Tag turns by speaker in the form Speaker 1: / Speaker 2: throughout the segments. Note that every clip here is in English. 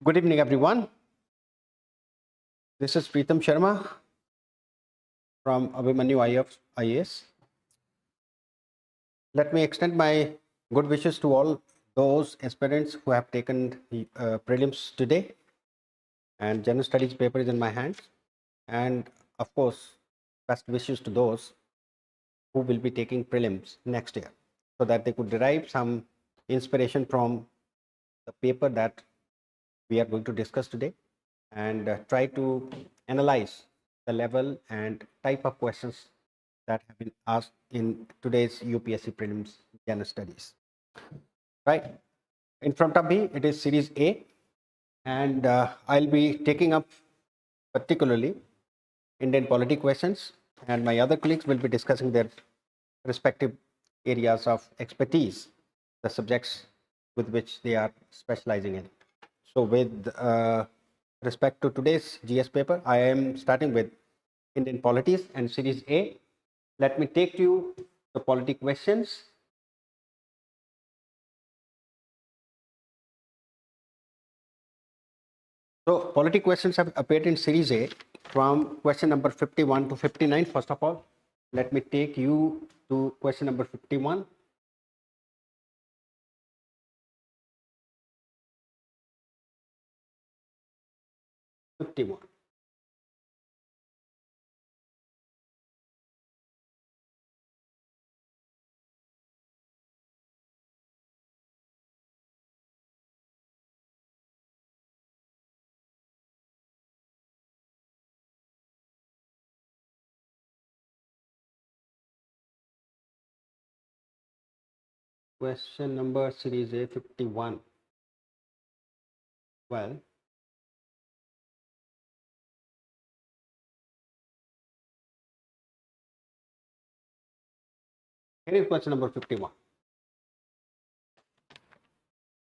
Speaker 1: Good evening, everyone. This is Preetham Sharma from Abhimanu IAS. Let me extend my good wishes to all those aspirants who have taken prelims today, and general studies paper is in my hands. And of course, best wishes to those who will be taking prelims next year, so that they could derive some inspiration from the paper that we are going to discuss today, and try to analyze the level and type of questions that have been asked in today's UPSC Prelims General Studies. Right, in front of me it is Series A, and I'll be taking up particularly Indian polity questions, and my other colleagues will be discussing their respective areas of expertise, the subjects with which they are specializing in. So with respect to today's GS paper, I am starting with Indian polities and Series A. Let me take you the polity questions. So polity questions have appeared in Series A from question number 51 to 59. First of all, let me take you to question number 51. Question number Series A 51. Well, here is question number 51.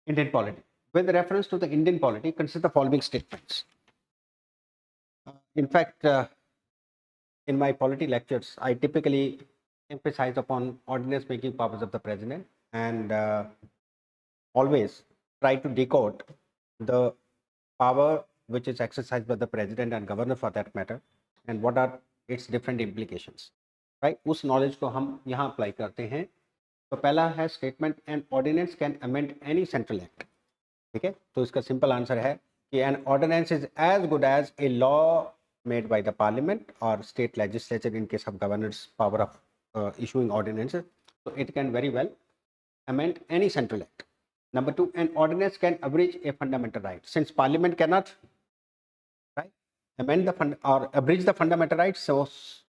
Speaker 1: Indian polity. With reference to the Indian polity, consider the following statements. In fact, in my polity lectures, I typically emphasize upon ordinance making powers of the president, and always try to decode the power which is exercised by the president and governor for that matter, and what are its different implications. Right, उस knowledge को हम यहाँ apply करते हैं. तो पहला है statement, an ordinance can amend any central act. ठीक है, तो इसका simple answer है कि an ordinance is as good as a law made by the parliament or state legislature in case of governor's power of issuing ordinances. So it can very well amend any central act. Number two, an ordinance can abridge a fundamental right. Since parliament cannot amend the or abridge the fundamental rights, so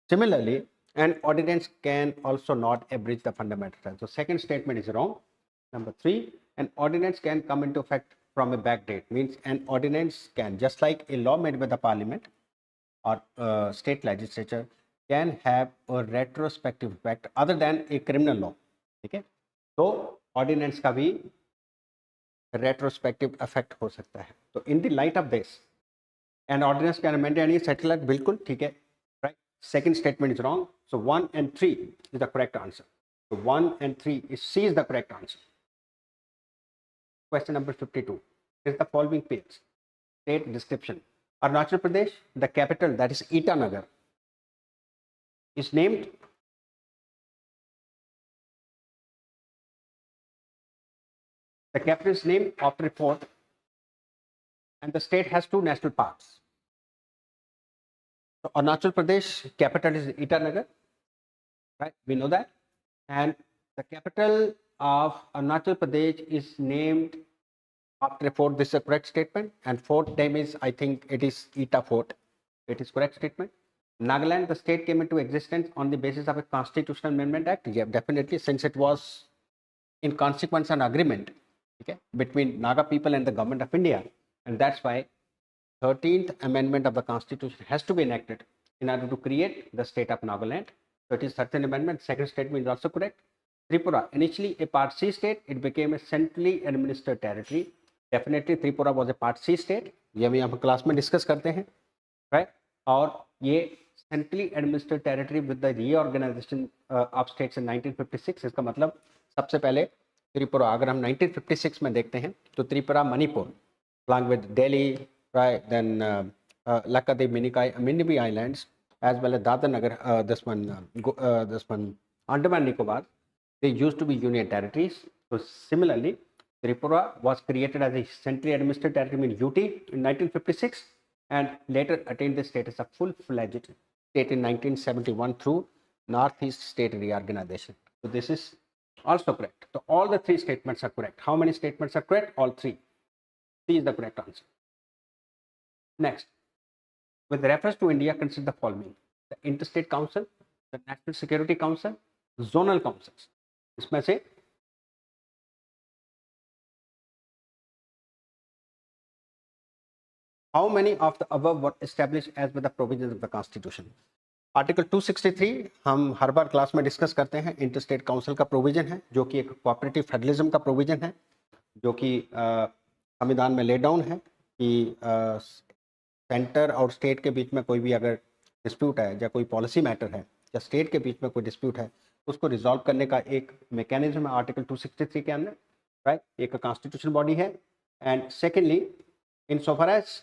Speaker 1: similarly an ordinance can also not abridge the fundamental rights. So second statement is wrong. Number three, an ordinance can come into effect from a back date. Means an ordinance can, just like a law made by the parliament or state legislature, can have a retrospective effect other than a criminal law. Okay, so ordinance का भी retrospective effect हो सकता है. So in the light of this, an ordinance can amend any central act. बिल्कुल ठीक है, right? Second statement is wrong. So 1 and 3 is the correct answer. So 1 and 3 is C is the correct answer. Question number 52 is the following page. State description. Arunachal Pradesh, the capital, that is Itanagar, is named the capital is named after a fort, and the state has 2 national parks. So Arunachal Pradesh capital is Itanagar, right? We know that, and the capital of Arunachal Pradesh is named after a fort. This is a correct statement, and fort name is, I think it is Eta Fort. It is correct statement. Nagaland, the state came into existence on the basis of a constitutional amendment act. Yeah, definitely, since it was in consequence an agreement, okay, between Naga people and the government of India, and that's why 13th amendment of the constitution has to be enacted in order to create the state of Nagaland. So it is 13th amendment. Second statement is also correct. Tripura, initially a part C state, it became a centrally administered territory. Definitely Tripura was a part C state. ये हम यहाँ class में discuss करते हैं, right? और ये centrally administered territory with the reorganization of states in 1956. इसका मतलब सबसे पहले त्रिपुरा, अगर हम 1956 में देखते हैं तो Tripura, Manipur along with Delhi, right? Then Lakshadweep, Minibi Islands, as well as Dadra Nagar, this one, Andaman Nicobar. They used to be union territories. So similarly, Tripura was created as a centrally administered territory in UT in 1956 and later attained the status of full-fledged state in 1971 through Northeast State Reorganization. So this is also correct. So all the three statements are correct. How many statements are correct? All three. C is the correct answer. Next, with reference to India, consider the following: the Interstate Council, the National Security Council, zonal councils. इसमें से how many of the above were established as per the provisions of the Constitution? Article 263 हम हर बार class में discuss करते हैं. Interstate council का provision है जो कि एक कोऑपरेटिव फेडरलिज्म का प्रोविजन है, जो कि संविधान में ले डाउन है कि सेंटर और स्टेट के बीच में कोई भी अगर डिस्प्यूट है या कोई पॉलिसी मैटर है या स्टेट के बीच में कोई डिस्प्यूट है, उसको रिजॉल्व करने का एक मैकेनिज्म है आर्टिकल 263 के अंदर, राइट. एक कॉन्स्टिट्यूशन बॉडी है. And secondly, in so far as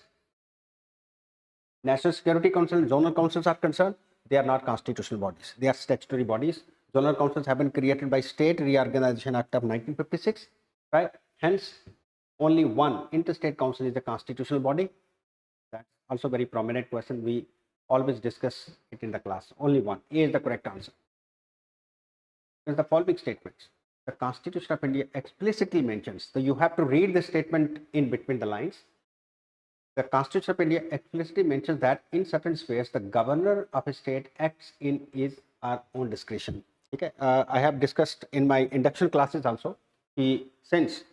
Speaker 1: National Security Council, zonal councils are concerned, they are not constitutional bodies. They are statutory bodies. Zonal councils have been created by State Reorganization Act of 1956, right? Hence, only one interstate council is a constitutional body. That's also a very prominent question. We always discuss it in the class. Only one. A is the correct answer. Here's the following statements. The Constitution of India explicitly mentions, so you have to read this statement in between the lines. The Constitution of India explicitly mentions that in certain spheres, the governor of a state acts in his or own discretion. Okay, I have discussed in my induction classes also. Since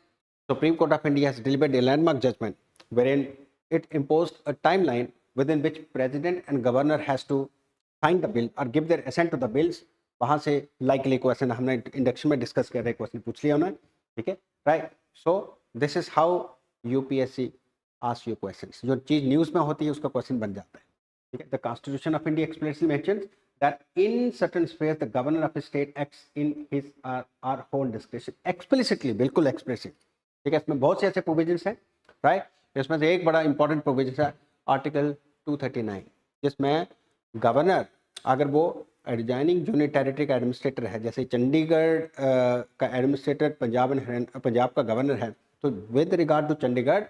Speaker 1: Supreme Court of India has delivered a landmark judgment wherein it imposed a timeline within which President and Governor has to sign the bill or give their assent to the bills. वहाँ से likely question हमने induction में discuss किया था, question पूछ लिया उन्होंने, ठीक है, right? So this is how UPSC ask you questions. जो चीज न्यूज में होती है उसका क्वेश्चन बन जाता है, ठीक है. The constitution of India explicitly mentions that in certain spheres the governor of a state acts in his or own discretion. Explicitly, बिल्कुल एक्सप्लिसिट, ठीक है. इसमें बहुत से ऐसे प्रोविजंस हैं, राइट. इसमें से एक बड़ा इंपॉर्टेंट प्रोविजन है आर्टिकल 239, जिसमें गवर्नर अगर वो एडजॉइनिंग यूनियन टेरिटरी का एडमिनिस्ट्रेटर है, जैसे चंडीगढ़ का एडमिनिस्ट्रेटर पंजाब का गवर्नर है, तो with regard to Chandigarh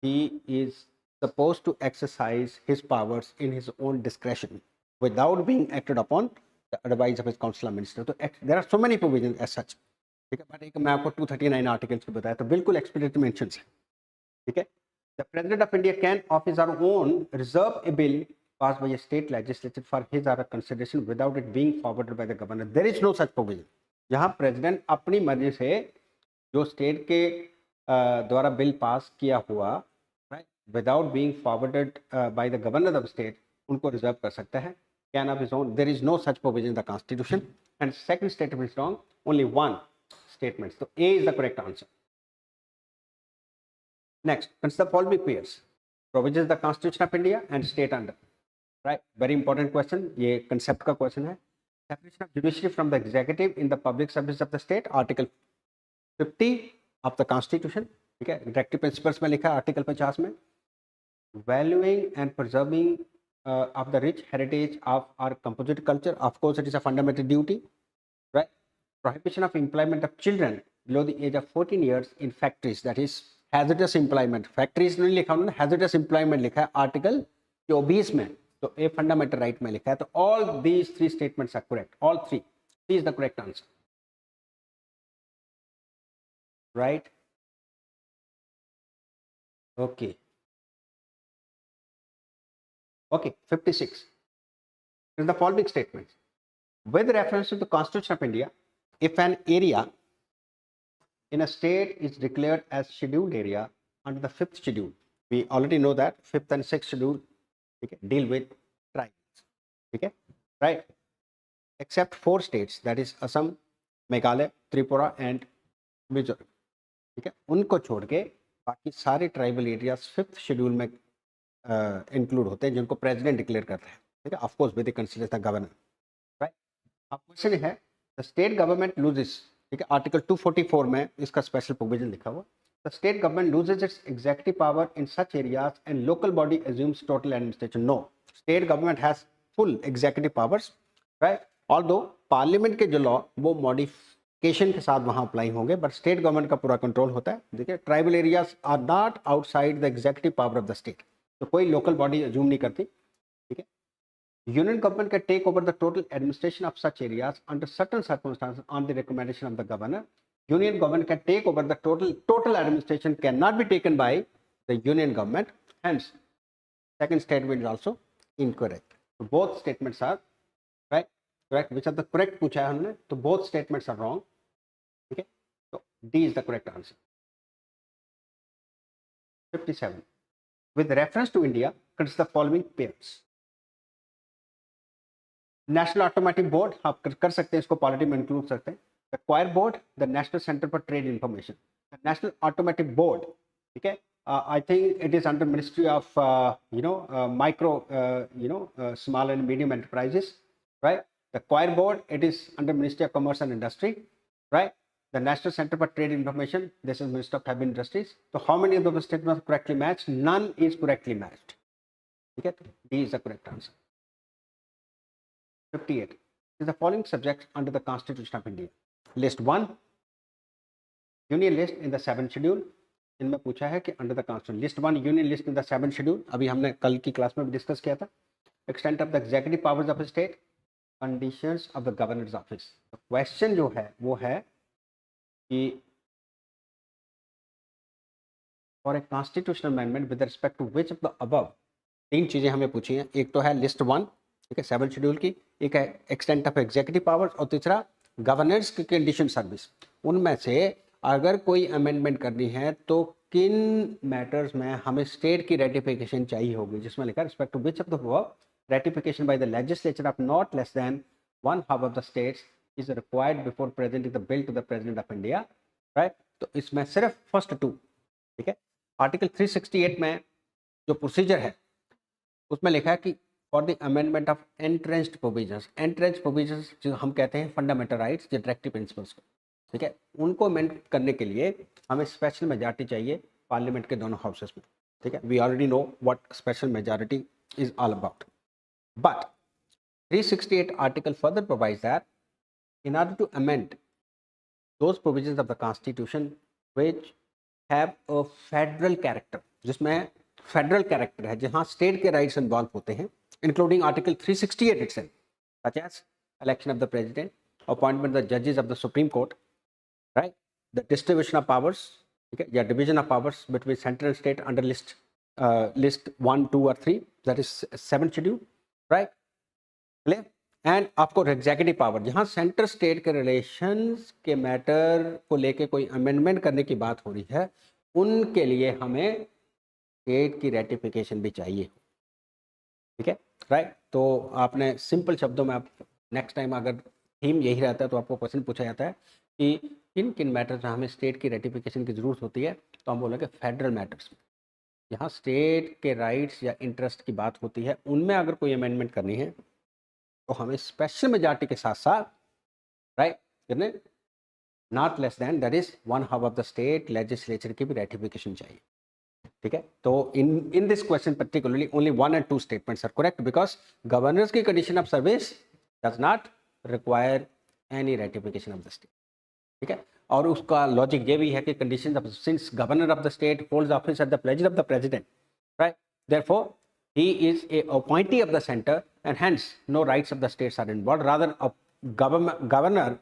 Speaker 1: he is supposed to exercise his powers in his own discretion without being acted upon the advice of his council of minister. So there are so many provisions as such, ठीक है. But एक मैं आपको 239 articles को बताया तो बिल्कुल explicit mentions है, ठीक है. The president of India can of his और own reserve a bill passed by a state legislature for his or her consideration without it being forwarded by the governor. There is no such provision. यहाँ president अपनी मर्जी से जो state के द्वारा bill pass किया हुआ, right, without being forwarded by the governor of state, उनको रिजर्व कर सकता है. Can of his own. There is no such provision in the constitution. And second statement is wrong. Only one statement. So A is the correct answer. Next, consider following pairs. Provisions of the Constitution of India and state under. Right, very important question. ये concept का question है. Separation of judiciary from the executive in the public service of the state. Article 50 of the Constitution. ठीक है. Directive principles में लिखा है article 50 में. Valuing and preserving of the rich heritage of our composite culture. Of course, it is a fundamental duty. Right. Prohibition of employment of children below the age of 14 years in factories. That is hazardous employment. Factories नहीं लिखा उन्होंने, hazardous employment लिखा है article 24 में. तो a fundamental right में लिखा है. तो all these three statements are correct. All three. C is the correct answer. Right. Okay. Okay, 56. Is the following statements. With reference to the Constitution of India, if an area in a state is declared as scheduled area under the 5th schedule, we already know that 5th and 6th schedule, okay, deal with tribes, okay, right, except 4 states, that is Assam, Meghalaya, Tripura and Mizoram, ठीक है. उनको छोड़ के बाकी सारे tribal areas 5th schedule में include होते हैं, जिनको प्रेसिडेंट डिक्लेयर करता है, ठीक है. Of course with the consideration the governor, right. अब क्वेश्चन है द स्टेट गवर्नमेंट लूजेस, ठीक है. आर्टिकल 244 में इसका स्पेशल प्रोविजन लिखा हुआ. the state government loses its executive power in such areas and local body assumes total administration. No, state government has full executive powers, right? Although parliament के जो law वो modification के साथ वहाँ apply होंगे, but state government का पूरा control होता है. देखिए, tribal areas are not outside the executive power of the state. तो कोई local body assume नहीं करती, ठीक है? Union government can take over the total administration of such areas under certain circumstances on the recommendation of the governor. Union government can take over the total administration cannot be taken by the union government. Hence, second statement is also incorrect. So both statements are right. Correct. Which are the correct पूछा है हमने. So both statements are wrong. Okay. So D is the correct answer. 57. With reference to India, consider the following pairs. National automatic board आप कर सकते हैं, इसको polity में include सकते हैं. The coir board, the national centre for trade information. The national automatic board, ठीक है, I think it is under ministry of micro small and medium enterprises, right. The coir board, it is under ministry of commerce and industry, right. The national centre for trade information, this is ministry of heavy industries. तो how many of the statements correctly matched? None is correctly matched, ठीक है. D is the correct answer. 58. Is the following subjects under the Constitution of India? List 1, Union list in the 7th schedule. इनमें पूछा है कि under the Constitution. List 1, Union list in the 7th schedule. अभी हमने कल की class में भी डिस्कस किया था. Extent of the executive powers of a state, conditions of the governor's office. तो क्वेश्चन जो है वो है कि for a constitutional amendment with respect to which of the above, तीन चीजें हमें पूछी हैं. एक तो है लिस्ट 1, ठीक है, 7th शेड्यूल की. एक है एक्सटेंट ऑफ एग्जीक्यूटिव पावर्स और तीसरा गवर्नेंस की कंडीशन सर्विस. उनमें से अगर कोई अमेंडमेंट करनी है तो किन मैटर्स में हमें स्टेट की रेटिफिकेशन चाहिए होगी, जिसमें लिखा respect to which of the work ratification by the legislature of not less than 1/2 of the states is required before presenting the bill to the president of India, right. तो इसमें सिर्फ first 2, ठीक है. Article 368 में जो procedure है उसमें लिखा है कि for the amendment of एंट्रेंस्ड provisions. एंट्रेंस्ड provisions जो हम कहते हैं फंडामेंटल राइट्स, जो डायरेक्टिव प्रिंसिपल्स को, ठीक है, उनको अमेंड करने के लिए हमें स्पेशल मेजॉरिटी चाहिए पार्लियामेंट के दोनों हाउसेस में, ठीक है. We already know what special majority is all about. But 368 article further provides that in order to amend those provisions of the constitution which have a federal character, जिसमें federal character है, जहां state के rights involve होते हैं, including Article 368 itself, such as election of the president, appointment of the judges of the Supreme Court, right? The distribution of powers, okay, yeah, division of powers between central and state under list 1, 2 or 3, that is 7th schedule, right? Clear? And आपको executive power, जहाँ centre state के relations के matter को लेके कोई amendment करने की बात हो रही है, उनके लिए हमें स्टेट की रेटिफिकेशन भी चाहिए, ठीक है, राइट. तो आपने सिंपल शब्दों में, आप नेक्स्ट टाइम अगर थीम यही रहता है तो आपको क्वेश्चन पूछा जाता है कि किन किन मैटर्स में हमें स्टेट की रेटिफिकेशन की ज़रूरत होती है, तो हम बोलेंगे फेडरल मैटर्स में, यहाँ स्टेट के राइट्स या इंटरेस्ट की बात होती है, उनमें अगर कोई अमेंडमेंट करनी है तो हमें स्पेशल मेजॉरिटी के साथ साथ, राइट, करने not less than that is 1/2 of the state legislature की भी रेटिफिकेशन चाहिए, ठीक है. तो in this question particularly only 1 and 2 statements are correct because governors की condition of service does not require any ratification of the state, ठीक है. और उसका लॉजिक ये भी है कि condition of, since governor of the state holds office at the pleasure of the president, right, therefore he is a appointee of the centre and hence no rights of the states are involved, rather governor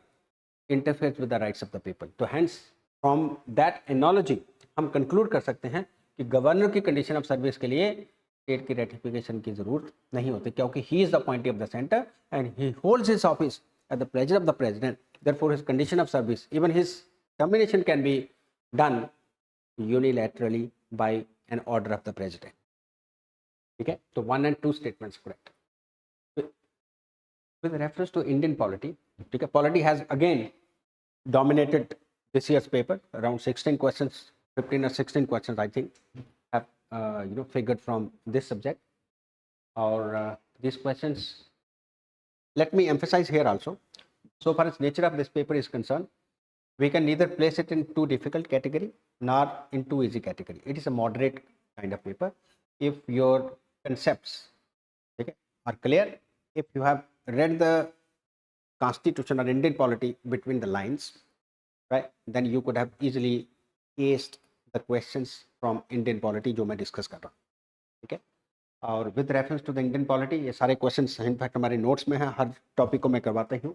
Speaker 1: interferes with the rights of the people. तो hence from that analogy हम conclude कर सकते हैं कि governor की condition of service के लिए state की रेटिफिकेशन की जरूरत नहीं होती, क्योंकि he is the appointee of the centre and he holds his office at the pleasure of the president. Therefore his condition of service, even his termination can be done unilaterally by an order of the president, ठीक है. तो 1 and 2 statements correct. With reference to Indian polity, ठीक है, polity has again dominated this year's paper. Around 16 questions, 15 or 16 questions I think have figured from this subject. Or these questions, let me emphasize here also, so far as nature of this paper is concerned, We can neither place it in too difficult category nor in too easy category. It is a moderate kind of paper. If your concepts, okay, are clear, if you have read the constitution or Indian polity between the lines, right, then you could have easily aced the questions from Indian polity जो मैं discuss कर रहा हूँ, ठीक है. और with reference to the Indian polity, ये सारे questions इनफैक्ट हमारे notes में हैं, हर टॉपिक को मैं करवाता हूँ.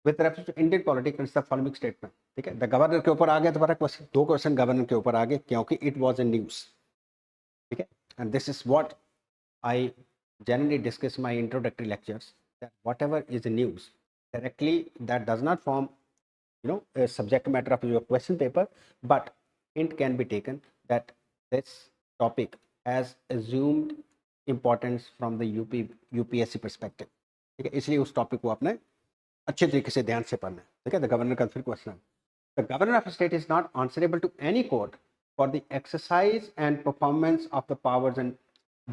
Speaker 1: With reference to Indian polity, consider the following statement, ठीक है. The governor के ऊपर आ गया तुम्हारा क्वेश्चन, 2 क्वेश्चन गवर्नर के ऊपर आ गए क्योंकि it was a news, ठीक है. And this is what I generally discuss in my introductory lectures, that whatever is the news directly, that does not form a subject matter of your question paper, but hint can be taken that this topic has assumed importance from the UPSC perspective, ठीक है. इसलिए उस topic को आपने अच्छे तरीके से ध्यान से पढ़ना है, ठीक है. द गवर्नर का फिर question, the governor of state is not answerable to any court for the exercise and performance of the powers and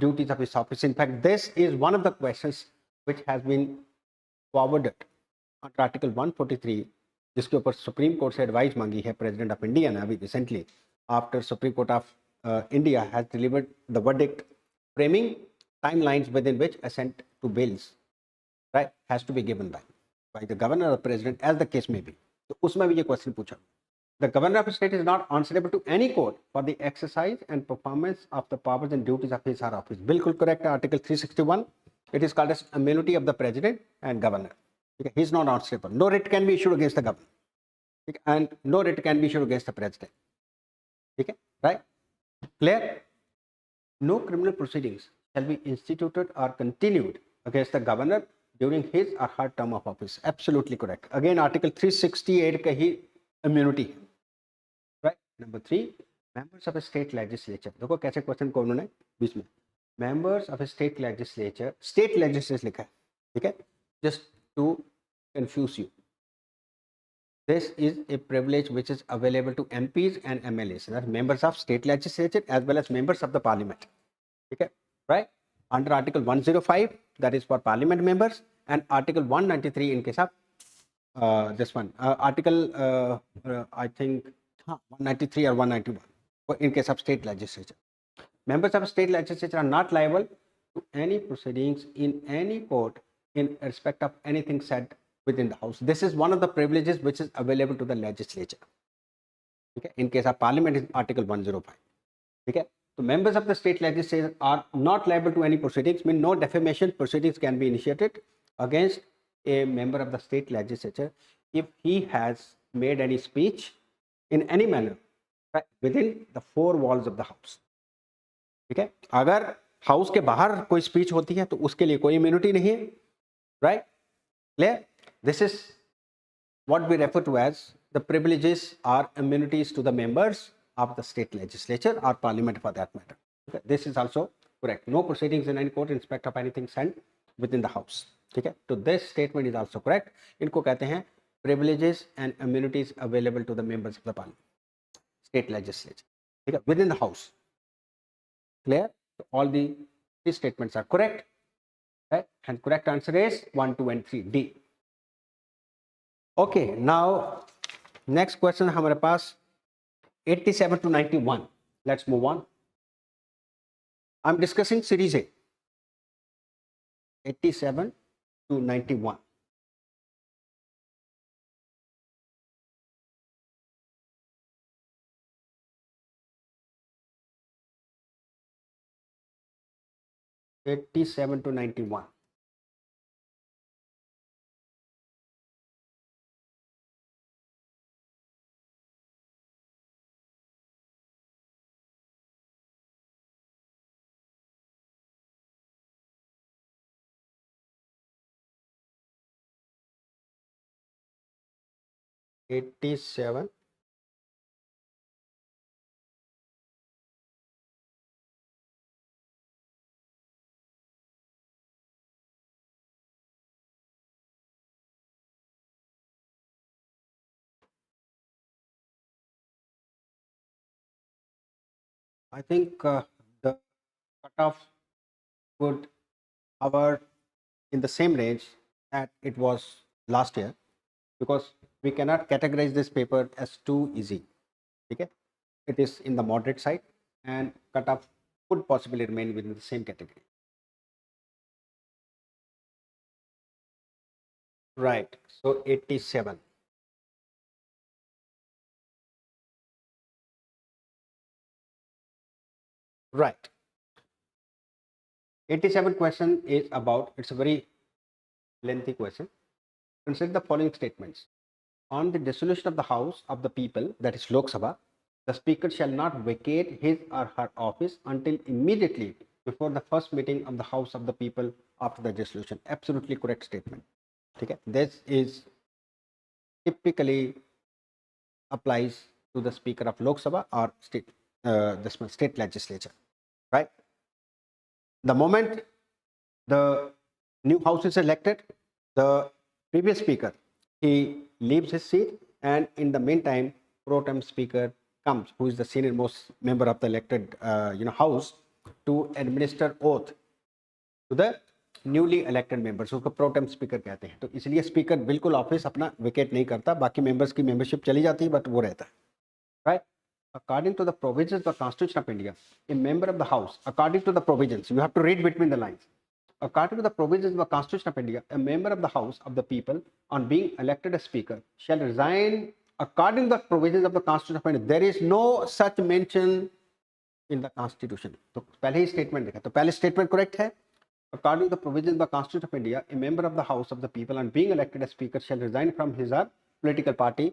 Speaker 1: duties of his office. In fact, this is one of the questions which has been forwarded under Article 143, जिसके ऊपर supreme court से advice मांगी है president of India ने अभी recently, after supreme court of India has delivered the verdict framing timelines within which assent to bills, right, has to be given by the governor or president, as the case may be. तो उसमें भी ये question पूछा, the governor of a state is not answerable to any court for the exercise and performance of the powers and duties of his or her office. बिल्कुल correct है. Article 361, it is called as immunity of the president and governor. Okay, he is not answerable. No writ can be issued against the governor, okay, and no writ can be issued against the president. Okay, right? Clear? No criminal proceedings shall be instituted or continued against the governor during his or her term of office. Absolutely correct. Again, Article 368 का ही immunity है. Right? Number 3, members of a state legislature. देखो कैसे question को उन्होंने बीच में, members of a state legislature लिखा है, ठीक है, just to confuse you. This is a privilege which is available to MPs and MLAs, that members of state legislature as well as members of the parliament, okay, right? Under Article 105, that is for parliament members, and Article 193 in case of this one, Article I think 193 or 191 in case of state legislature. Members of state legislature are not liable to any proceedings in any court in respect of anything said within the house. This is one of the privileges which is available to the legislature. Okay, in case of parliament is Article 105. Okay, so members of the state legislature are not liable to any proceedings. Mean no defamation proceedings can be initiated against a member of the state legislature if he has made any speech in any manner, right, within the 4 walls of the house. ठीक है, अगर house के बाहर कोई speech होती है तो उसके लिए कोई इम्यूनिटी नहीं है, right? Clear? This is what we refer to as the privileges or immunities to the members of the state legislature or parliament for that matter. Okay? This is also correct. No proceedings in any court in respect of anything sent within the house. ठीक है, तो this statement is also correct. इनको कहते हैं privileges and immunities available to the members of the parliament, state legislature. ठीक है, within the house. Clear? So all the 3 statements are correct. Right? And correct answer is 1, 2 and 3, D. Okay, now next question हमारे पास 87 to 91. Let's move on. I'm discussing series A, 87 to 91. (87 to 91). (87) I think the cutoff would hover in the same range that it was last year, because we cannot categorize this paper as too easy. Okay, it is in the moderate side, and cutoff could possibly remain within the same category. Right. So 87. Right. 87 question is about, it's a very lengthy question. Consider the following statements. On the dissolution of the House of the People, that is Lok Sabha, the Speaker shall not vacate his or her office until immediately before the first meeting of the House of the People after the dissolution. Absolutely correct statement. Okay. This is typically applies to the Speaker of Lok Sabha or state legislature, right? The moment the new house is elected, the previous speaker, he leaves his seat, and in the meantime, pro tem speaker comes, who is the senior most member of the elected house, to administer oath to the newly elected members, उसको pro tem speaker कहते हैं. तो इसलिए speaker बिल्कुल office अपना wicket नहीं करता, बाकी मेंबर्स की मेंबरशिप चली जाती है, बट वो रहता है, right. According to the provisions of the Constitution of India, a member of the House, according to the provisions, you have to read between the lines. According to the provisions of the Constitution of India, a member of the House of the People, on being elected as Speaker, shall resign. According to the provisions of the Constitution of India, there is no such mention in the Constitution. तो पहले ही statement देखा, तो पहले statement correct है. According to the provisions of the Constitution of India, a member of the House of the People, on being elected as Speaker, shall resign from his or political party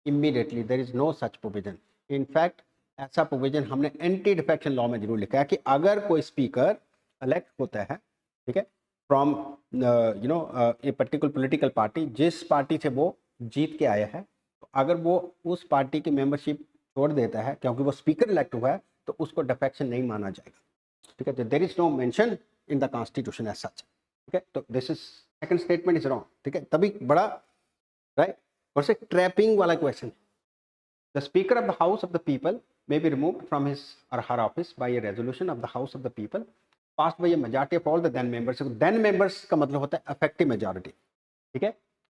Speaker 1: immediately. There is no such provision. In fact, ऐसा provision हमने anti defection law में जरूर लिखा है कि अगर कोई speaker elect होता है, ठीक है, from a particular political party, जिस पार्टी से वो जीत के आया है, तो अगर वो उस पार्टी की मेंबरशिप छोड़ देता है क्योंकि वो स्पीकर इलेक्ट हुआ है, तो उसको डिफेक्शन नहीं माना जाएगा. ठीक है, तो there is no mention in the constitution as such. ठीक है, तो this is second statement is wrong. ठीक है, तभी बड़ा राइट. और से ट्रैपिंग वाला question. The Speaker of the House of the People may be removed from his or her office by a resolution of the House of the People passed by a majority of all the then members. Then members का मतलब होता है effective majority. ठीक है,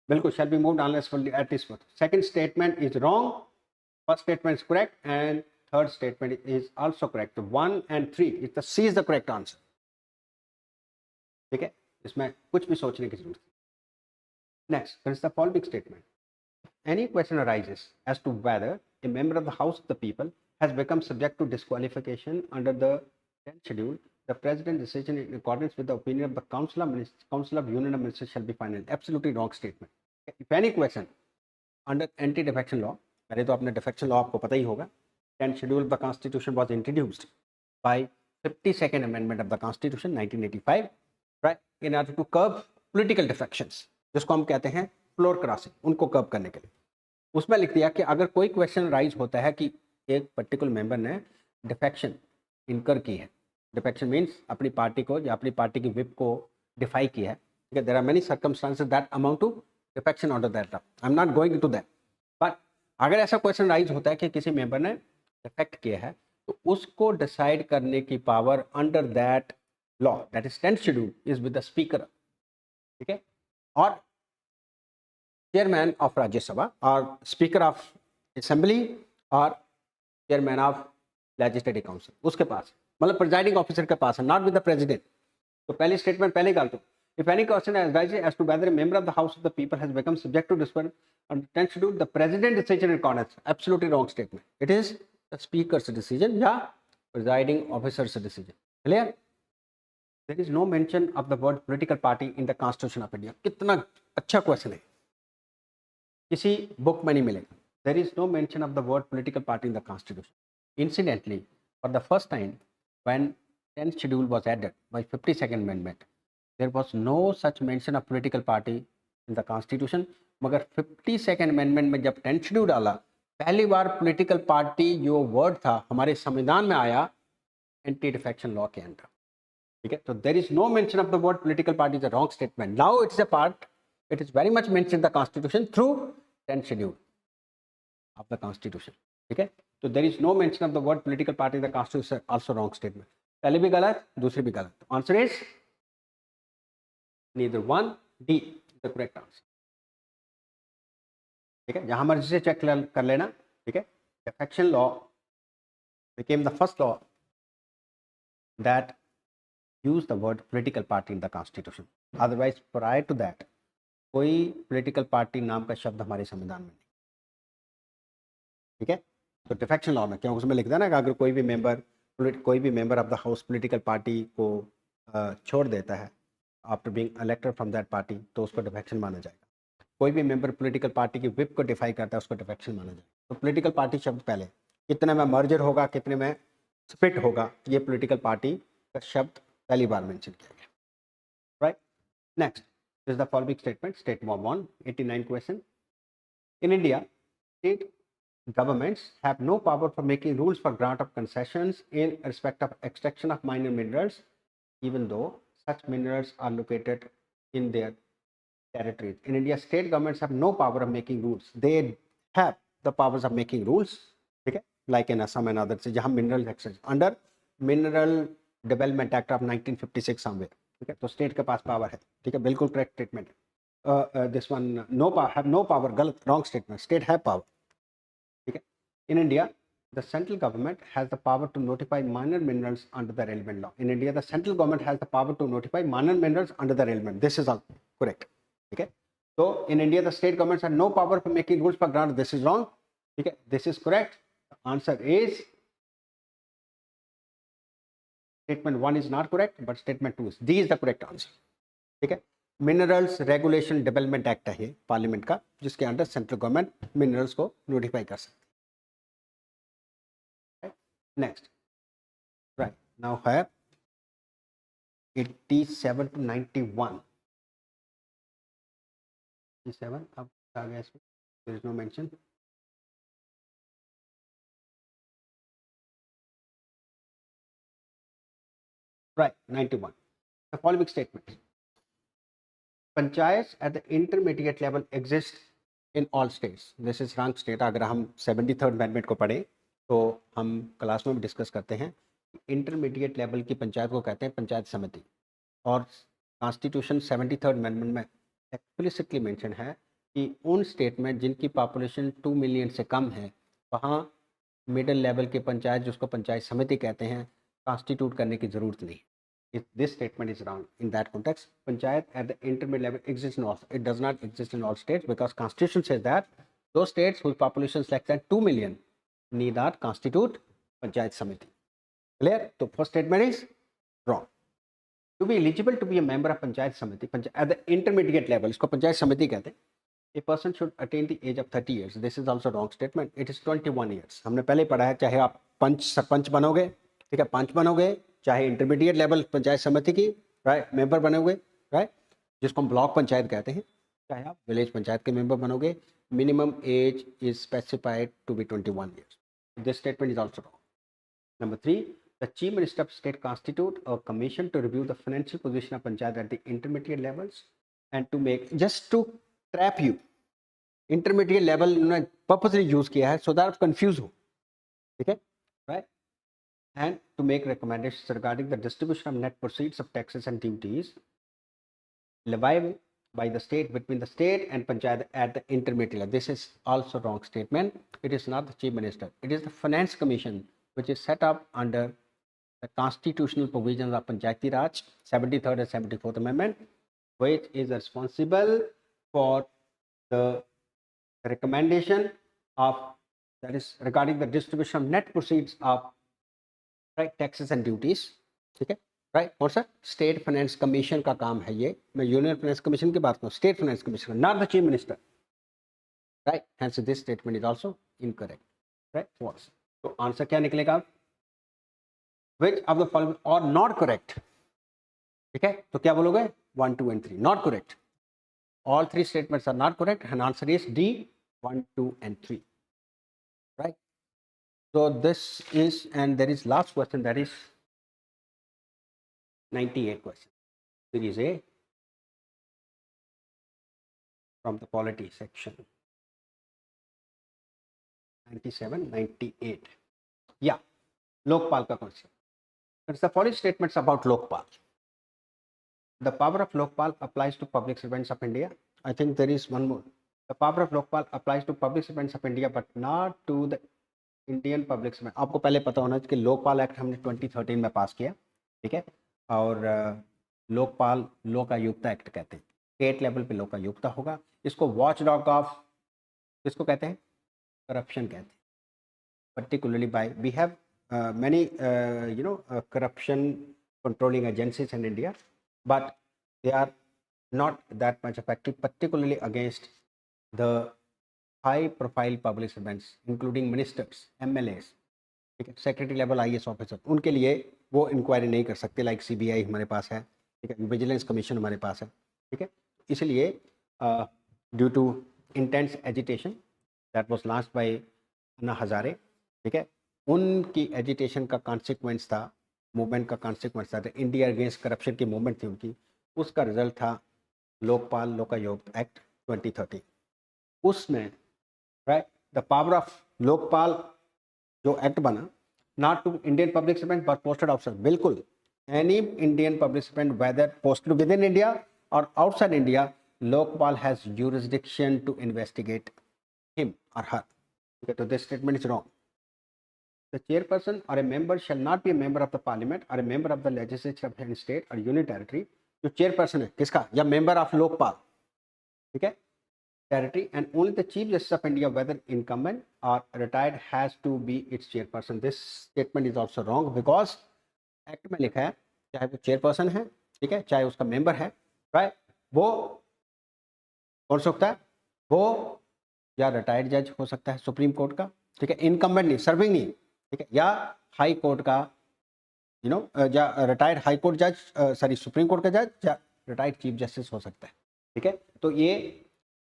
Speaker 1: बिल्कुल, shall be moved unless for at least one. Second statement is wrong. First statement is correct, and third statement is also correct. 1 and 3 is the C is the correct answer. ठीक है, इसमें कुछ भी सोचने की जरूरत नहीं. Next, there is the following statement. Any question arises as to whether a member of the House of the People has become subject to disqualification under the 10th schedule, the President's decision in accordance with the opinion of the Council of Union of Ministers shall be final. Absolutely wrong statement. If any question under anti-defection law, पहले तो आपने defection law आपको पता ही होगा. 10th schedule of the Constitution was introduced by 52nd Amendment of the Constitution 1985, right, in order to curb political defections, जिसको हम कहते हैं फ्लोर क्रॉसिंग, उनको कर्ब करने के लिए. उसमें लिख दिया कि अगर कोई क्वेश्चन राइज होता है कि एक पर्टिकुलर मेंबर ने डिफेक्शन इनकर की है, डिफेक्शन मीन्स अपनी पार्टी को या अपनी पार्टी की विप को डिफाई किया है. ठीक है, there are many circumstances that amount to defection under that law. I am not going into that, but अगर ऐसा क्वेश्चन राइज होता है कि किसी मेंबर ने डिफेक्ट किया है, तो उसको डिसाइड करने की power under that law, that is 10th schedule, is with the speaker. ठीक है, और chairman of Rajya Sabha or speaker of assembly or chairman of legislative council, उसके पास, मतलब presiding officer के पास है, not with the president. तो पहली statement पहले गाल दो. If any question arises as to whether a member of the House of the People has become subject to discipline under 10th schedule, the president decision in accordance. Absolutely wrong statement. It is the speaker's decision या presiding officer's decision. Clear? There is no mention of the word political party in the Constitution of India. कितना अच्छा question है, किसी book में नहीं मिलेगा. There is no mention of the word political party in the Constitution. Incidentally, for the first time, when 10th schedule was added by 52nd Amendment, there was no such mention of political party in the Constitution. मगर 52nd Amendment में जब 10th schedule डाला, पहली बार political party जो word था हमारे संविधान में आया anti-defection law के अंदर. ठीक है, तो there is no mention of the word political party is a wrong statement. Now it's a part. It is very much mentioned in the Constitution through 10th schedule of the Constitution. ठीक है, तो there is no mention of the word political party in the Constitution. Also wrong statement. पहले भी गलत, दूसरी भी गलत. Answer is neither one. D is the correct answer. ठीक है, जहां मर्जी से चेक कर लेना, ठीक है। Defection law became the first law that used the word political party in the constitution. Otherwise prior to that कोई political party नाम का शब्द हमारे संविधान में नहीं, ठीक है। तो डिफेक्शन लॉ में क्यों उसमें लिख देना कि अगर कोई भी member of the house political party को छोड़ देता है after being elected from that party, तो उसको डिफेक्शन माना जाएगा। कोई भी मेंबर पॉलिटिकल पार्टी की विप को डिफाई करता है, उसको डिफेक्शन माना जाएगा। तो पॉलिटिकल पार्टी शब्द पहले, कितने में मर्जर होगा, कितने में स्प्लिट होगा, ये पॉलिटिकल पार्टी का शब्द पहली बार मेंशन किया गया, right. Next is the following statement, statement 1, 89 question. In India, state governments have no power for making rules for grant of concessions in respect of extraction of minor minerals, even though such minerals are located in their territories. In India, state governments have no power of making rules. They have the powers of making rules, okay, like in Assam and others, jahan mineral extraction under Mineral Development Act of 1956 somewhere, okay, तो state के पास power है, ठीक है, बिल्कुल correct statement। This one no power, have no power, गलत, wrong statement, state have power, ठीक है। In India, the central government has the power to notify minor minerals under the relevant law. In India, the central government has the power to notify minor minerals under the relevant. This is all correct, ठीक है। So in India, the state governments have no power for making rules for grant. This is wrong, ठीक है, this is correct. The answer is statement 1 is not correct, but statement 2 is. D is the correct answer, ठीक है। Minerals regulation development act है ये parliament का, जिसके under central government minerals को notify कर सकती है। नेक्स्ट, राइट, नाउ है 87 to 91। 87 अब आ गया इसमें, there is no mention. Right, 91, the following statement, panchayat at the intermediate level exist in all states. This is wrong state. अगर हम 73rd अमेंडमेंट को पढ़ें तो हम क्लास में भी डिस्कस करते हैं, इंटरमीडिएट लेवल की पंचायत को कहते हैं पंचायत समिति, और कॉन्स्टिट्यूशन 73rd अमेंडमेंट में एक्सप्लिसिटली मेंशन है कि उन स्टेट में जिनकी पॉपुलेशन 2 मिलियन से कम है, वहाँ मिडिल लेवल की पंचायत, जिसको पंचायत समिति कहते हैं, कॉन्स्टिट्यूट करने की ज़रूरत नहीं। If this statement is wrong in that context, panchayat at the intermediate level exists in all. It does not exist in all states because Constitution says that those states whose population is less than 2 million need not constitute panchayat samiti. Clear? So first statement is wrong. To be eligible to be a member of panchayat samiti, at the intermediate level, इसको पंचायत समिति कहते हैं, a person should attain the age of 30 years. This is also wrong statement. It is 21 years. हमने पहले ही पढ़ा है, चाहे आप सरपंच बनोगे, ठीक है, पंच बनोगे, चाहे इंटरमीडिएट लेवल पंचायत समिति की, राइट, मेंबर बने हुए, राइट, जिसको हम ब्लॉक पंचायत कहते हैं, चाहे आप विलेज पंचायत के मेंबर बनोगे, minimum age is specified to be 21 years. This statement is also wrong. Number 3, the chief minister of state constitute a commission to review the financial position of panchayat at the intermediate levels and to make, just to trap you, intermediate level उन्होंने purposely use किया है so that आप confuse हो, ठीक है, right, and to make recommendations regarding the distribution of net proceeds of taxes and duties levied by the state between the state and panchayat at the intermediate level. This is also wrong statement. It is not the chief minister. It is the finance commission, which is set up under the constitutional provisions of Panchayati Raj 73rd and 74th amendment, which is responsible for the recommendation of, that is regarding the distribution of net proceeds of, right, taxes and duties, ठीक है, right. और sir state finance commission का काम है ये, मैं union finance commission की बात करूँ, state finance commission, not the chief minister, right. Hence this statement is also incorrect, right, false. तो आंसर क्या निकलेगा, which of the following are not correct, ठीक है, तो क्या बोलोगे, 1, 2 and 3 not correct, all 3 statements are not correct, and answer is D, 1, 2 and 3, right. So this is, and there is last question, that is 98 question, series A from the Polity section, 97, 98, yeah, Lokpal ka concept. It's the following statements about Lokpal. The power of Lokpal applies to public servants of India. I think there is one more, The power of Lokpal applies to public servants of India but not to the Indian public servant. आपको पहले पता होना चाहिए कि Lokpal act हमने 2013 में पास किया, ठीक है, और लोकपाल लोकायुक्ता एक्ट कहते हैं, स्टेट लेवल पे लोकायुक्ता होगा. इसको वॉच डॉग ऑफ किसको कहते हैं? करप्शन कहते हैं. Particularly by we have many corruption controlling agencies in India, but they are not that much effective, particularly against the high profile public servants including ministers, MLAs, ठीक है, secretary level IAS officer. उनके लिए वो inquiry नहीं कर सकते, like CBI हमारे पास है, ठीक है, विजिलेंस कमीशन हमारे पास है, ठीक है. इसलिए due to intense agitation that was launched by Anna Hazare, ठीक है, उनकी एजिटेशन का कॉन्सिक्वेंस था, मूवमेंट का कॉन्सिक्वेंस था, इंडिया अगेंस्ट करप्शन की मूवमेंट थी उनकी, उसका रिजल्ट था लोकपाल लोकायुक्त एक्ट 2013. उसमें right the power of Lokpal जो एक्ट बना, not to Indian public servant but posted officer. बिल्कुल any Indian public servant whether posted within India और outside India, Lokpal has jurisdiction to investigate him or her. Okay, so this statement is wrong. The chairperson or a member shall not be a member of the parliament or a member of the legislature of any state or union territory. जो chairperson है किसका? या member of Lokpal, ठीक है, territory, and only the chief justice of India, whether incumbent or retired, has to be its chairperson. This statement is also wrong because act में लिखा है चाहे वो chairperson है, ठीक है, चाहे उसका member है, right, वो कौन सा होता है? वो या रिटायर्ड जज हो सकता है सुप्रीम कोर्ट का, ठीक है, इनकम्बेंट नहीं, सर्विंग नहीं, ठीक है, या हाई कोर्ट का, या रिटायर्ड हाई कोर्ट जज, सॉरी सुप्रीम कोर्ट का जज, या रिटायर्ड चीफ जस्टिस हो सकता है, ठीक है. तो ये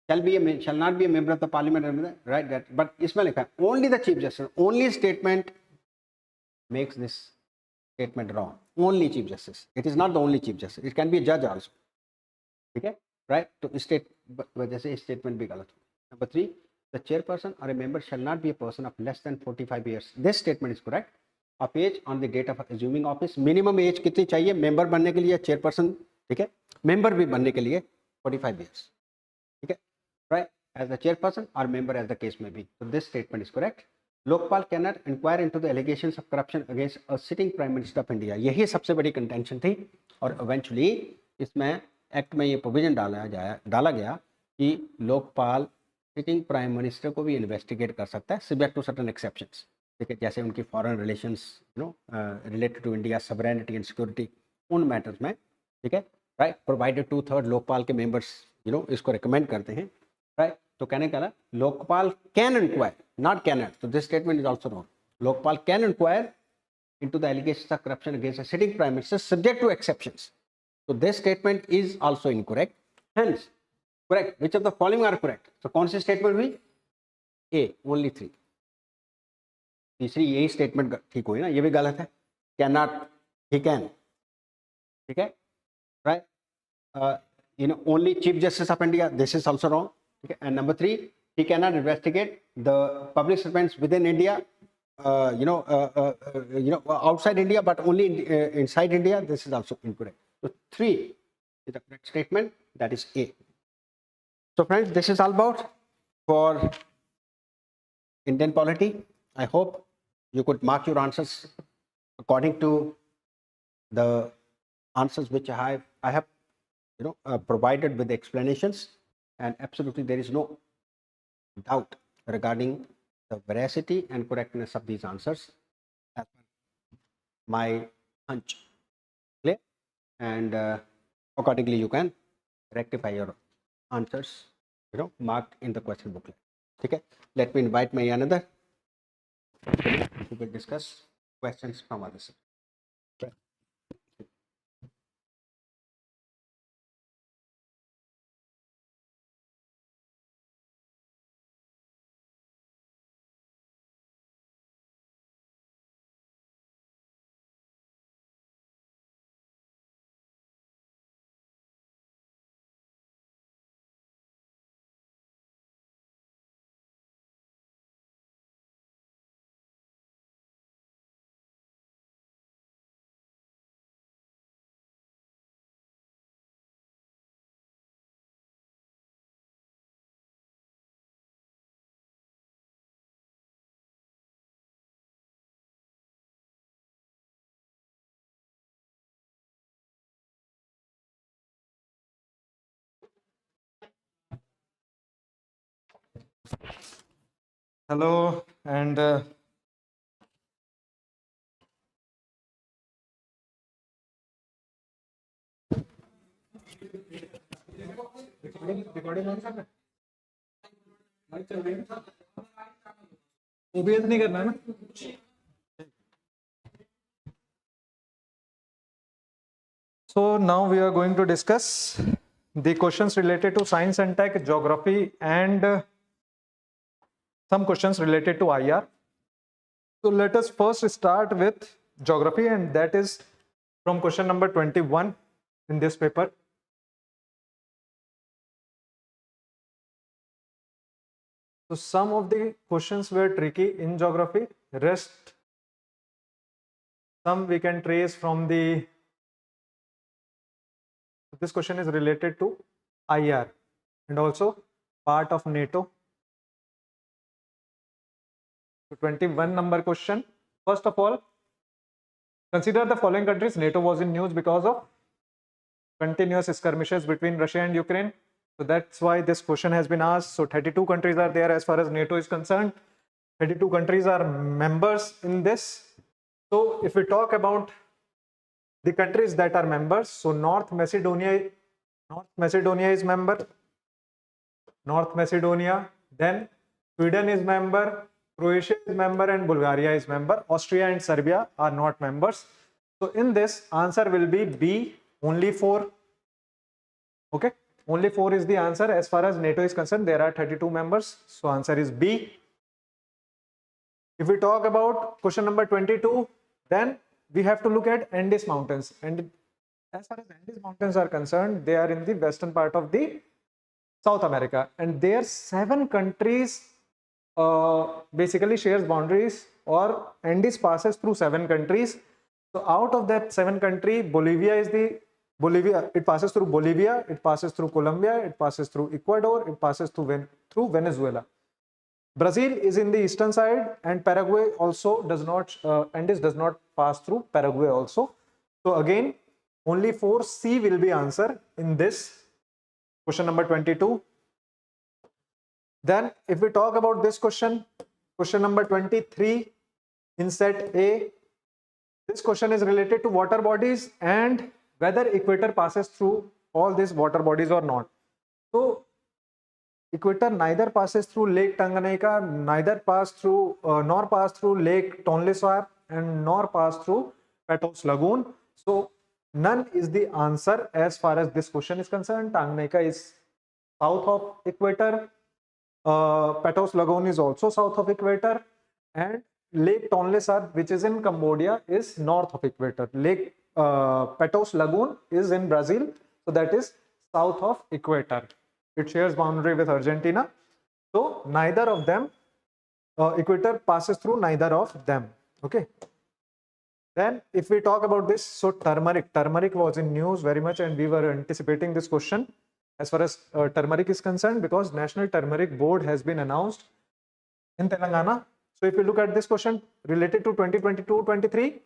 Speaker 1: shall not be a member of the parliament, right, that, but इसमें लिखा है only the chief justice. Only statement makes this statement wrong. Only chief justice. It is not the only chief justice. It can be a judge also, ठीक है, right. तो इस वजह से statement भी गलत हो. Number 3, the chairperson or a member shall not be a person of less than 45 years. This statement is correct. Of age on the date of assuming office. Minimum age कितनी चाहिए member बनने के लिए, chairperson, ठीक है, member भी बनने के लिए 45 years, ठीक है, right, as the chairperson or member as the case may be. So this statement is correct. Lokpal cannot inquire into the allegations of corruption against a sitting prime minister of India. यही सबसे बड़ी contention थी और eventually इसमें act में ये provision डाला गया कि लोकपाल सिटिंग प्राइम मिनिस्टर को भी इन्वेस्टिगेट कर सकता है सब्जेक्ट टू सर्टेन एक्सेप्शंस, ठीक है, जैसे उनकी foreign relations related to India sovereignty and security, उन मैटर्स में, ठीक है, राइट, प्रोवाइडेड 2/3 लोकपाल के मेंबर्स इसको रिकमेंड करते हैं, राइट. तो कहने का ना Lokpal can inquire, not cannot. तो this statement is also wrong. Lokpal can inquire into the allegations of corruption against a sitting prime minister subject to exceptions. So this statement is also incorrect. Hence, correct. Which of the following are correct? So कौन सी statement हुई? A. Only 3. तीसरी यही statement ठीक हुई ना, ये भी गलत है. Cannot, he can. ठीक है, right? Only Chief Justice of India. This is also wrong. Okay. And number 3, he cannot investigate the public servants within India. Outside India, but only inside India. This is also incorrect. So 3 is the correct statement. That is A. So friends, this is all about for Indian polity. I hope you could mark your answers according to the answers which I have provided with the explanations, and absolutely there is no doubt regarding the veracity and correctness of these answers as per my hunch. Clear? And accordingly you can rectify your answers marked in the question booklet. Okay, let me invite my another who will discuss questions from others.
Speaker 2: Hello and OBS नहीं करना है ना? So now we are going to discuss the questions related to science and tech, geography, and some questions related to IR. So let us first start with geography, and that is from question number 21 in this paper. So some of the questions were tricky in geography, rest some we can trace from the, this question is related to IR and also part of NATO. So 21 number question. First of all, consider the following countries. NATO was in news because of continuous skirmishes between Russia and Ukraine. So that's why this question has been asked. So 32 countries are there as far as NATO is concerned. 32 countries are members in this. So if we talk about the countries that are members, so North Macedonia is member. North Macedonia, then Sweden is member, Croatia is member, and Bulgaria is member. Austria and Serbia are not members. So in this, answer will be B, only 4. Okay, only 4 is the answer as far as NATO is concerned. There are 32 members, so answer is B. If we talk about question number 22, then we have to look at Andes Mountains. And as far as Andes Mountains are concerned, they are in the western part of the South America, and there 7 countries basically shares boundaries, or Andes passes through 7 countries. So out of that 7 country, Bolivia, it passes through Bolivia, it passes through Colombia, it passes through Ecuador, it passes through Venezuela. Brazil is in the eastern side, and Paraguay also does not, Andes does not pass through Paraguay also. So again, only 4C will be answer in this question number 22. Then if we talk about this question number 23 in set A, this question is related to water bodies and whether equator passes through all these water bodies or not. So equator neither passes through Lake Tanganyika, neither pass through nor pass through Lake Tonle Sap, and nor pass through Patos Lagoon. So none is the answer as far as this question is concerned. Tanganyika is south of equator, Patos Lagoon is also south of equator, and Lake Tonle Sap, which is in Cambodia, is north of equator. Lake Patos Lagoon is in Brazil, so that is south of equator. It shares boundary with Argentina. So neither of them, equator passes through neither of them. Okay. Then if we talk about this, so turmeric was in news very much, and we were anticipating this question as far as turmeric is concerned, because National Turmeric Board has been announced in Telangana. So if you look at this question related to 2022-23,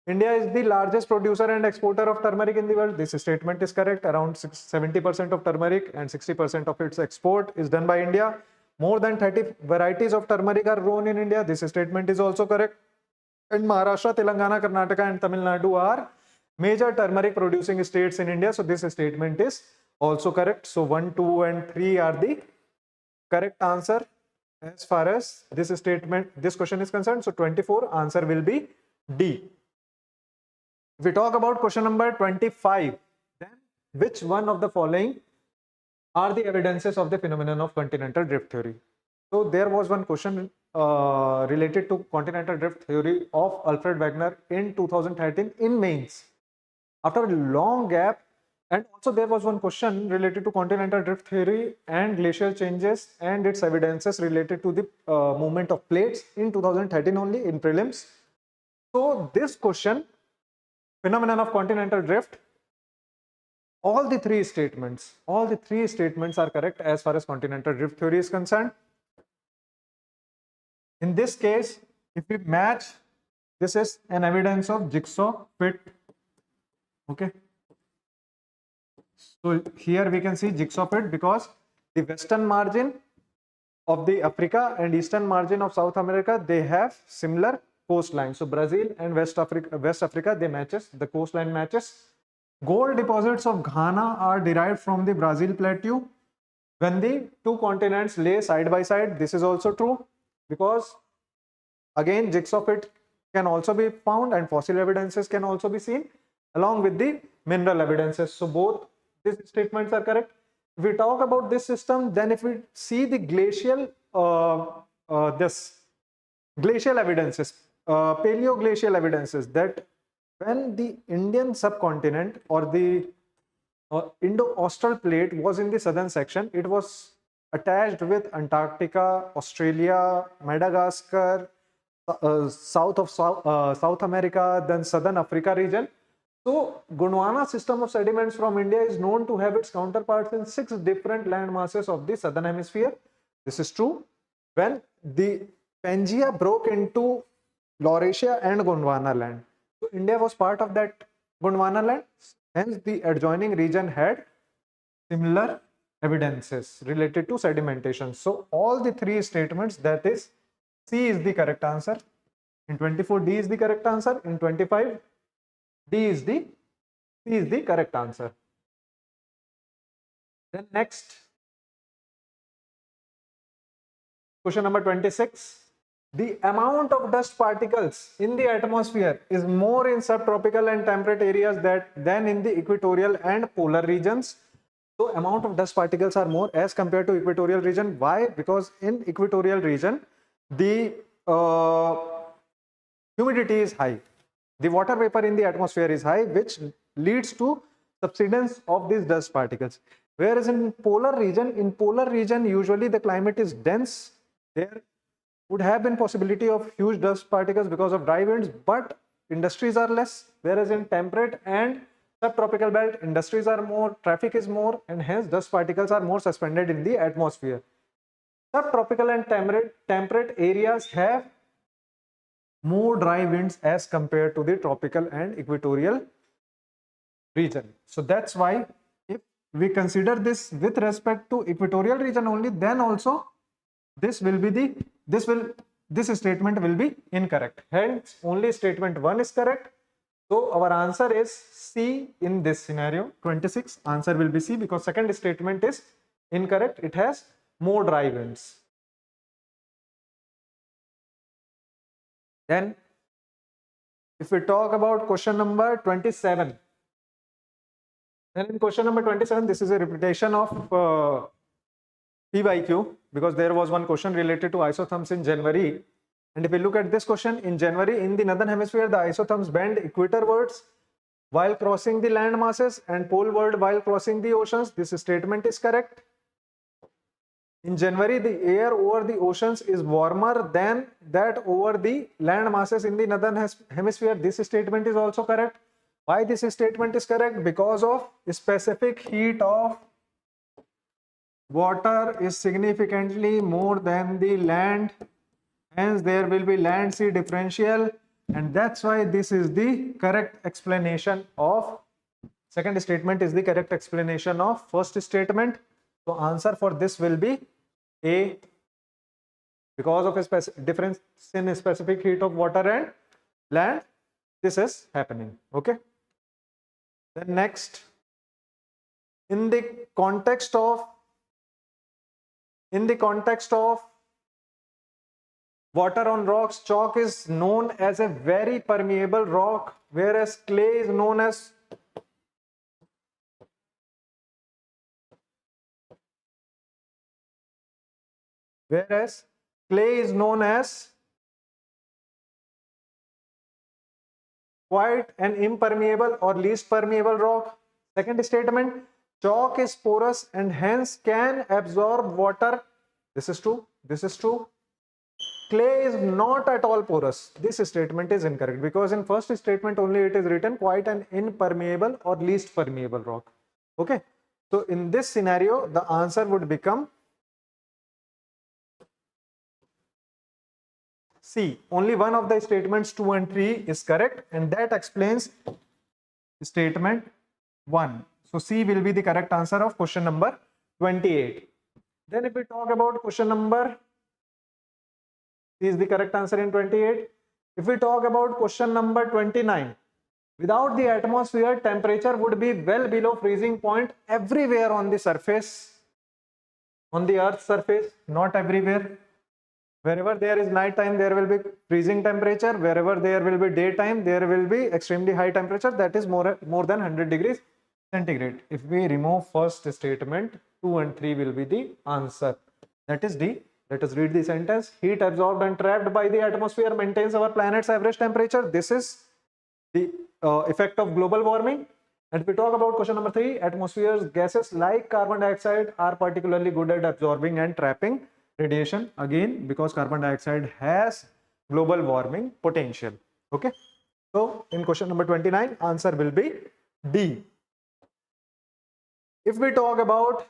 Speaker 2: India is the largest producer and exporter of turmeric in the world. This statement is correct. Around 70% of turmeric and 60% of its export is done by India. More than 30 varieties of turmeric are grown in India. This statement is also correct. And Maharashtra, Telangana, Karnataka, and Tamil Nadu are major turmeric producing states in India. So this statement is also correct. So 1, 2, and 3 are the correct answer as far as this question is concerned. So 24 answer will be D. If we talk about question number 25, then which one of the following are the evidences of the phenomenon of continental drift theory? So there was one question related to continental drift theory of Alfred Wegener in 2013 in mains. After a long gap, and also there was one question related to continental drift theory and glacial changes and its evidences related to the movement of plates in 2013 only in prelims. So this question, phenomenon of continental drift, all the three statements are correct as far as continental drift theory is concerned. In this case, if we match, this is an evidence of jigsaw fit. Okay. So here we can see jigsaw fit because the western margin of the Africa and eastern margin of South America, they have similar coastline. So Brazil and West Africa, they matches, the coastline matches. Gold deposits of Ghana are derived from the Brazil plateau. When the two continents lay side by side, this is also true, because again jigsaw fit can also be found and fossil evidences can also be seen along with the mineral evidences. So both these statements are correct. If we talk about this system, then if we see the glacial glacial evidences, paleoglacial evidences, that when the Indian subcontinent or the Indo-Austral plate was in the southern section, it was attached with Antarctica, Australia, Madagascar, South America, then southern Africa region. So Gondwana system of sediments from India is known to have its counterparts in 6 different land masses of the southern hemisphere. This is true. When the Pangaea broke into Laurasia and Gondwana land, so India was part of that Gondwana land. Hence, the adjoining region had similar evidences related to sedimentation. So all the 3 statements, that is, C is the correct answer. In 24, D is the correct answer. In 25, C is the correct answer. Then next, question number 26. The amount of dust particles in the atmosphere is more in subtropical and temperate areas than in the equatorial and polar regions. So amount of dust particles are more as compared to equatorial region. Why? Because in equatorial region, the humidity is high. The water vapor in the atmosphere is high, which leads to subsidence of these dust particles. Whereas in polar region usually the climate is dense. There would have been possibility of huge dust particles because of dry winds, but industries are less. Whereas in temperate and subtropical belt, industries are more, traffic is more, and hence dust particles are more suspended in the atmosphere. Subtropical and temperate areas have more dry winds as compared to the tropical and equatorial region. So that's why if we consider this with respect to equatorial region only, then also this statement will be incorrect. Hence only statement 1 is correct. So our answer is C in this scenario. 26 answer will be C, because second statement is incorrect. It has more dry winds. Then if we talk about question number 27, then in question number 27, this is a repetition of PYQ, because there was one question related to isotherms in January. And if we look at this question, in January, in the northern hemisphere, the isotherms bend equatorwards while crossing the land masses and poleward while crossing the oceans. This statement is correct. In January, the air over the oceans is warmer than that over the land masses in the northern hemisphere. This statement is also correct. Why this statement is correct? Because of specific heat of water is significantly more than the land. Hence, there will be land-sea differential, and that's why this is the correct explanation of second statement is the correct explanation of first statement. So answer for this will be A, because of a difference in specific heat of water and land. This is happening. Okay. Then next, in the context of water on rocks, chalk is known as a very permeable rock, whereas clay is known as quite an impermeable or least permeable rock. Second statement, chalk is porous and hence can absorb water. This is true. This is true. Clay is not at all porous. This statement is incorrect, because in first statement only it is written quite an impermeable or least permeable rock. Okay. So in this scenario, the answer would become C. Only one of the statements 2 and 3 is correct, and that explains statement 1. So C will be the correct answer of question number 28. Then if we talk about question number, C is the correct answer in 28. If we talk about question number 29, without the atmosphere, temperature would be well below freezing point everywhere on the surface, on the Earth's surface, not everywhere. Wherever there is night time, there will be freezing temperature. Wherever there will be daytime, there will be extremely high temperature, that is more than 100 degrees centigrade. If we remove first statement, 2 and 3 will be the answer. That is D. Let us read the sentence. Heat absorbed and trapped by the atmosphere maintains our planet's average temperature. This is the effect of global warming. And if we talk about question number 3, atmosphere's gases like carbon dioxide are particularly good at absorbing and trapping radiation, again because carbon dioxide has global warming potential. Okay, so in question number 29, answer will be D. If we talk about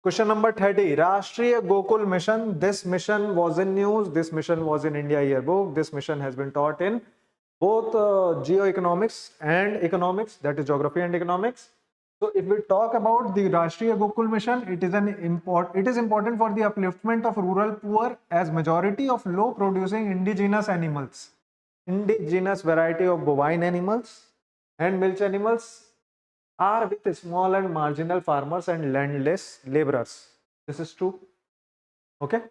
Speaker 2: question number 30, Rashtriya Gokul Mission. This mission was in news. This mission was in India yearbook. This mission has been taught in both geoeconomics and economics, that is geography and economics. So if we talk about the Rashtriya Gokul Mission, it is important for the upliftment of rural poor, as majority of low producing indigenous animals, indigenous variety of bovine animals and milch animals are with small and marginal farmers and landless laborers. This is true. Okay.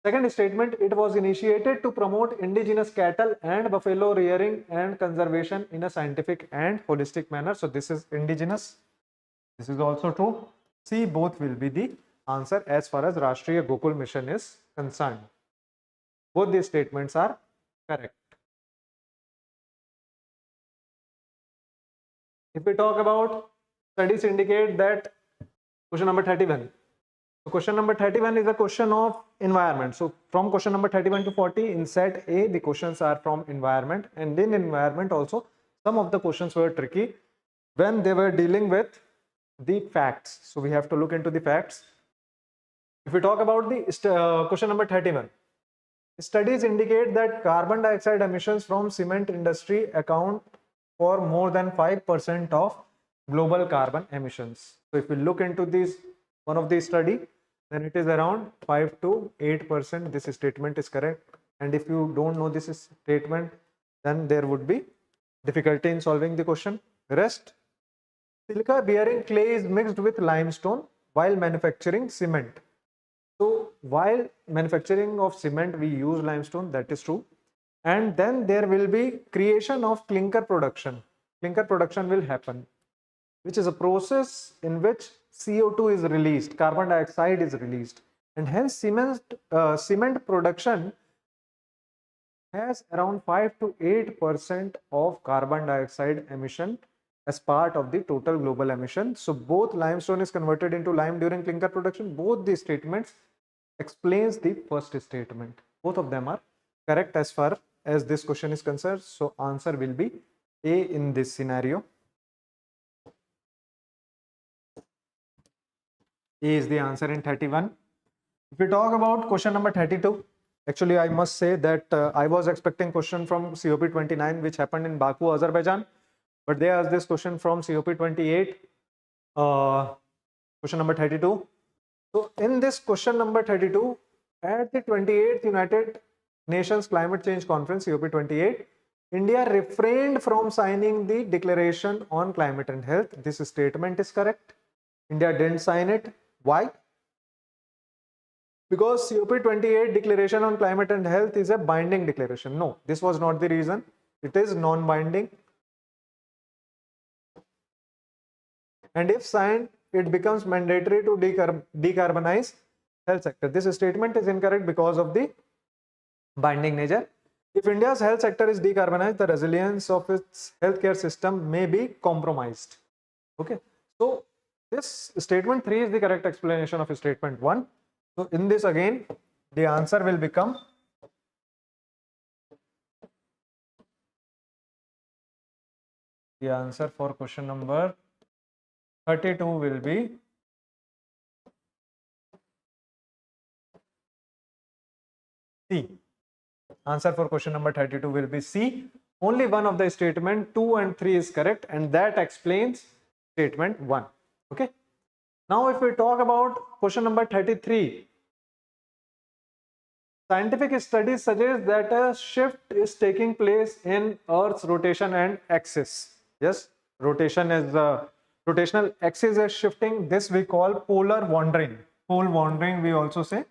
Speaker 2: Second statement, it was initiated to promote indigenous cattle and buffalo rearing and conservation in a scientific and holistic manner. So this is indigenous. This is also true. C, both will be the answer as far as Rashtriya Gokul Mission is concerned. Both these statements are correct. If we talk about studies indicate that question number 31. So question number 31 is a question of environment. So from question number 31 to 40 in set A, the questions are from environment, and in environment also some of the questions were tricky when they were dealing with the facts. So we have to look into the facts. If we talk about the question number 31, studies indicate that carbon dioxide emissions from cement industry account for more than 5% of global carbon emissions. So if we look into this one of the study, then it is around 5 to 8%. This statement is correct. And if you don't know this statement, then there would be difficulty in solving the question. Rest, silica bearing clay is mixed with limestone while manufacturing cement. So while manufacturing of cement, we use limestone, that is true. And then there will be creation of clinker production. Clinker production will happen, which is a process in which CO2 is released, carbon dioxide is released, and hence cement production has around 5 to 8% of carbon dioxide emission as part of the total global emission. So both limestone is converted into lime during clinker production. Both these statements explains the first statement. Both of them are correct as far as this question is concerned. So answer will be A in this scenario. A is the answer in 31. If we talk about question number 32, actually I must say that I was expecting question from COP 29 which happened in Baku, Azerbaijan, but they asked this question from COP 28, question number 32. So in this question number 32, at the 28th United Nations Climate Change Conference, COP 28, India refrained from signing the Declaration on Climate and Health. This statement is correct. India didn't sign it. Why? Because COP 28 Declaration on Climate and Health is a binding declaration. No, this was not the reason. It is non-binding. And if signed, it becomes mandatory to decarbonize health sector. This statement is incorrect because of the binding nature. If India's health sector is decarbonized, the resilience of its healthcare system may be compromised. Okay, so this statement 3 is the correct explanation of statement 1. So in this again, the answer will become the answer for question number 32 will be C. Answer for question number 32 will be C. Only one of the statement 2 and 3 is correct, and that explains statement 1. Okay. Now, if we talk about question number 33, scientific studies suggest that a shift is taking place in Earth's rotation and axis. Yes, rotational axis is shifting. This we call polar wandering. Pole wandering, we also say.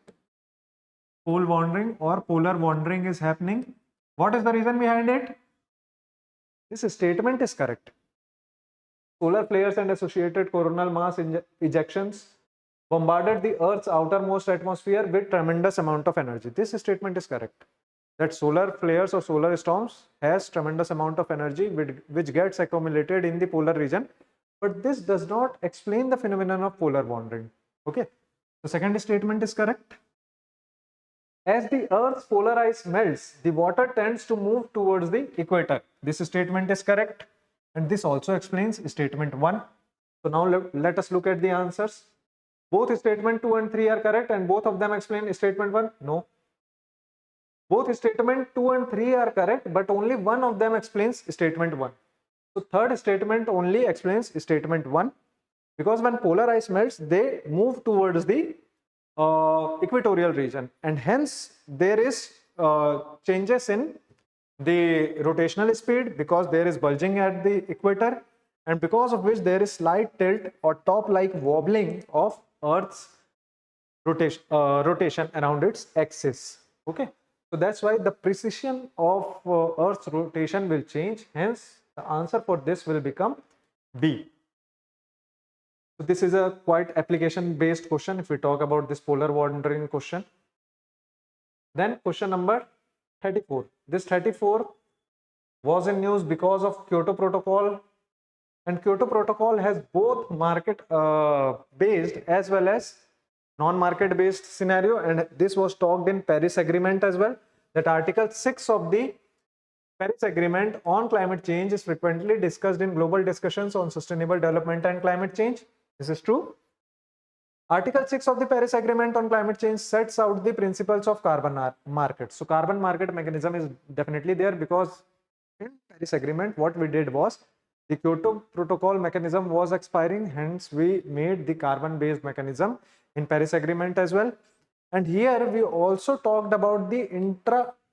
Speaker 2: Pole wandering or polar wandering is happening. What is the reason behind it? This statement is correct. Solar flares and associated coronal mass ejections bombarded the Earth's outermost atmosphere with tremendous amount of energy. This statement is correct. That solar flares or solar storms has tremendous amount of energy which gets accumulated in the polar region, but this does not explain the phenomenon of polar wandering. Okay, the second statement is correct. As the Earth's polar ice melts, the water tends to move towards the equator. This statement is correct, and this also explains statement 1. So now let us look at the answers. Both statement 2 and 3 are correct, and both of them explain statement 1. No. Both statement 2 and 3 are correct, but only one of them explains statement 1. So third statement only explains statement 1, because when polar ice melts, they move towards the equatorial region, and hence there is changes in the rotational speed because there is bulging at the equator, and because of which there is slight tilt or top-like wobbling of Earth's rotation around its axis. Okay, so that's why the precision of Earth's rotation will change. Hence, the answer for this will become B. So this is a quite application-based question if we talk about this polar wandering question. Then question number 34. This 34 was in news because of Kyoto Protocol, and Kyoto Protocol has both market based as well as non-market based scenario, and this was talked in Paris Agreement as well, that Article 6 of the Paris Agreement on climate change is frequently discussed in global discussions on sustainable development and climate change. This is true. Article 6 of the Paris Agreement on climate change sets out the principles of carbon market. So carbon market mechanism is definitely there, because in Paris Agreement what we did was the Kyoto Protocol mechanism was expiring, hence we made the carbon based mechanism in Paris Agreement as well. And here we also talked about the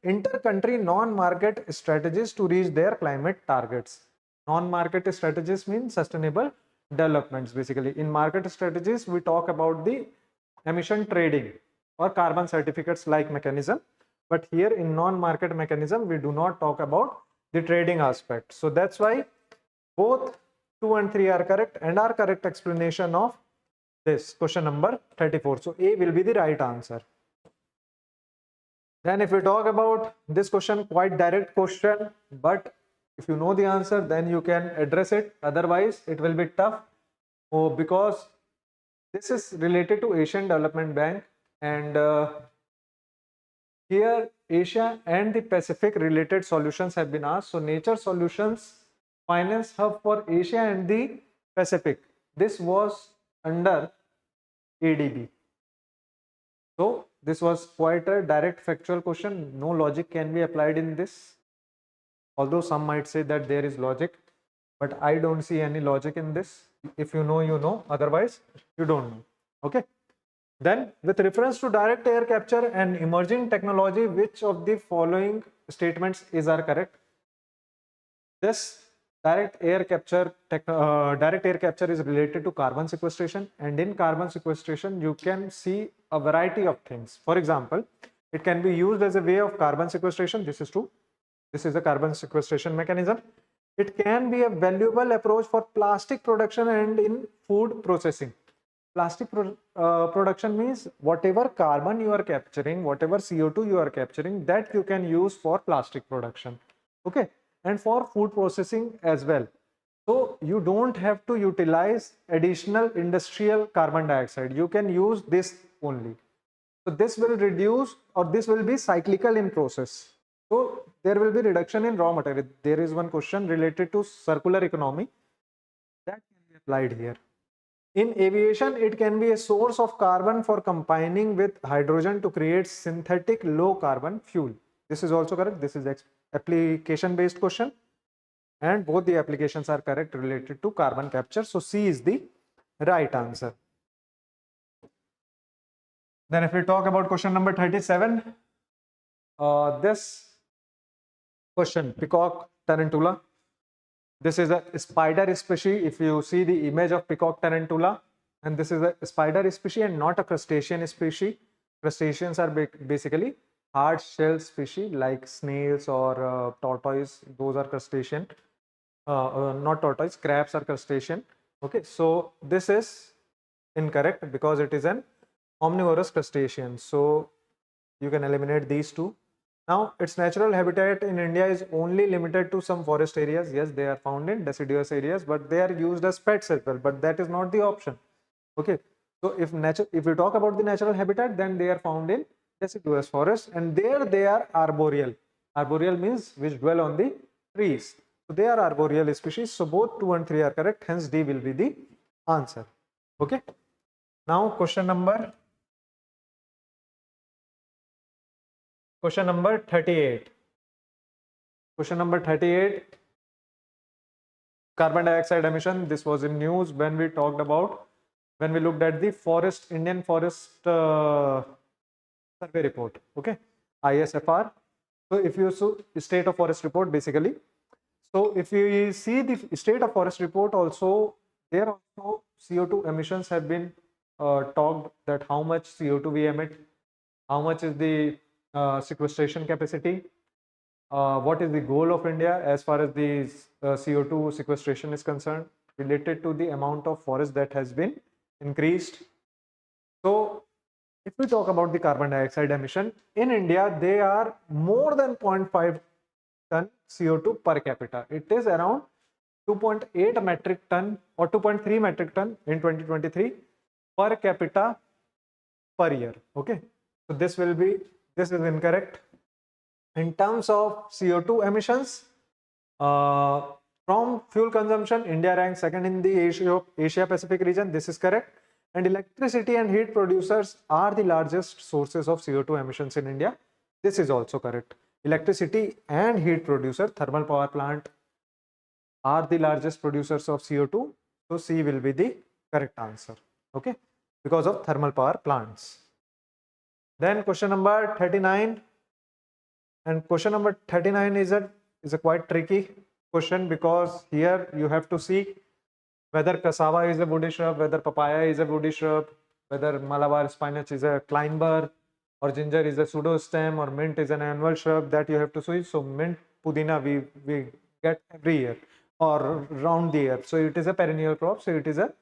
Speaker 2: inter-country non-market strategies to reach their climate targets. Non-market strategies mean sustainable developments. Basically, in market strategies we talk about the emission trading or carbon certificates like mechanism, but here in non-market mechanism we do not talk about the trading aspect. So that's why both 2 and 3 are correct and are correct explanation of this question number 34. So A will be the right answer. Then if we talk about this question, quite direct question, but if you know the answer then you can address it, otherwise it will be tough. Because this is related to Asian Development Bank, and here Asia and the Pacific related solutions have been asked. So Nature Solutions Finance Hub for Asia and the Pacific, this was under ADB. So this was quite a direct factual question. No logic can be applied in this, although some might say that there is logic, but I don't see any logic in this. If you know, you know, otherwise you don't know. Okay. Then with reference to direct air capture and emerging technology, which of the following statements are correct? This direct air capture is related to carbon sequestration, and in carbon sequestration you can see a variety of things. For example, it can be used as a way of carbon sequestration. This is true. This is a carbon sequestration mechanism. It can be a valuable approach for plastic production and in food processing. Plastic production means whatever carbon you are capturing, whatever CO2 you are capturing, that you can use for plastic production. Okay, and for food processing as well. So you don't have to utilize additional industrial carbon dioxide. You can use this only. So this will reduce, or this will be cyclical in process. So there will be reduction in raw material. There is one question related to circular economy that can be applied here. In aviation, it can be a source of carbon for combining with hydrogen to create synthetic low carbon fuel. This is also correct. This is application based question, and both the applications are correct related to carbon capture. So C is the right answer. Then if we talk about question number 37, this question, peacock tarantula. This is a spider species. If you see the image of peacock tarantula, and this is a spider species and not a crustacean species. Crustaceans are basically hard shell species like snails or tortoise. Those are crustacean. Not tortoise, crabs are crustacean. Okay, so this is incorrect because it is an omnivorous crustacean. So you can eliminate these two. Now, its natural habitat in India is only limited to some forest areas. Yes, they are found in deciduous areas, but they are used as pets as well. But that is not the option. Okay, so if we talk about the natural habitat, then they are found in deciduous forest, and there they are arboreal. Arboreal means which dwell on the trees. So they are arboreal species. So both 2 and 3 are correct. Hence D will be the answer. Okay. Now question number 38. Question number 38. Carbon dioxide emission. This was in news when we talked about, when we looked at the Indian forest survey report. Okay, ISFR. So if you state of forest report basically. So if you see the state of forest report also, there also CO2 emissions have been talked, that how much CO2 we emit, how much is the sequestration capacity, what is the goal of India as far as the CO2 sequestration is concerned, related to the amount of forest that has been increased. So if we talk about the carbon dioxide emission in India, they are more than 0.5 ton CO2 per capita. It is around 2.8 metric ton or 2.3 metric ton in 2023 per capita per year. Okay, so this is incorrect. In terms of CO2 emissions from fuel consumption, India ranks second in the Asia Pacific region. This is correct. And electricity and heat producers are the largest sources of CO2 emissions in India. This is also correct. Electricity and heat producer, thermal power plant, are the largest producers of CO2. So C will be the correct answer. Okay, because of thermal power plants. Then question number 39. And question number 39 is a quite tricky question, because here you have to see whether cassava is a woody shrub, whether papaya is a woody shrub, whether Malabar spinach is a climber, or ginger is a pseudostem, or mint is an annual shrub. That you have to see. So mint, pudina we get every year or round the year. So it is a perennial crop. So it is a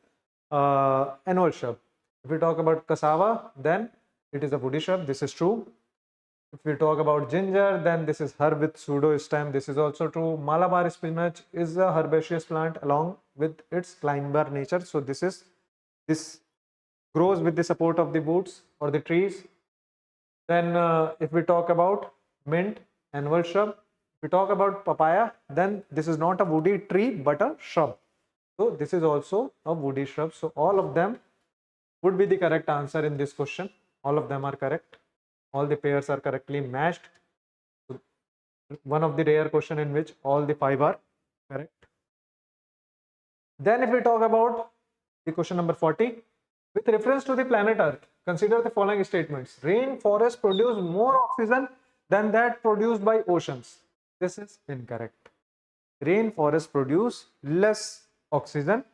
Speaker 2: annual shrub. If we talk about cassava, then it is a woody shrub. This is true. If we talk about ginger, then this is herb with pseudostem. This is also true. Malabar spinach is a herbaceous plant along with its climber nature. So this grows with the support of the roots or the trees. Then if we talk about mint, annual shrub. If we talk about papaya, then this is not a woody tree but a shrub. So this is also a woody shrub. So all of them would be the correct answer in this question. All of them are correct. All the pairs are correctly matched. One of the rare question in which all the 5 are correct. Then if we talk about the question number 40, with reference to the planet Earth, consider the following statements. Rainforests produce more oxygen than that produced by oceans. This is incorrect. Rainforests produce less oxygen,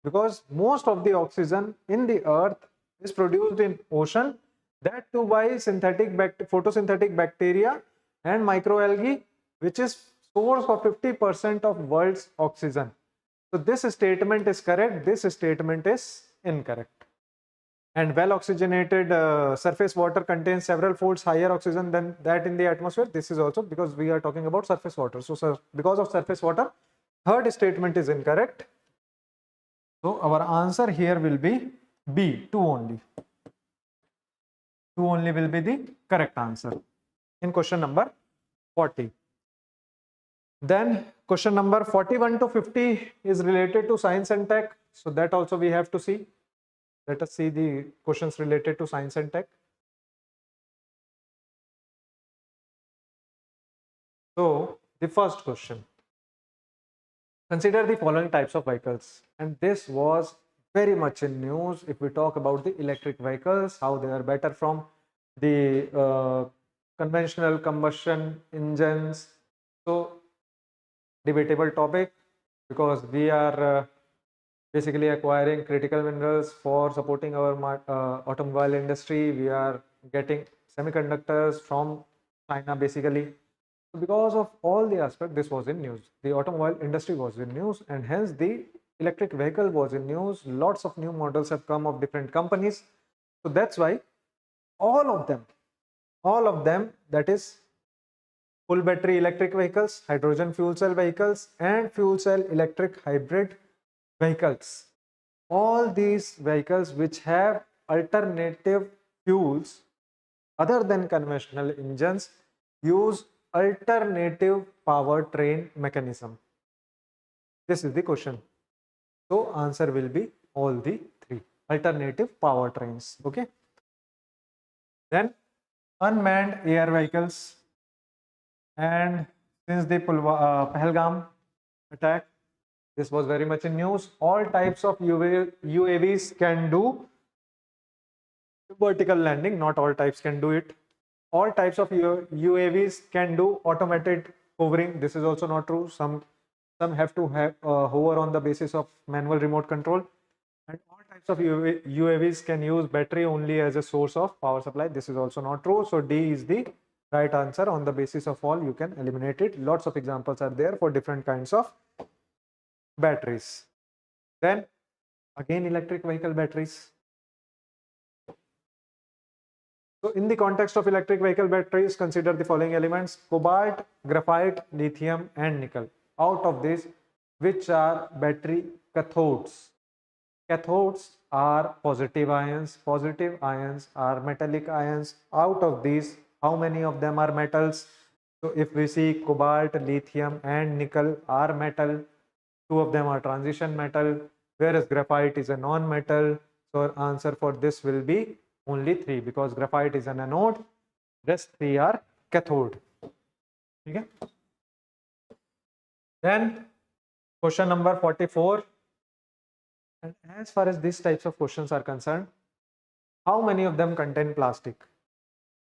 Speaker 2: because most of the oxygen in the earth is produced in ocean, that too by photosynthetic bacteria and microalgae, which is source of 50% of world's oxygen. So this statement is correct. This statement is incorrect. And well oxygenated surface water contains several folds higher oxygen than that in the atmosphere. This is also because we are talking about surface water. So because of surface water, third statement is incorrect. So our answer here will be B, 2 only. 2 only will be the correct answer in question number 40. Then question number 41 to 50 is related to science and tech. So that also we have to see. Let us see the questions related to science and tech. So the first question. Consider the following types of vehicles. And this was very much in news. If we talk about the electric vehicles, how they are better from the conventional combustion engines. So debatable topic, because we are basically acquiring critical minerals for supporting our automobile industry. We are getting semiconductors from China basically. So because of all the aspect, this was in news. The automobile industry was in news, and hence the electric vehicle was in news. Lots of new models have come of different companies. So that's why all of them, that is full battery electric vehicles, hydrogen fuel cell vehicles, and fuel cell electric hybrid vehicles. All these vehicles which have alternative fuels other than conventional engines use alternative powertrain mechanism. This is the question. So answer will be all the three alternative powertrains. Okay. Then unmanned air vehicles, and since the Pahalgam attack, this was very much in news. All types of UAVs can do vertical landing. Not all types can do it. All types of UAVs can do automated hovering. This is also not true. Some have to have hover on the basis of manual remote control. And all types of UAVs can use battery only as a source of power supply. This is also not true. So D is the right answer. On the basis of all, you can eliminate it. Lots of examples are there for different kinds of batteries. Then again, electric vehicle batteries. So in the context of electric vehicle batteries, consider the following elements: cobalt, graphite, lithium, and nickel. Out of these, which are battery cathodes? Cathodes are positive ions. Positive ions are metallic ions. Out of these, how many of them are metals? So if we see cobalt, lithium, and nickel are metal, 2 of them are transition metal, whereas graphite is a non-metal. So our answer for this will be only 3, because graphite is an anode, rest 3 are cathode. Okay. Then question number 44. And as far as these types of questions are concerned, how many of them contain plastic?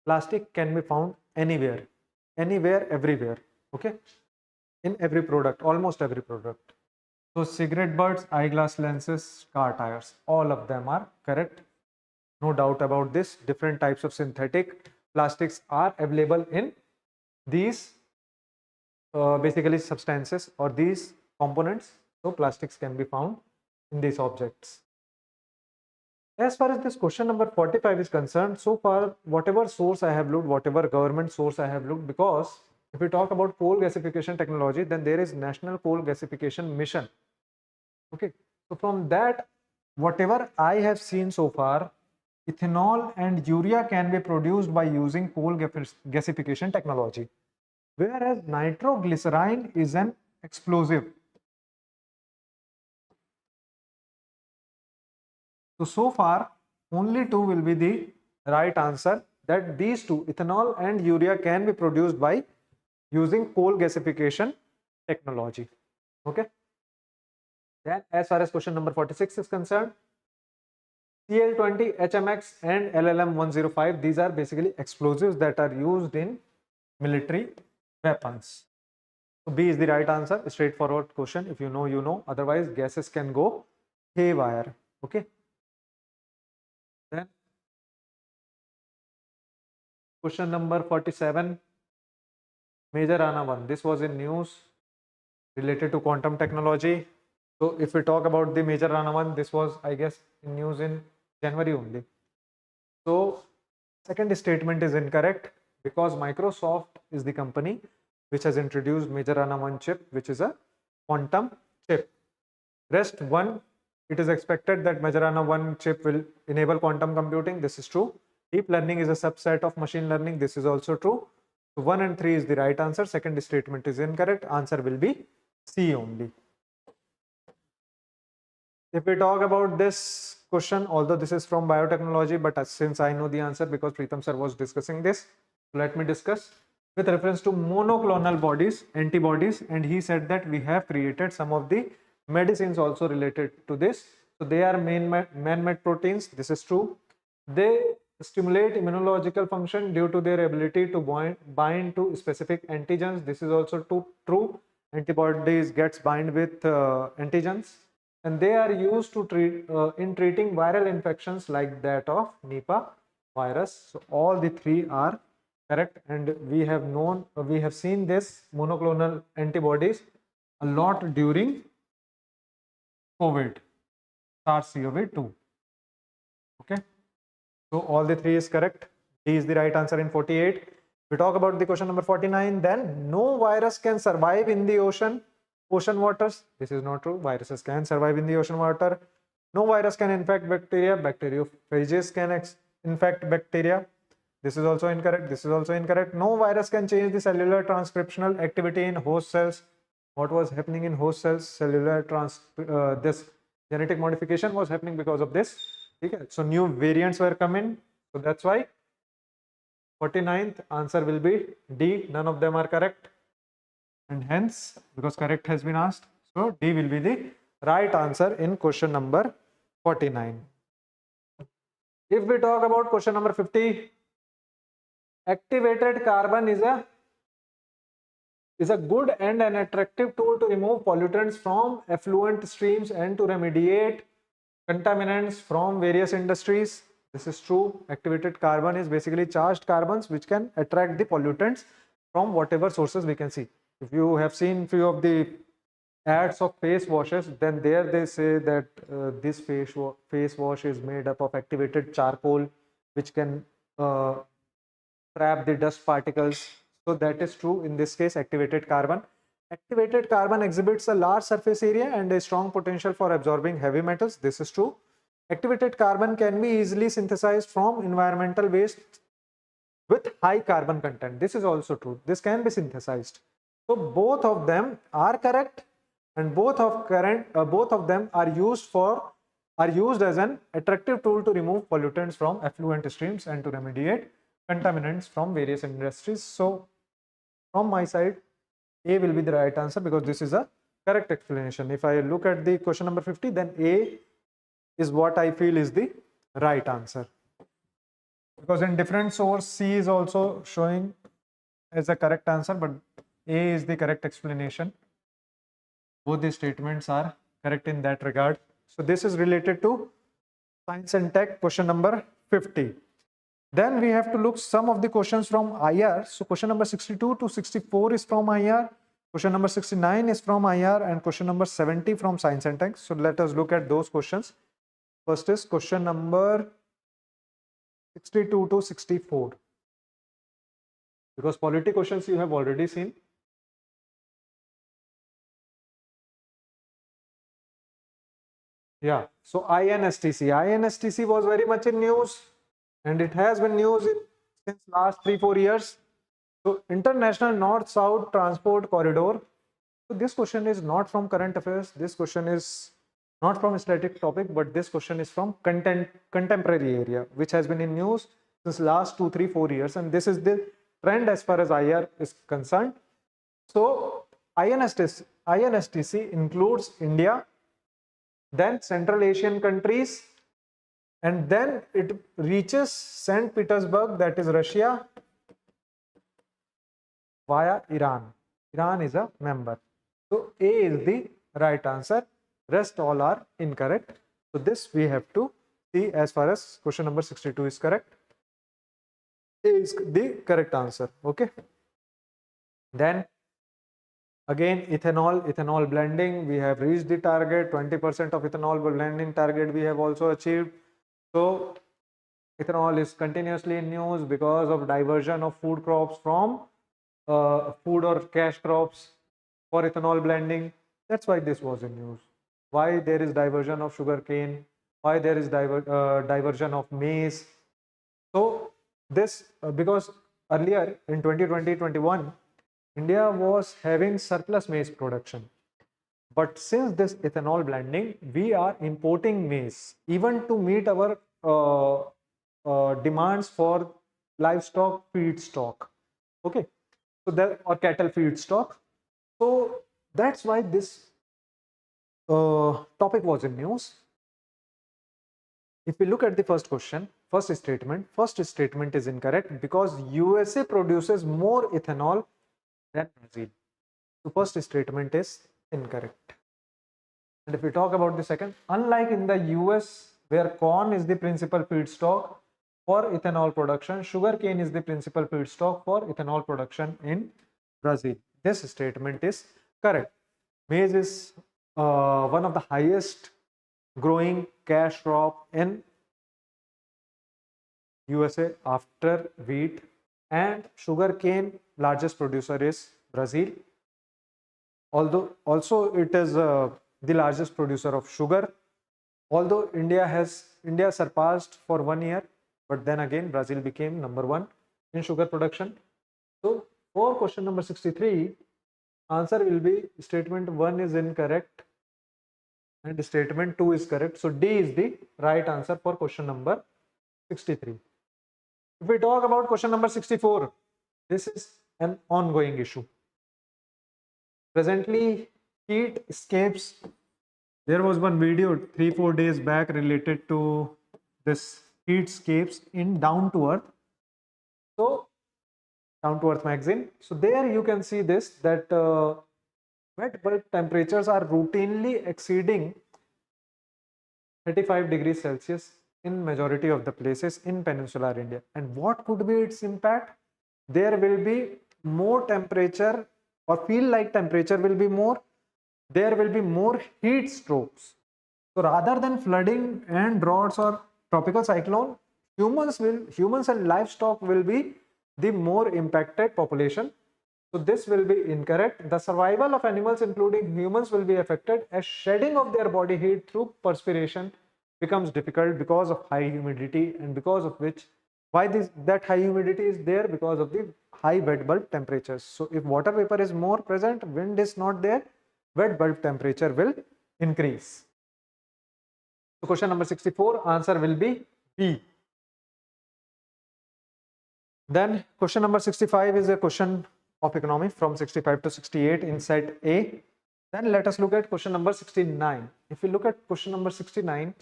Speaker 2: Plastic can be found anywhere, everywhere. Okay, in every product, almost every product. So cigarette butts, eyeglass lenses, car tires, all of them are correct. No doubt about this. Different types of synthetic plastics are available in these basically substances or these components. So plastics can be found in these objects. As far as this question number 45 is concerned, so far whatever source I have looked, whatever government source I have looked, because if we talk about coal gasification technology, then there is National Coal Gasification Mission. Okay, so from that, whatever I have seen so far, ethanol and urea can be produced by using coal gasification technology, whereas nitroglycerine is an explosive. So far, only 2 will be the right answer, that these two, ethanol and urea, can be produced by using coal gasification technology. Okay. Then as far as question number 46 is concerned, CL20, HMX and LLM-105, these are basically explosives that are used in military weapons. So B is the right answer. Straightforward question. If you know, you know. Otherwise, gases can go haywire. Okay. Then question number 47, Major Rana 1. This was in news related to quantum technology. So if we talk about the Major Rana 1, this was, I guess, in news in January only. So second statement is incorrect, because Microsoft is the company which has introduced Major Rana 1 chip, which is a quantum chip. Rest 1, it is expected that Major Rana 1 chip will enable quantum computing. This is true. Deep learning is a subset of machine learning. This is also true. So 1 and 3 is the right answer. Second statement is incorrect. Answer will be C only. If we talk about this question, although this is from biotechnology, but since I know the answer because Preetham sir was discussing this, let me discuss with reference to monoclonal bodies, antibodies, and he said that we have created some of the medicines also related to this. So they are man-made proteins. This is true. They stimulate immunological function due to their ability to bind to specific antigens. This is also true. Antibodies gets bind with antigens, and they are used to treat in treating viral infections like that of Nipah virus. So all the three are correct, and we have seen this monoclonal antibodies a lot during COVID, SARS-CoV-2. Okay, so all the three is correct. D is the right answer in 48. We talk about the question number 49. Then no virus can survive in the ocean waters. This is not true. Viruses can survive in the ocean water. No virus can infect bacteria. Bacteriophages can infect bacteria. This is also incorrect. This is also incorrect. No virus can change the cellular transcriptional activity in host cells. What was happening in host cells? This genetic modification was happening because of this. Okay. So new variants were coming. So that's why 49th answer will be D. None of them are correct. And hence, because correct has been asked, so D will be the right answer in question number 49. If we talk about question number 50, activated carbon is a good and an attractive tool to remove pollutants from effluent streams and to remediate contaminants from various industries. This is true. Activated carbon is basically charged carbons which can attract the pollutants from whatever sources we can see. If you have seen few of the ads of face washes, then there they say that this face wash is made up of activated charcoal which can trap the dust particles. So that is true in this case. Activated carbon exhibits a large surface area and a strong potential for absorbing heavy metals. This is true. Activated carbon can be easily synthesized from environmental waste with high carbon content. This is also true. This can be synthesized. So both of them are correct, and both of them are used as an attractive tool to remove pollutants from effluent streams and to remediate contaminants from various industries. So from my side, A will be the right answer because this is a correct explanation. If I look at the question number 50, then A is what I feel is the right answer. Because in different source, C is also showing as a correct answer, but A is the correct explanation. Both the statements are correct in that regard. So this is related to science and tech, question number 50. Then we have to look some of the questions from IR. So question number 62 to 64 is from IR. Question number 69 is from IR, and question number 70 from science and tech. So let us look at those questions. First is question number 62 to 64. Because polity questions you have already seen. Yeah, so INSTC was very much in news, and it has been news since last 3-4 years. So International North-South Transport Corridor. So this question is not from current affairs. This question is not from a static topic, but this question is from contemporary area, which has been in news since last 2-3-4 years, and this is the trend as far as IR is concerned. So INSTC includes India, then Central Asian countries, and then it reaches St. Petersburg, that is Russia, via Iran. Iran is a member. So A is the right answer. Rest all are incorrect. So this we have to see as far as question number 62 is correct. A is the correct answer. Okay. Then again, ethanol blending, we have reached the target. 20% of ethanol blending target we have also achieved. So ethanol is continuously in news because of diversion of food crops from food or cash crops for ethanol blending. That's why this was in news. Why there is diversion of sugarcane, why there is diversion of maize. So this because earlier in 2020-21, India was having surplus maize production. But since this ethanol blending, we are importing maize even to meet our demands for livestock feedstock. Okay, so that or cattle feedstock. So that's why this topic was in news. if we look at the first question, first statement is incorrect because USA produces more ethanol than Brazil. So first statement is incorrect. And if we talk about the second, unlike in the US where corn is the principal feedstock for ethanol production, sugarcane is the principal feedstock for ethanol production in Brazil. This statement is correct. Maize is one of the highest growing cash crop in USA after wheat, and sugarcane largest producer is Brazil. Although also it is the largest producer of sugar. Although India surpassed for 1 year, but then again Brazil became number 1 in sugar production. So for question number 63, answer will be statement 1 is incorrect and statement 2 is correct. So D is the right answer for question number 63. If we talk about question number 64, this is an ongoing issue. Presently, heat escapes. There was one video 3-4 days back related to this heat escapes in Down to Earth. So, Down to Earth magazine. So there you can see this, that wet bulb temperatures are routinely exceeding 35 degrees Celsius in majority of the places in peninsular India. And what could be its impact? There will be more temperature, or feel like temperature will be more. There will be more heat strokes. So rather than flooding and droughts or tropical cyclone, humans and livestock will be the more impacted population. So this will be incorrect. The survival of animals including humans will be affected as shedding of their body heat through perspiration becomes difficult because of high humidity, and because of which, that high humidity is there because of the high wet bulb temperatures. So if water vapor is more present, wind is not there, wet bulb temperature will increase. So question number 64, answer will be B. Then question number 65 is a question of economy from 65 to 68 in set A. Then let us look at question number 69. If we look at question number 69,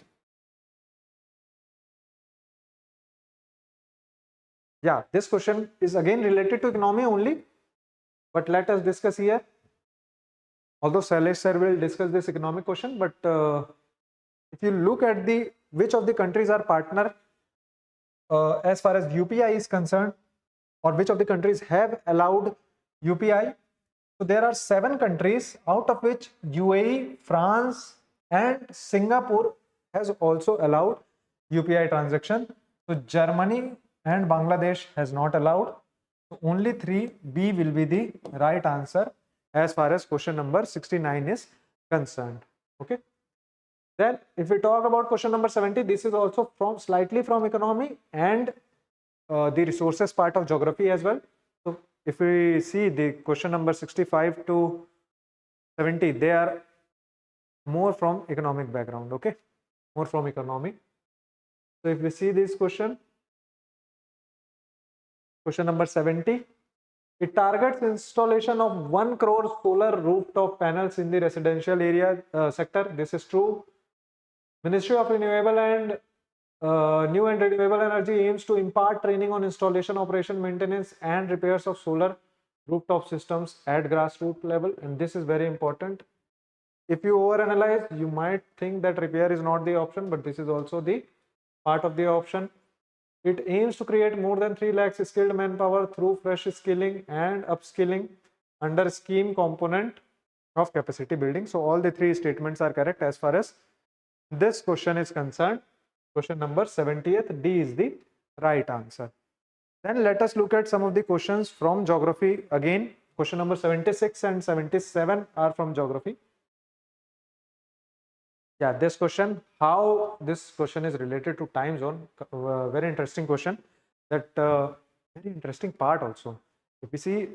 Speaker 2: yeah, this question is again related to economy only, but let us discuss here. Although Sailesh sir will discuss this economic question, but if you look at which of the countries are partner as far as UPI is concerned, or which of the countries have allowed UPI. So there are 7 countries, out of which UAE, France and Singapore has also allowed UPI transaction. So Germany and Bangladesh has not allowed. So only 3, B will be the right answer as far as question number 69 is concerned. Okay. Then if we talk about question number 70, this is also slightly from economy and the resources part of geography as well. So if we see the question number 65 to 70, they are more from economic background. Okay, more from economy. So if we see this question number 70, it targets installation of 1 crore solar rooftop panels in the residential area sector. This is true. Ministry of Renewable and New and Renewable Energy aims to impart training on installation, operation, maintenance and repairs of solar rooftop systems at grassroots level, and this is very important. If you overanalyze, you might think that repair is not the option, but this is also the part of the option. It aims to create more than 3 lakhs skilled manpower through fresh skilling and upskilling under scheme component of capacity building. So all the 3 statements are correct as far as this question is concerned. Question number 70th, D is the right answer. Then let us look at some of the questions from geography. Again, question number 76 and 77 are from geography. Yeah, this question, how this question is related to time zone, very interesting question. That very interesting part also. If we see,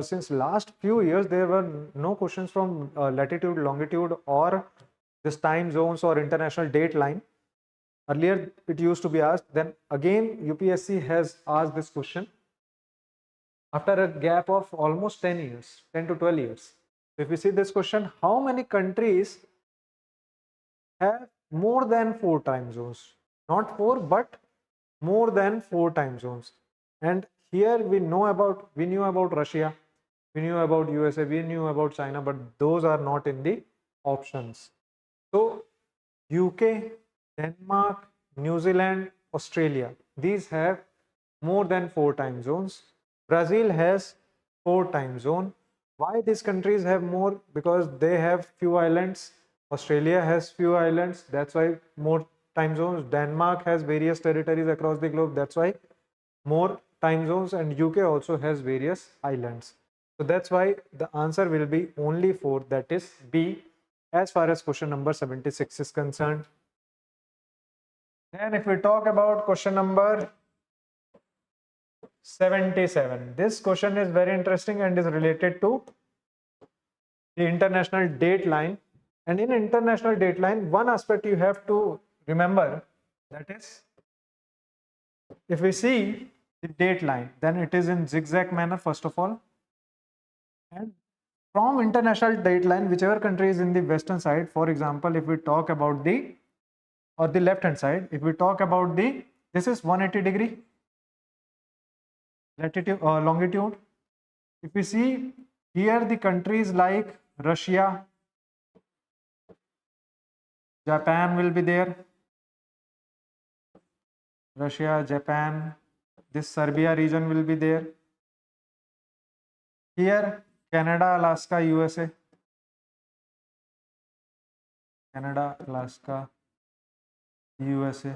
Speaker 2: since last few years there were no questions from latitude, longitude or this time zones or international date line. Earlier it used to be asked, then again UPSC has asked this question after a gap of almost 10 years, 10 to 12 years. If we see this question, how many countries have more than 4 time zones? not 4 but more than 4 time zones. And here we knew about Russia, we knew about USA, we knew about China, but those are not in the options. So UK, Denmark, New Zealand, Australia, these have more than 4 time zones. Brazil has 4 time zone. Why these countries have more? Because they have few islands. Australia has few islands, that's why more time zones. Denmark has various territories across the globe, that's why more time zones. And UK also has various islands. So that's why the answer will be only 4, that is B, as far as question number 76 is concerned. Then if we talk about question number 77, this question is very interesting and is related to the international date line. And in international date line, one aspect you have to remember, that is, if we see the date line, then it is in zigzag manner first of all. And from international date line, whichever country is in the western side, for example, if we talk about the, or the left hand side, if we talk about the, this is 180-degree latitude or longitude. If we see here, the countries like Russia, Japan will be there. Russia, Japan, this Serbia region will be there. Here, Canada, Alaska, USA. Canada, Alaska, USA.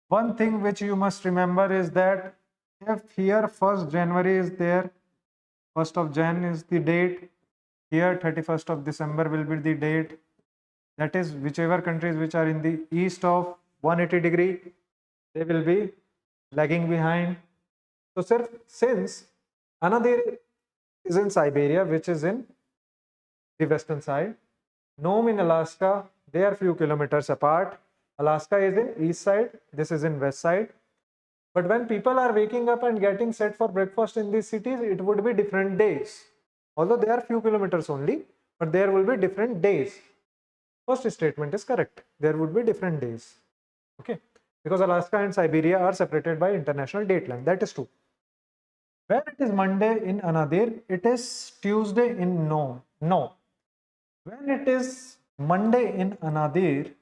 Speaker 2: One thing which you must remember is that if here 1st January is there, 1st of Jan is the date, here 31st of December will be the date. That is, whichever countries which are in the east of 180-degree, they will be lagging behind. So sir, since another is in Siberia, which is in the western side, Nome in Alaska, they are few kilometers apart. Alaska is in east side, this is in west side. But when people are waking up and getting set for breakfast in these cities, it would be different days. Although they are few kilometers only, but there will be different days. First statement is correct. There would be different days. Okay. Because Alaska and Siberia are separated by international date line. That is true. When it is Monday in Anadir, it is Tuesday in No. No. When it is Monday in Anadir,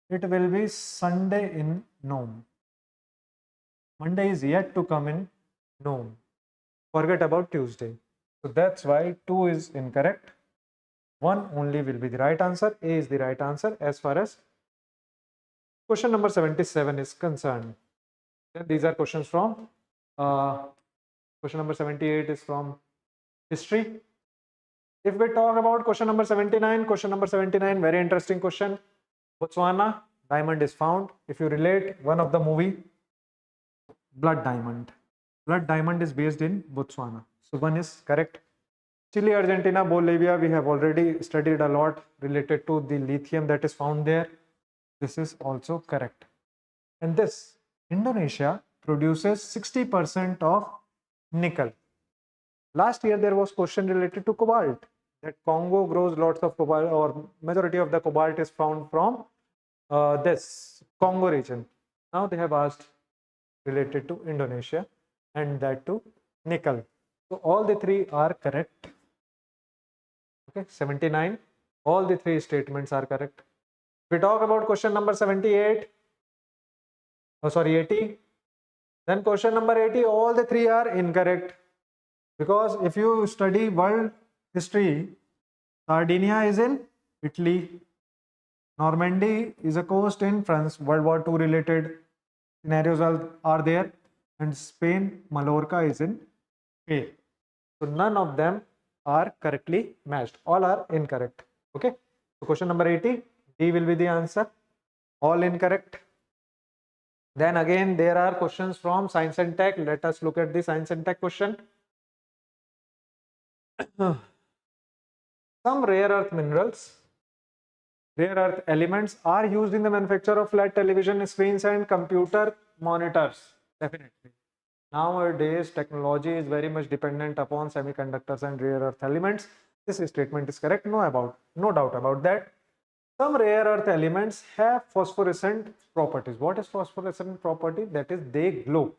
Speaker 2: it will be Sunday in Nome. Monday is yet to come in Nome. Forget about Tuesday. So that's why 2 is incorrect. 1 only will be the right answer. A is the right answer as far as question number 77 is concerned. Then these are questions from question number 78 is from history. If we talk about question number 79, very interesting question. Botswana, diamond is found. If you relate one of the movie, Blood Diamond. Blood Diamond is based in Botswana. So 1 is correct. Chile, Argentina, Bolivia, we have already studied a lot related to the lithium that is found there. This is also correct. And this, Indonesia produces 60% of nickel. Last year there was question related to cobalt, that Congo grows lots of cobalt, or majority of the cobalt is found from this Congo region. Now they have asked related to Indonesia, and that to nickel. So all the 3 are correct. Okay, 79, all the 3 statements are correct. If we talk about question number 78, 80, then question number 80, all the 3 are incorrect. Because if you study world history, Sardinia is in Italy, Normandy is a coast in France, World War II related scenarios are there, and Spain, Mallorca is in Spain. So none of them are correctly matched, all are incorrect. Okay, so question number 80, D will be the answer, all incorrect. Then again there are questions from science and tech. Let us look at the science and tech question. Some rare earth minerals, rare earth elements are used in the manufacture of flat television screens and computer monitors. Definitely. Nowadays, technology is very much dependent upon semiconductors and rare earth elements. This statement is correct. No doubt about that. Some rare earth elements have phosphorescent properties. What is phosphorescent property? That is, they glow.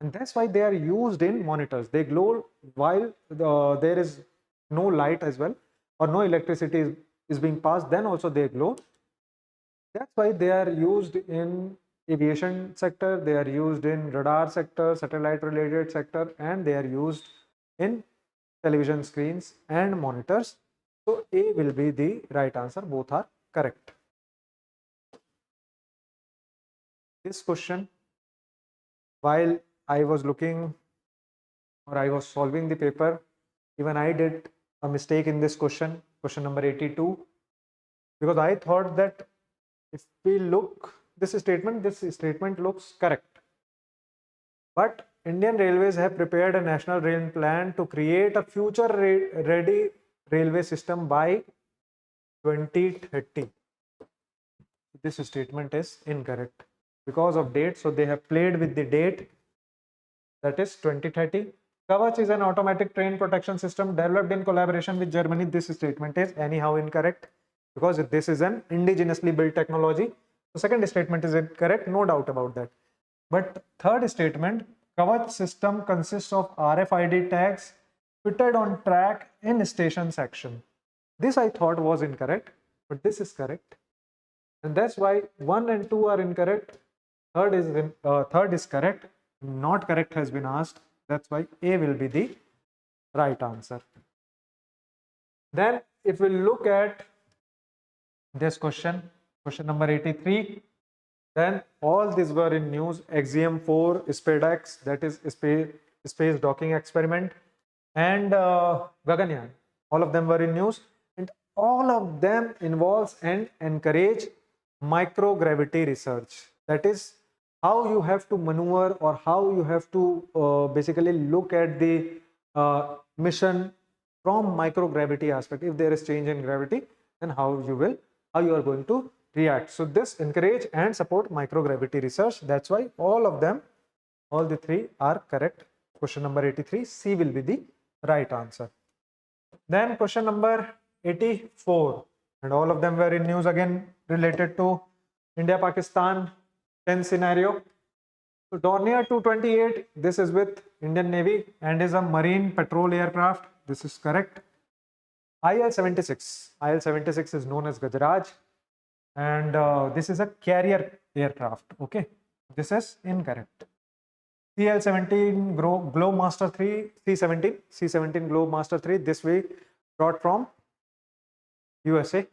Speaker 2: And that's why they are used in monitors. They glow while there is no light as well, or no electricity is being passed, then also they glow. That's why they are used in aviation sector, they are used in radar sector, satellite related sector, and they are used in television screens and monitors. So A will be the right answer. Both are correct. This question, while I was looking or I was solving the paper, even I did a mistake in this question number 82, because I thought that if we look this statement looks correct. But Indian Railways have prepared a national rail plan to create a future ready railway system by 2030. This statement is incorrect because of date. So they have played with the date, that is 2030. Kavach is an automatic train protection system developed in collaboration with Germany. This statement is anyhow incorrect because this is an indigenously built technology. The second statement is incorrect, no doubt about that. But third statement, Kavach system consists of RFID tags fitted on track in station section. This I thought was incorrect, but this is correct. And that's why 1 and 2 are incorrect. Third is correct. Not correct has been asked. That's why A will be the right answer. Then if we look at this question number 83, then all these were in news. Axiom 4, SpaceX, that is space docking experiment, and Gaganyaan, all of them were in news, and all of them involves and encourage microgravity research. That is how you have to maneuver, or how you have to basically look at the mission from microgravity aspect. If there is change in gravity, then how you are going to react. So this encourage and support microgravity research. That's why all of them, all the three are correct. Question number 83, C will be the right answer. Then question number 84, and all of them were in news again, related to India-Pakistan tense scenario. So Dornier 228, this is with Indian Navy and is a marine patrol aircraft. This is correct. IL-76 is known as Gajraj, and this is a carrier aircraft. Okay, this is incorrect. CL-17 Globemaster 3, C-17 Globemaster 3, this we brought from USA.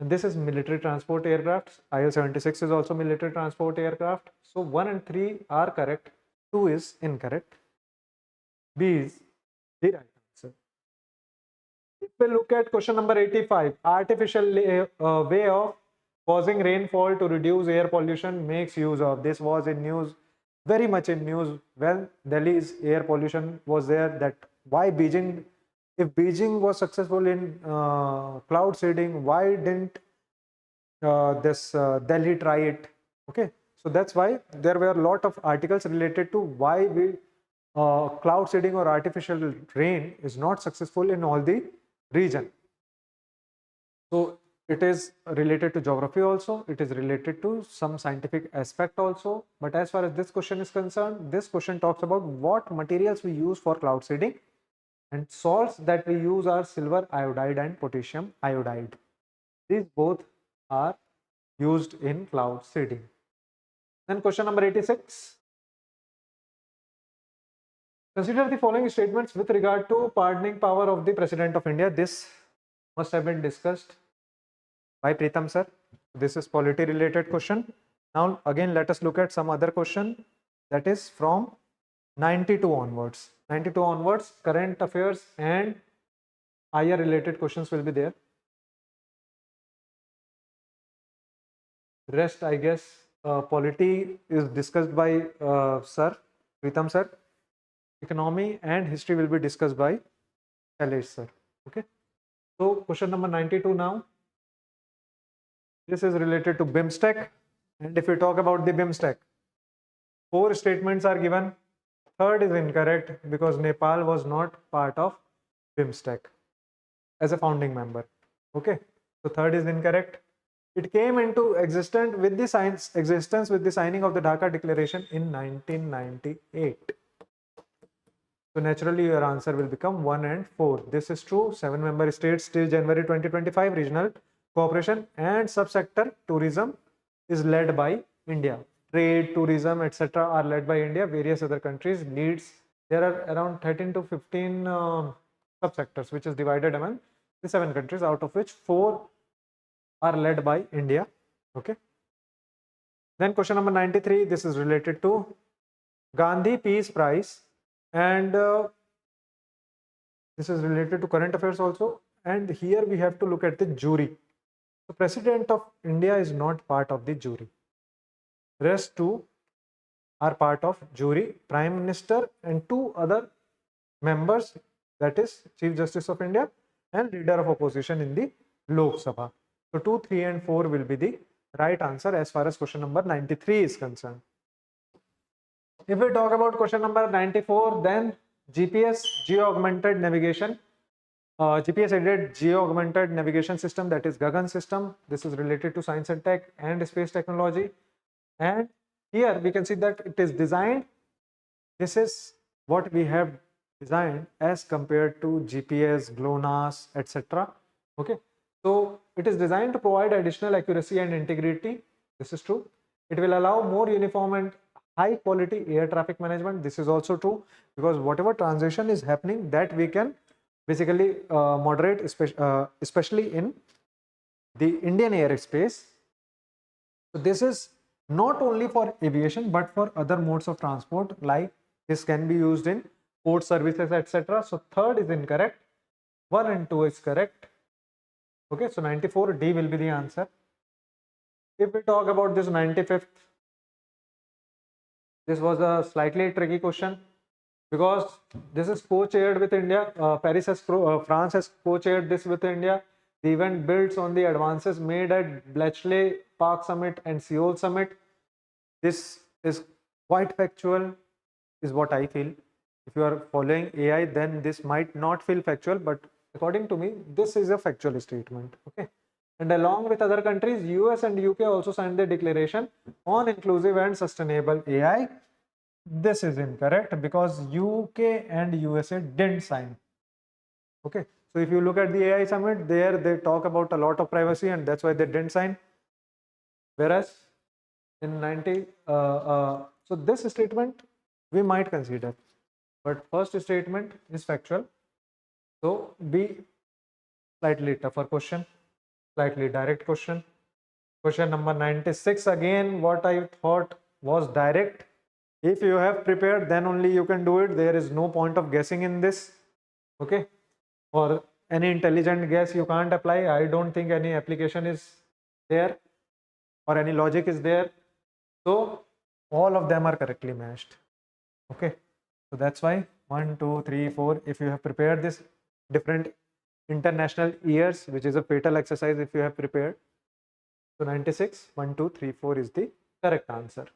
Speaker 2: And this is military transport aircraft. IL-76 is also military transport aircraft. So 1 and 3 are correct. 2 is incorrect. B is the right answer. If we look at question number 85, artificial way of causing rainfall to reduce air pollution makes use of. This was in news, very much in news when Delhi's air pollution was there. That why Beijing, if Beijing was successful in cloud seeding, why didn't this Delhi try it? Okay, so that's why there were a lot of articles related to why cloud seeding or artificial rain is not successful in all the region. So it is related to geography also, it is related to some scientific aspect also. But as far as this question is concerned, this question talks about what materials we use for cloud seeding, and salts that we use are silver iodide and potassium iodide. These both are used in cloud seeding. Then question number 86. Consider the following statements with regard to pardoning power of the President of India. This must have been discussed by Pritam sir. This is polity related question. Now again let us look at some other question that is from 92 onwards. 92 onwards, current affairs and IR related questions will be there. Rest, I guess, polity is discussed by sir, Pritam sir. Economy and history will be discussed by Shailesh sir. Okay. So question number 92 now. This is related to BIMSTEC, and if we talk about the BIMSTEC, 4 statements are given. Third is incorrect because Nepal was not part of BIMSTEC as a founding member. Okay, so third is incorrect. It came into existence with the signing of the Dhaka Declaration in 1998. So naturally your answer will become 1 and 4. This is true. 7 member states till January 2025. Regional cooperation and subsector tourism is led by India. Trade, tourism, etc. are led by India. Various other countries leads. There are around 13 to 15 subsectors, which is divided among the 7 countries, out of which 4 are led by India. Okay. Then question number 93. This is related to Gandhi Peace Prize, and this is related to current affairs also. And here we have to look at the jury. The President of India is not part of the jury. Rest 2 are part of jury, Prime Minister and 2 other members, that is Chief Justice of India and Leader of Opposition in the Lok Sabha. So 2, 3 and 4 will be the right answer as far as question number 93 is concerned. If we talk about question number 94, then GPS, Geo-Augmented Navigation. GPS aided Geo-Augmented Navigation System, that is Gagan system. This is related to science and tech and space technology. And here we can see that it is designed. This is what we have designed as compared to GPS, GLONASS, etc. Okay. So it is designed to provide additional accuracy and integrity. This is true. It will allow more uniform and high quality air traffic management. This is also true, because whatever transition is happening, that we can basically moderate, especially in the Indian airspace. So this is not only for aviation but for other modes of transport, like this can be used in port services, etc. So third is incorrect. 1 and 2 is correct. Okay, so 94 D will be the answer. If we talk about this 95th, this was a slightly tricky question, because this is co-chaired with India. France has co-chaired this with India. The event builds on the advances made at Bletchley Park Summit and Seoul Summit. This is quite factual, is what I feel. If you are following AI, then this might not feel factual, but according to me, this is a factual statement. Okay. And along with other countries, US and UK also signed the declaration on inclusive and sustainable AI. This is incorrect, because UK and USA didn't sign. Okay. So if you look at the AI summit, there they talk about a lot of privacy, and that's why they didn't sign. Whereas in 90, so this statement we might consider, but first statement is factual. So B, slightly tougher question, slightly direct question. Question number 96, again what I thought was direct. If you have prepared, then only you can do it. There is no point of guessing in this. Okay. Or any intelligent guess you can't apply. I don't think any application is there or any logic is there. So all of them are correctly matched. Okay. So that's why 1, 2, 3, 4. If you have prepared this different international years, which is a fatal exercise if you have prepared. So 96, 1, 2, 3, 4 is the correct answer.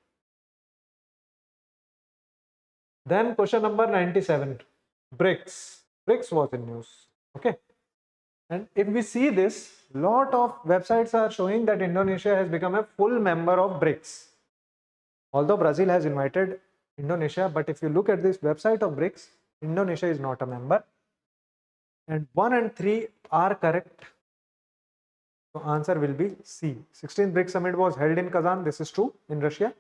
Speaker 2: Then question number 97, BRICS. BRICS was in news. Okay. And if we see this, lot of websites are showing that Indonesia has become a full member of BRICS. Although Brazil has invited Indonesia, but if you look at this website of BRICS, Indonesia is not a member. And 1 and 3 are correct. So answer will be C. 16th BRICS summit was held in Kazan. This is true, in Russia.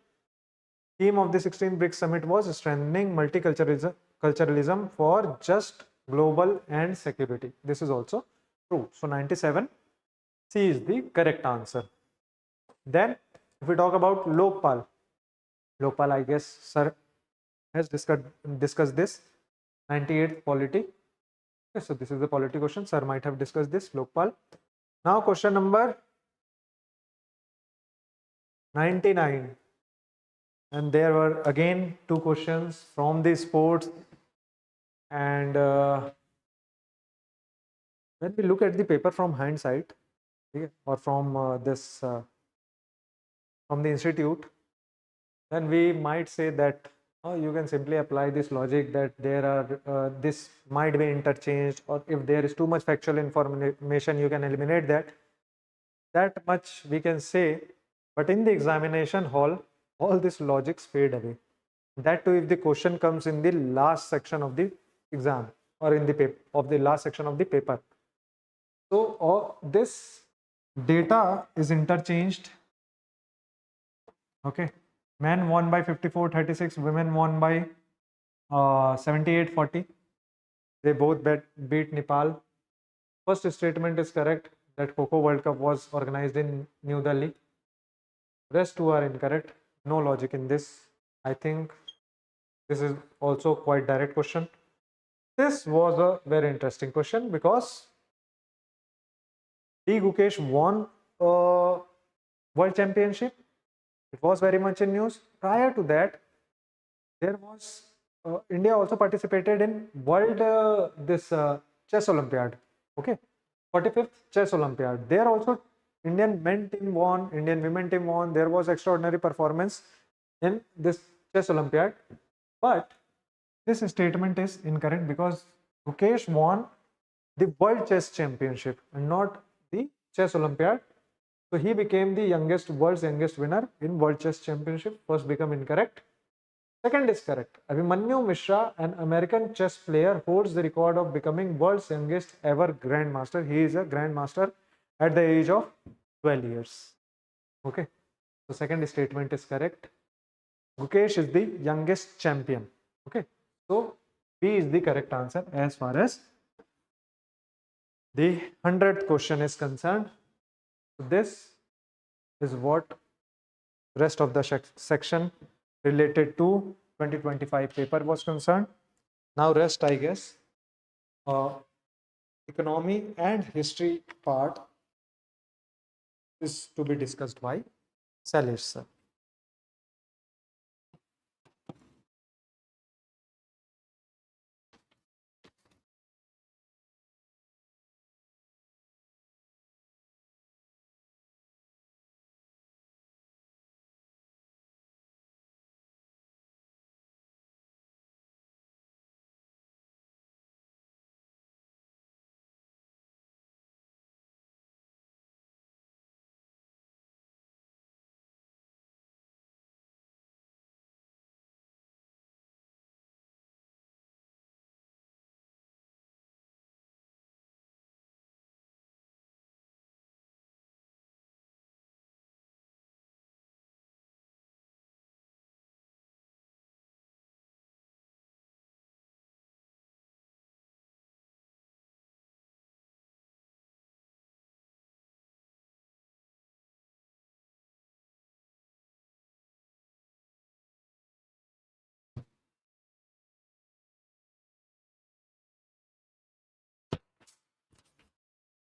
Speaker 2: Theme of the 16th BRICS summit was strengthening multiculturalism for just global and security. This is also true. So 97, C is the correct answer. Then if we talk about Lokpal, I guess sir has discussed this. 98th polity. Okay, so this is the polity question. Sir might have discussed this, Lokpal. Now question number 99. And there were again 2 questions from the sports. And when we look at the paper from hindsight, okay, or from from the institute, then we might say that you can simply apply this logic that there are this might be interchanged, or if there is too much factual information, you can eliminate that. that much we can say, but in the examination hall, all these logics fade away. That too if the question comes in the last section of the exam or in the paper of the last section of the paper. So this data is interchanged. Okay, men won by 54-36, women won by 78-40. They both beat Nepal. First statement is correct, that Coco World Cup was organized in New Delhi. Rest two are incorrect. No logic in this. I think this is also quite direct question. This was a very interesting question because D. Gukesh won a World Championship. It was very much in news. Prior to that, there was India also participated in World Chess Olympiad. Okay, 45th Chess Olympiad. There also Indian men team won, Indian women team won. There was extraordinary performance in this Chess Olympiad. But this statement is incorrect because Gukesh won the World Chess Championship and not the Chess Olympiad. So he became the world's youngest winner in World Chess Championship. First become incorrect. Second is correct. Abhimanyu Mishra, an American chess player, holds the record of becoming world's youngest ever grandmaster. He is a grandmaster at the age of 12 years. Okay. So second statement is correct. Gukesh is the youngest champion. Okay. So B is the correct answer as far as the 100th question is concerned. So this is what rest of the section related to 2025 paper was concerned. Now rest, I guess, economy and history part is to be discussed by Salish sir.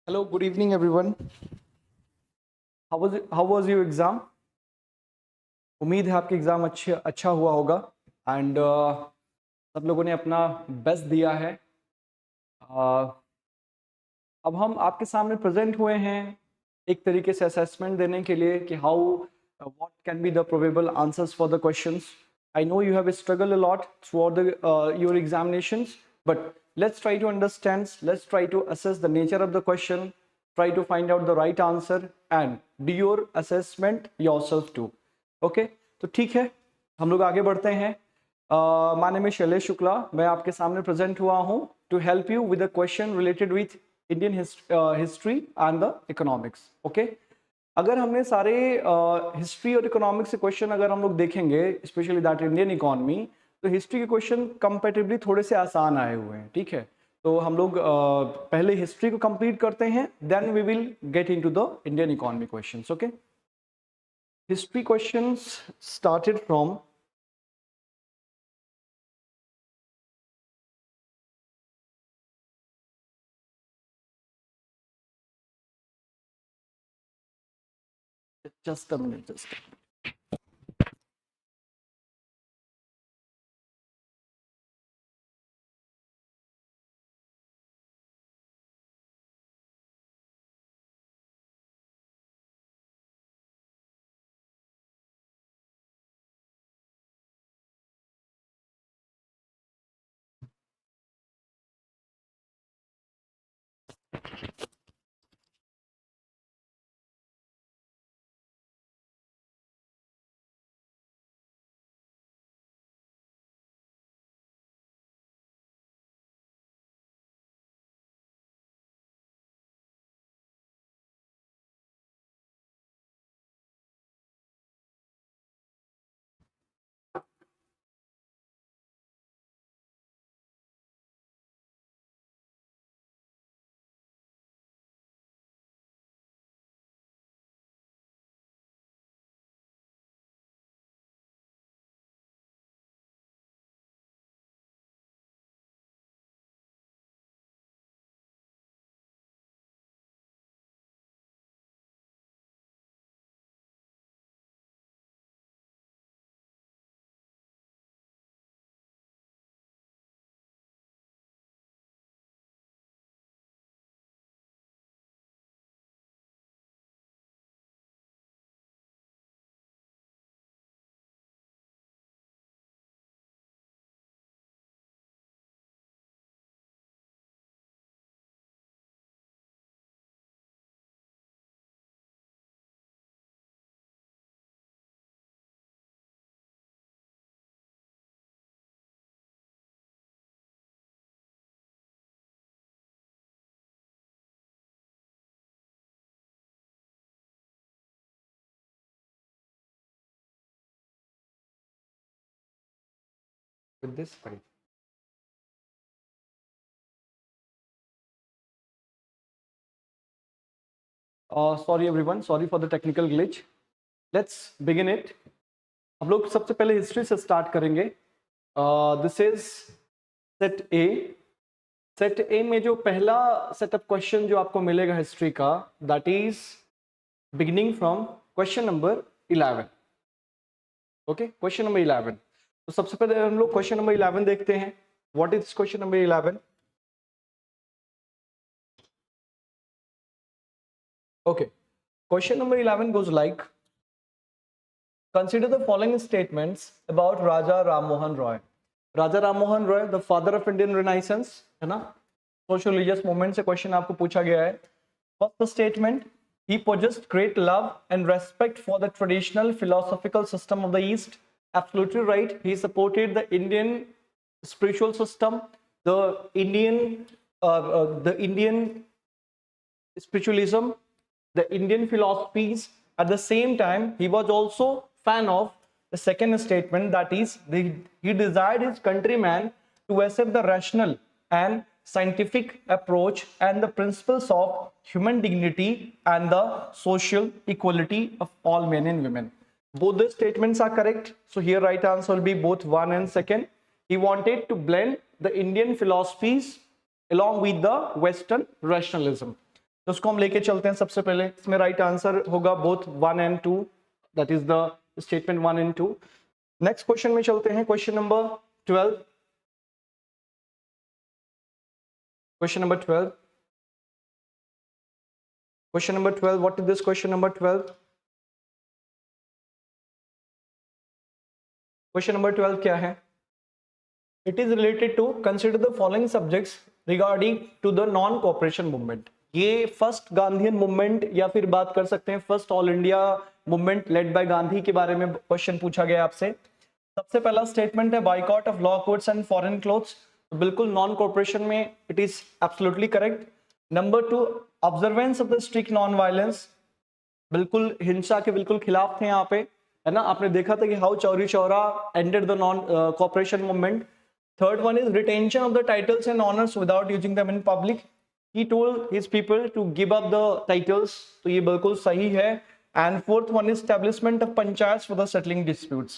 Speaker 3: Hello, good evening, everyone. How was it? How was your exam? उम्मीद है आपके exam अच्छा हुआ होगा and सब लोगों ने अपना बेस्ट दिया है. अब हम आपके सामने प्रेजेंट हुए हैं एक तरीके से असेसमेंट देने के लिए कि how what can be the probable answers for the questions. I know you have struggled a lot throughout your examinations, but let's try to understand, let's try to assess the nature of the question, try to find out the right answer and do your assessment yourself too. Okay, तो ठीक है, हम लोग आगे बढ़ते हैं. My name is Shailesh Shukla. मैं आपके सामने प्रेजेंट हुआ हूँ to help you with a question related with Indian history and the economics. Okay. अगर हमने सारे हिस्ट्री और इकोनॉमिक्स से क्वेश्चन अगर हम लोग देखेंगे, स्पेशली दैट इंडियन इकोनॉमी, तो हिस्ट्री के क्वेश्चन कंपैरेटिवली थोड़े से आसान आए हुए हैं. ठीक है, तो हम लोग पहले हिस्ट्री को कंप्लीट करते हैं, then we will get into the Indian economy questions. Okay, history questions started from just a minute. with this file. Sorry everyone, sorry for the technical glitch. Let's begin it. हम लोग सबसे पहले history से start करेंगे. This is set A. Set ए में जो पहला setup question जो आपको मिलेगा हिस्ट्री का, that is beginning from question number 11. Okay, question number 11. तो सबसे पहले हम लोग क्वेश्चन नंबर 11 देखते हैं. What is question number 11? Okay, question number 11 goes like, consider the following statements about Raja Ram Mohan Roy. Raja Ram Mohan Roy, the father of Indian Renaissance, है ना, social religious movement से question आपको पूछा गया है. First statement, he possessed great love and respect for the traditional philosophical system of the East. Absolutely right. He supported the Indian spiritual system, the Indian spiritualism, the Indian philosophies. At the same time, he was also fan of the second statement, that is, he desired his countrymen to accept the rational and scientific approach and the principles of human dignity and the social equality of all men and women. Both the statements are correct. So here right answer will be both 1 and 2. He wanted to blend the Indian philosophies along with the Western rationalism. तो उसको हम लेके चलते हैं. सबसे पहले इसमें right answer होगा both 1 and 2. That is the statement 1 and 2. Next question में चलते हैं. Question number 12. Question number 12. Question number 12. What is this question number 12? Question number 12 क्या है? It is related to consider the following subjects regarding to the non-cooperation movement. ये first Gandhian movement या फिर बात कर सकते हैं first all India movement led by Gandhi के बारे में क्वेश्चन पूछा गया आपसे. सबसे पहला स्टेटमेंट है boycott of law codes and foreign clothes. तो बिल्कुल नॉन कॉर्पोरेशन में it is absolutely correct. Number 2, observance of the strict non violence. बिल्कुल हिंसा के बिल्कुल खिलाफ थे यहाँ पे, है ना. आपने देखा था कि how Chauri Chaura ended the non cooperation movement. Third one is retention of the titles and honours without using them in public. He told his people to give up the titles. तो ये बिल्कुल सही है. And fourth one is establishment of panchayats for the settling disputes.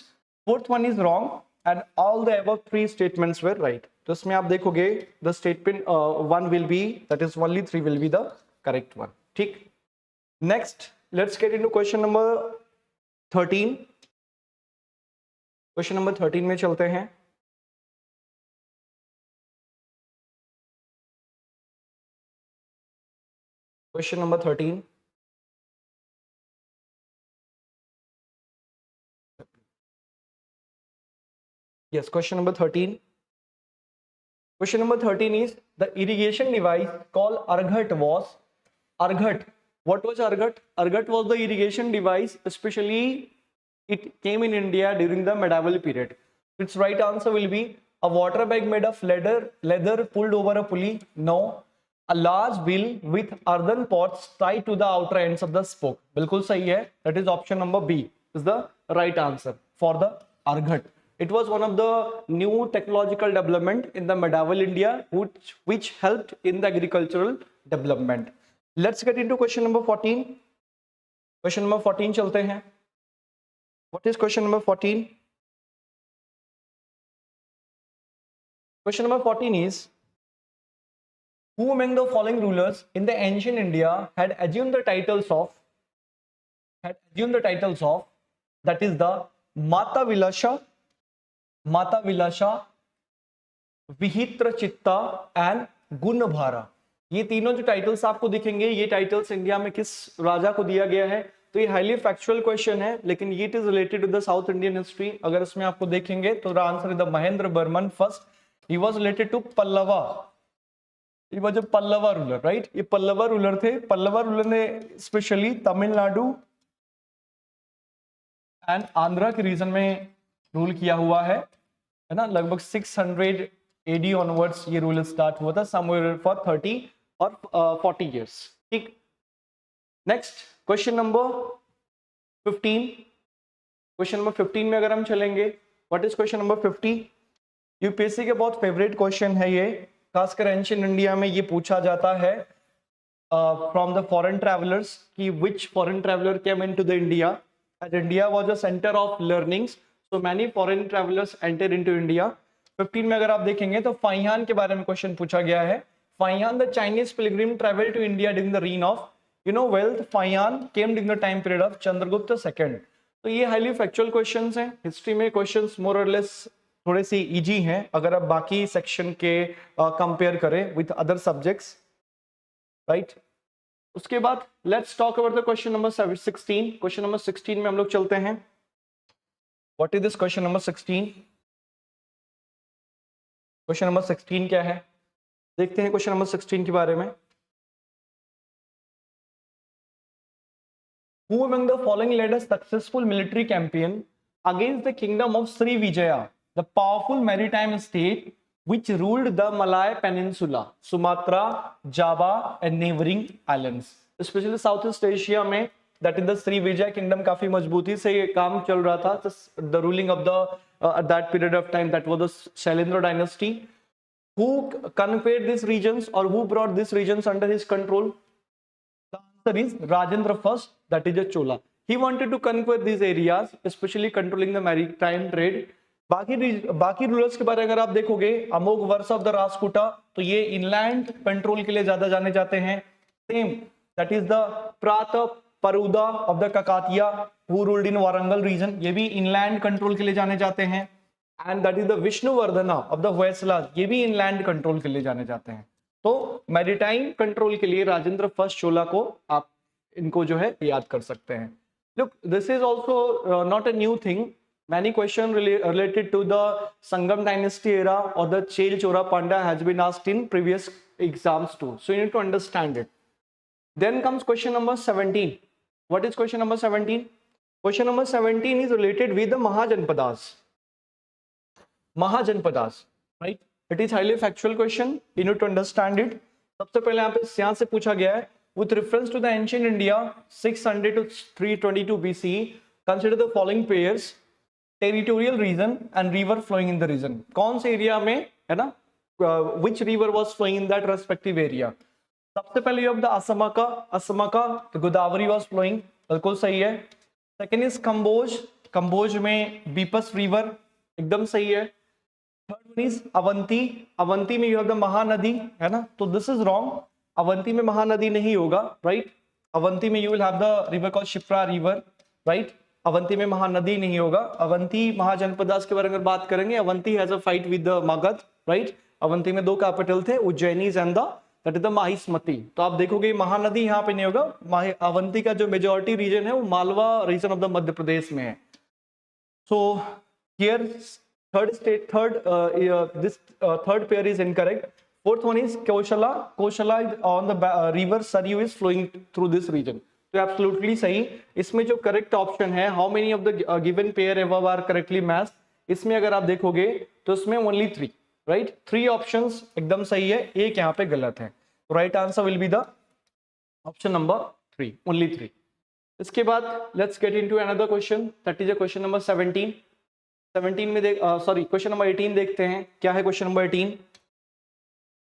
Speaker 3: Fourth one is wrong and all the above 3 statements were right. तो इसमें आप देखोगे the statement 1 will be, that is only 3 will be the correct one. ठीक. Next, let's get into question number 13. Question number 13 में चलते हैं. Question number 13. Yes, question number 13. Question number 13 is the irrigation device called Arghat was. Arghat. What was Arghat? Arghat was the irrigation device, especially it came in India during the medieval period. Its right answer will be a water bag made of leather pulled over a pulley. No. A large wheel with earthen pots tied to the outer ends of the spoke. बिल्कुल सही है. That is option number B is the right answer for the Arghat. It was one of the new technological development in the medieval India which helped in the agricultural development. Let's get into question number 14. Question number 14 चलते हैं. What is question number 14? Question number 14 is, who among the following rulers in the ancient India had assumed the titles of, that is the Mata Vilasha, Vihitra Chitta and Gunabhara. ये तीनों जो titles आपको दिखेंगे, ये titles India में किस राजा को दिया गया है. तो ये हाईली फैक्चुअल क्वेश्चन है, लेकिन ये it is related to the south Indian history. अगर इसमें आपको देखेंगे तो the answer is the Mahendravarman first. He was related to Pallava. ये वो जो पल्लवा रूलर, राइट, ये पल्लवा रूलर थे. पल्लवा रूलर ने स्पेशली तमिलनाडु एंड आंध्रा के रीजन में रूल किया हुआ है ना. लगभग 600 AD ऑनवर्ड्स ये रूल स्टार्ट हुआ था, समवेयर फॉर 30 और 40 इयर्स. ठीक. Next question number 15. Question number 15 में अगर हम चलेंगे, what is question number 50? UPSC के बहुत फेवरेट क्वेश्चन है ये, खासकर एंशिएंट इंडिया में ये पूछा जाता है फ्रॉम द फॉरेन ट्रैवलर्स कि which foreign traveller came into the India, and India was a centre of learnings, so many foreign travellers enter into India. 15 में अगर आप देखेंगे तो फाइयान के बारे में क्वेश्चन पूछा गया है। Fahien the Chinese pilgrim travel to India during the reign of wealth Fahien came during the time period of Chandragupta second. तो ये हाईली फैक्चुअल क्वेश्चंस हैं। हिस्ट्री में क्वेश्चंस मोर और लेस थोड़े सी इजी हैं अगर आप बाकी सेक्शन के कंपेयर करें विथ अदर सब्जेक्ट्स, राइट। उसके बाद let's talk about the question number 16। Question number 16 में हम लोग चलते हैं। What is this question number 16? Question number 16 क्या है, देखते हैं क्वेश्चन नंबर 16 के बारे में। Who among the following led a successful military campaign against the kingdom of Srivijaya, the powerful maritime state which ruled the Malay Peninsula, Sumatra, Java and neighboring islands? Especially Southeast Asia में that is the Srivijaya kingdom काफी मजबूती से ये काम चल रहा था। The ruling of the at that period of time, that was the Shailendra dynasty. Who conquered these regions or who brought these regions under his control? The answer is Rajendra first, that is a Chola. He wanted to conquer these areas, especially controlling the maritime trade. बाकी rulers के बारे में अगर आप देखोगे, अमोघ वर्ष of the राजपूता, तो ये इनलैंड कंट्रोल के लिए ज्यादा जाने जाते हैं। Same that is the Prataparudra of the Kakatiya who ruled in Warangal region, ये भी इनलैंड कंट्रोल के लिए जाने जाते हैं। And that is the Vishnuvardhana of the Hoysalas, ये भी इनलैंड कंट्रोल के लिए जाने जाते हैं। तो मैरीटाइम कंट्रोल के लिए राजेंद्र फर्स्ट चोला को आप इनको जो है याद कर सकते हैं। Look, this is also not a new thing, many question related to the Sangam dynasty era और the Chera Chola Pandya has been asked in previous exams too, so you need to understand it. Then comes question number 17। What is question number 17? Question number 17 is related with the Mahajanapadas, right. It is highly factual question, you need to understand it. सबसे पहले यहाँ से पूछा गया है, with reference to the ancient India 600 to 322 BCE, consider the following pairs, territorial region and river flowing in the region. कौन से area में है ना, which river was flowing in that respective area. सबसे पहले you have the Asmaka, Godavari was flowing, बिल्कुल सही है। सेकेंड इज कंबोज में बीपस रिवर, एकदम सही है। थर्ड वन इज अवंती में यू हैव द महानदी, है ना, तो दिस इज रॉन्ग, अवंती में महानदी नहीं होगा, राइट। अवंती में you will have the river called Shipra river, right. Avanti में महानदी नहीं होगा। अवंती महाजनपदास के बारे में बात करेंगे, Avanti has a fight with the Magadha, right. Avanti में 2 कैपिटल थे, उज्जैनीज and the that is the Mahishmati. तो आप देखोगे महानदी यहाँ पे नहीं होगा। अवंती का जो मेजोरिटी रीजन है वो Malwa reason of the Madhya Pradesh में है। So here third pair is incorrect. Fourth one is Koshala is on the river Saryu is flowing through this region. तो absolutely सही। इसमें जो correct option है, how many of the given pair above are correctly matched, इसमें अगर आप देखोगे तो इसमें only 3, right? 3 options एकदम सही है, एक यहाँ पे गलत है। Right answer will be the option number 3, only 3। इसके बाद let's get into another question, that is a question number 17 में क्वेश्चन नंबर 18 देखते हैं, क्या है question number 18।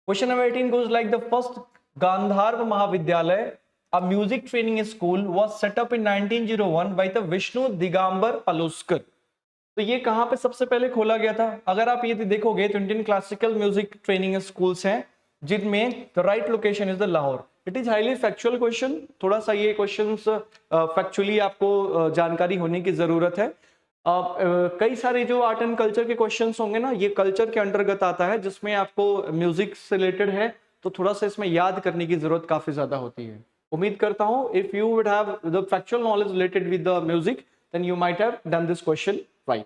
Speaker 3: Question number 18 goes like the first Gandhar Mahavidyalaya, a music training school was set up in 1901 by the Vishnu Digambar Paluskar. तो ये कहाँ पे सबसे पहले खोला गया था? अगर आप ये देखोगे तो Indian classical music training schools हैं जिनमें the right location is the Lahore. It is highly factual question, थोड़ा सा ये क्वेश्चंस फैक्चुअली आपको जानकारी होने की जरूरत है। कई सारे जो आर्ट एंड कल्चर के क्वेश्चंस होंगे ना, ये कल्चर के अंतर्गत आता है, जिसमें आपको म्यूजिक से रिलेटेड है, तो थोड़ा सा इसमें याद करने की जरूरत काफी ज्यादा होती है। उम्मीद करता हूं if you would have the factual knowledge related with the music then you might have done this question right.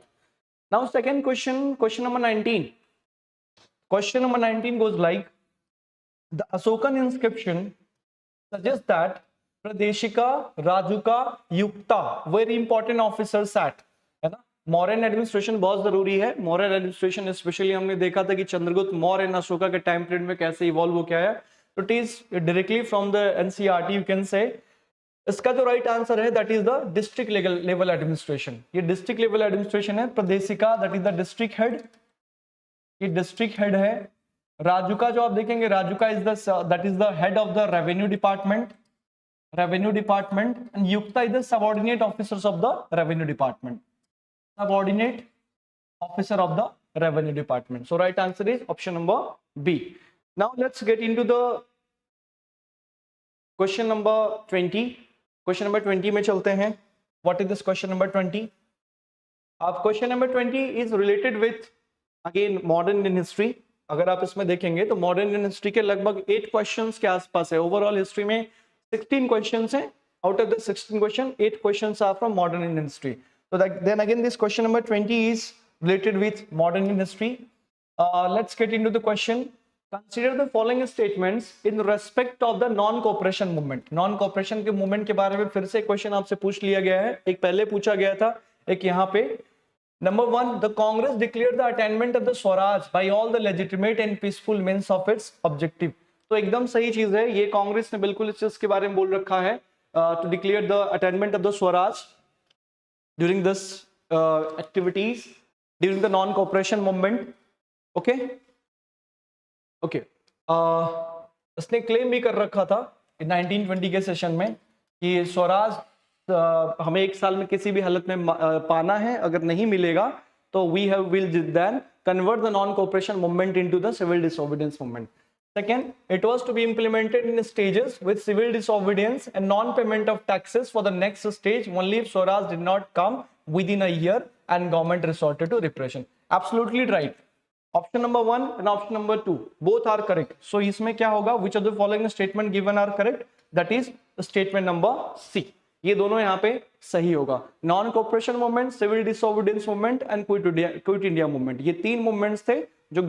Speaker 3: Now second question number 19। Question number 19 goes like the Asokan inscription suggests that Pradeshika, Rajuka, Yukta very important officers sat, है ना। Mauryan administration बहुत जरूरी है। Mauryan administration specially हमने देखा था कि Chandragupta Maurya and Ashoka के टाइम पीरियड में कैसे इवॉल्व हो गया है। तो it is directly from the NCERT you can say. इसका जो राइट आंसर है that is the district level administration. ये डिस्ट्रिक्ट लेवल एडमिनिस्ट्रेशन है। Pradeshika that is the district head, ये डिस्ट्रिक्ट हेड है। राजुका जो आप देखेंगे, Rajuka is that is the head of the revenue department, and Yukta is the subordinate officers of the revenue department, subordinate officer of the revenue department. So right answer is option number B. Now let's get into the question number 20. Question number 20 में चलते हैं. What is this question number 20? अब question number 20 is related with again modern in history. अगर आप इसमें देखेंगे तो modern in history के लगभग 8 questions के आसपास है. Overall history में 16 questions हैं. Out of the 16 question, 8 questions are from modern in history. So that, then again this question number 20 is related with modern in history. Let's get into the question. Consider the following statements in respect of the non-cooperation movement. Non-cooperation के movement के बारे में फिर से question आपसे पूछ लिया गया है. एक पहले पूछा गया था, एक यहाँ पे. Number 1, the Congress declared the attainment of the Swaraj by all the legitimate and peaceful means of its objective. तो एकदम सही चीज है, ये कांग्रेस ने बिल्कुल इस चीज के बारे में बोल रखा है. To declare the attainment of the Swaraj during this activities during the non-cooperation movement. Okay. इसने क्लेम भी कर रखा था 1920 के सेशन में कि स्वराज हमें एक साल में किसी भी हालत में पाना है, अगर नहीं मिलेगा तो we will then convert the non-cooperation movement into the civil disobedience movement. Second, it was to be implemented in stages with civil disobedience and non-payment of taxes for the next stage only if Swaraj did not come within a year and government resorted to repression. Absolutely right. Option number 1 and option number 2 both are correct. So इसमें क्या होगा? Which of the following statement given are correct? That is statement number C. ये दोनों यहाँ पे सही होगा. Non cooperation movement, civil disobedience movement and quit India movement, ये 3 मूवमेंट्स थे जो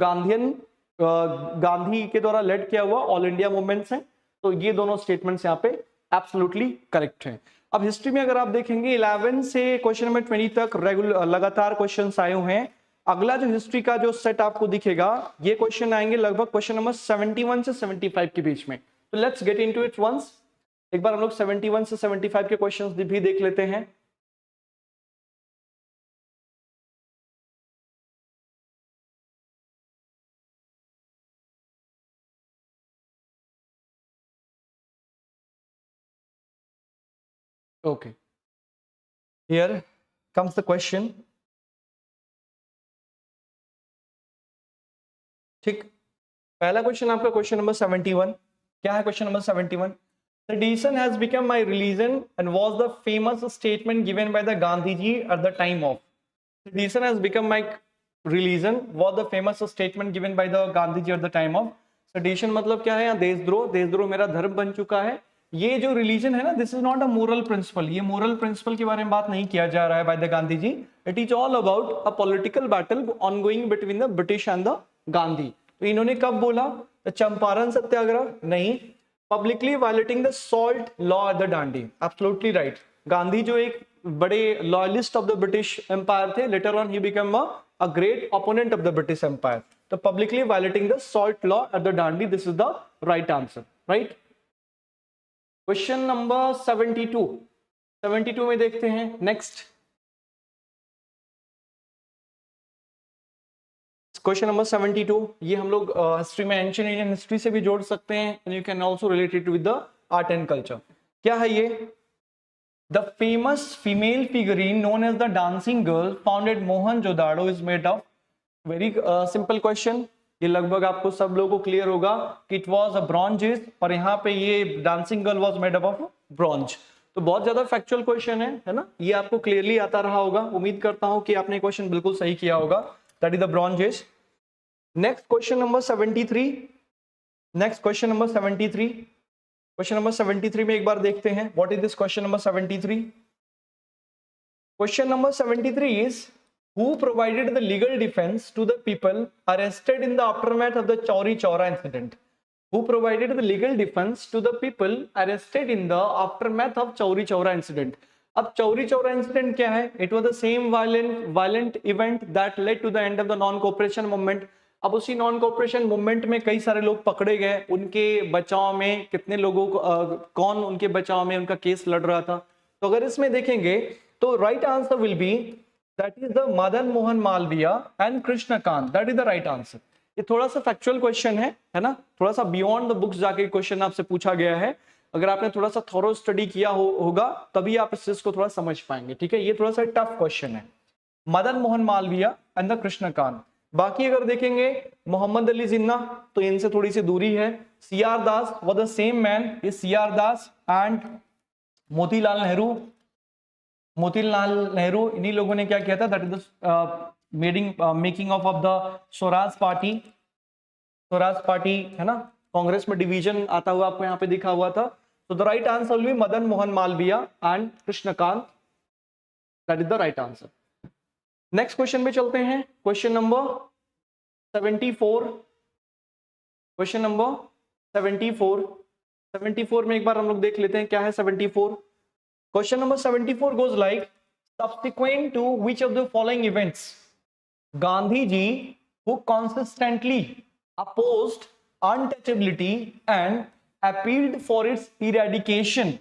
Speaker 3: गांधी के द्वारा लेड किया हुआ ऑल इंडिया मूवमेंट्स हैं. तो ये दोनों स्टेटमेंट्स यहाँ पे एब्सोल्युटली करेक्ट हैं. अब हिस्ट्री में अगर आप देखेंगे 11 से क्वेश्चन नंबर 20 तक लगातार क्वेश्चंस आए हुए हैं. अगला जो हिस्ट्री का जो सेट आपको दिखेगा, ये क्वेश्चन आएंगे लगभग क्वेश्चन नंबर 71 से 75 के बीच में. तो let's get into it once. एक बार हम लोग 71 से 75 के क्वेश्चंस भी देख लेते हैं. Okay, here comes the question. ठीक, पहला क्वेश्चन आपका क्वेश्चन नंबर 71. क्या है question number 71? Sedition has become my religion and was the famous statement given by the Gandhiji at the time of. Sedition has become my religion was the famous statement given by the Gandhiji at the time of. Sedition मतलब क्या है? यहाँ देशद्रोह, देशद्रोह मेरा धर्म बन चुका है. ये जो रिलीजन है ना, this is not a moral principle. ये मोरल प्रिंसिपल के बारे में बात नहीं किया जा रहा है by the Gandhi ji. It is all about a political battle ongoing between the British and the Gandhi. तो इन्होंने कब बोला? चंपारण सत्याग्रह नहीं, publicly violating the salt law at the Dandi. Absolutely right. Gandhi जो एक बड़े loyalist of the British empire थे, later on he become a great opponent of the British empire. तो publicly violating the salt law at the Dandi, this is the right answer. Right. Question number 72 में देखते हैं. Next question number 72, ये हम लोग history में ancient Indian history से भी जोड़ सकते हैं and you can also relate it with the art and culture. क्या है ये? The famous female figurine known as the dancing girl found at Mohenjodaro is made of. Very simple question. ये लगभग आपको सब लोगों को क्लियर होगा कि इट वाज अ ब्रॉन्ज, और यहाँ पे ये dancing girl was made up of bronze. तो बहुत ज्यादा फैक्चुअल क्वेश्चन है ना. ये आपको क्लियरली आता रहा होगा. उम्मीद करता हूं कि आपने क्वेश्चन बिल्कुल सही किया होगा. That is the bronze age. Next question number 73. Next question number 73. Question number 73 में एक बार देखते हैं. What is this question number 73? Question number 73 is who provided the legal defense to the people arrested in the aftermath of the Chauri Chaura incident. Who provided the legal defense to the people arrested in the aftermath of Chauri Chaura incident. अब Chauri Chaura incident क्या है? It was the same violent event that led to the end of the non-cooperation movement. अब उसी non-cooperation movement में कई सारे लोग पकड़े गए. उनके बचाव में कितने लोगों को कौन उनके बचाव में उनका केस लड़ रहा था. तो अगर इसमें देखेंगे तो right answer will be that is the Madan Mohan Malviya and Krishnakant, that is the right answer. ये थोड़ा सा फैक्चुअल क्वेश्चन है ना, थोड़ा सा बियॉन्ड द बुक्स जाके क्वेश्चन आपसे पूछा गया है। अगर आपने थोड़ा सा थॉरो स्टडी किया होगा तभी आप इस चीज को थोड़ा समझ पाएंगे, ठीक है। ये थोड़ा सा टफ क्वेश्चन है, मदन मोहन मालवीय एंड द कृष्णकांत। बाकी अगर देखेंगे मोहम्मद अली जिन्ना तो इनसे थोड़ी सी दूरी है। C R Das was the same man, ये C R Das and Motilal Nehru. Motilal Nehru इन्हीं लोगों ने क्या किया था, that is the making of the Swaraj party. Swaraj party है ना, कांग्रेस में डिवीजन आता हुआ आपको यहाँ पे दिखा हुआ था। तो the right answer will be Madan Mohan Malviya and Krishnakant, that is the right answer. Next question पे चलते हैं, क्वेश्चन नंबर 74। क्वेश्चन नंबर 74 में एक बार हम लोग देख लेते हैं क्या है 74। Question number 74 goes like, subsequent to which of the following events Gandhi ji, who consistently opposed untouchability and appealed for its eradication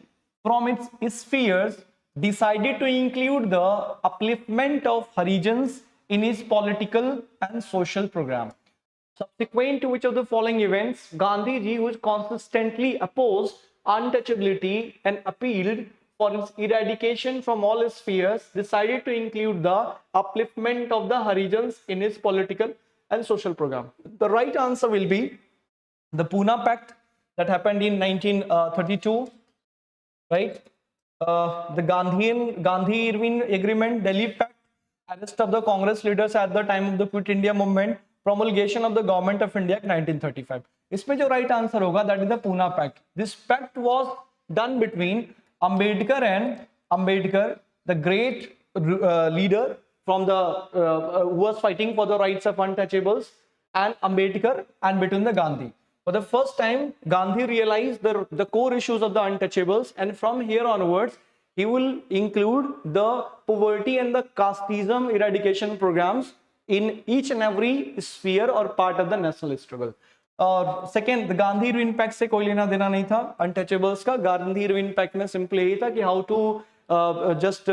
Speaker 3: from its spheres, decided to include the upliftment of Harijans in his political and social program? Subsequent to which of the following events Gandhi ji, who consistently opposed untouchability and appealed for its eradication from all spheres, decided to include the upliftment of the Harijans in his political and social program? The right answer will be the Pune Pact that happened in 1932, right? The Gandhi-Irvine Agreement, Delhi Pact, arrest of the Congress leaders at the time of the Quit India movement, promulgation of the Government of India 1935. इसमें जो right answer होगा that is the Pune Pact. This pact was done between Ambedkar, the great leader from the who was fighting for the rights of untouchables, and Ambedkar, and between the Gandhi. For the first time, Gandhi realized the core issues of the untouchables, and from here onwards, he will include the poverty and the casteism eradication programs in each and every sphere or part of the national struggle. और second, the Gandhi Irwin pact से कोई लेना देना नहीं था untouchables का। Gandhi Irwin pact में simple यही था कि how to just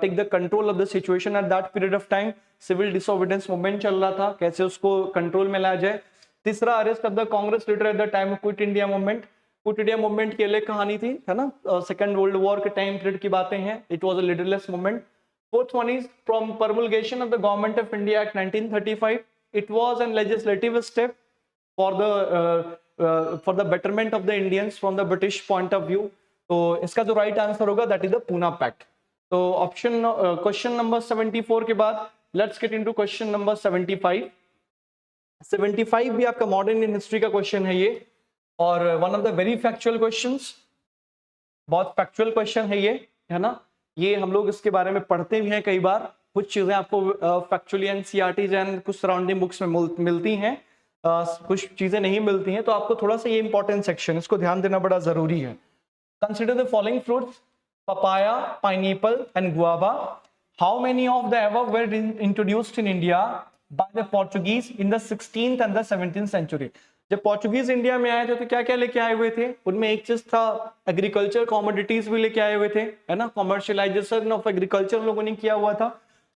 Speaker 3: take the control of the situation at that period of time. Civil disobedience movement चल रहा था, कैसे उसको कंट्रोल में लाया जाए। तीसरा, arrest of the Congress leader at the time of quit India movement. Quit India movement की अलग कहानी थी, है ना, सेकेंड वर्ल्ड वॉर के टाइम पीरियड की बातें हैं। It was a leaderless movement. Fourth one is from promulgation of the Government of India Act 1935. It was a legislative step for the betterment of the Indians from the British point of view. तो इसका जो right answer होगा that is the Poona pact. तो option question number 74 के बाद let's get into question number 75। 75 भी आपका modern Indian history का क्वेश्चन है ये, और one of the very factual questions, बहुत फैक्चुअल क्वेश्चन है ये, है ना। ये हम लोग इसके बारे में पढ़ते भी हैं कई बार, कुछ चीजें आपको फैक्चुअली एनसीईआरटी एंड कुछ सराउंडिंग बुक्स में मिलती हैं, कुछ चीजें नहीं मिलती हैं। तो आपको थोड़ा सा ये इंपॉर्टेंट सेक्शन, इसको ध्यान देना बड़ा जरूरी है। Consider the following fruits, papaya, pineapple and guava. How many of the above were introduced in India by the Portuguese in the 16th and the 17th century? जब पोर्चुगीज इंडिया में आए थे तो क्या क्या लेके आए हुए थे? उनमें एक चीज था एग्रीकल्चर कमोडिटीज भी लेके आए हुए थे, है ना। कमर्शियलाइजेशन ऑफ एग्रीकल्चर लोगों ने किया हुआ था।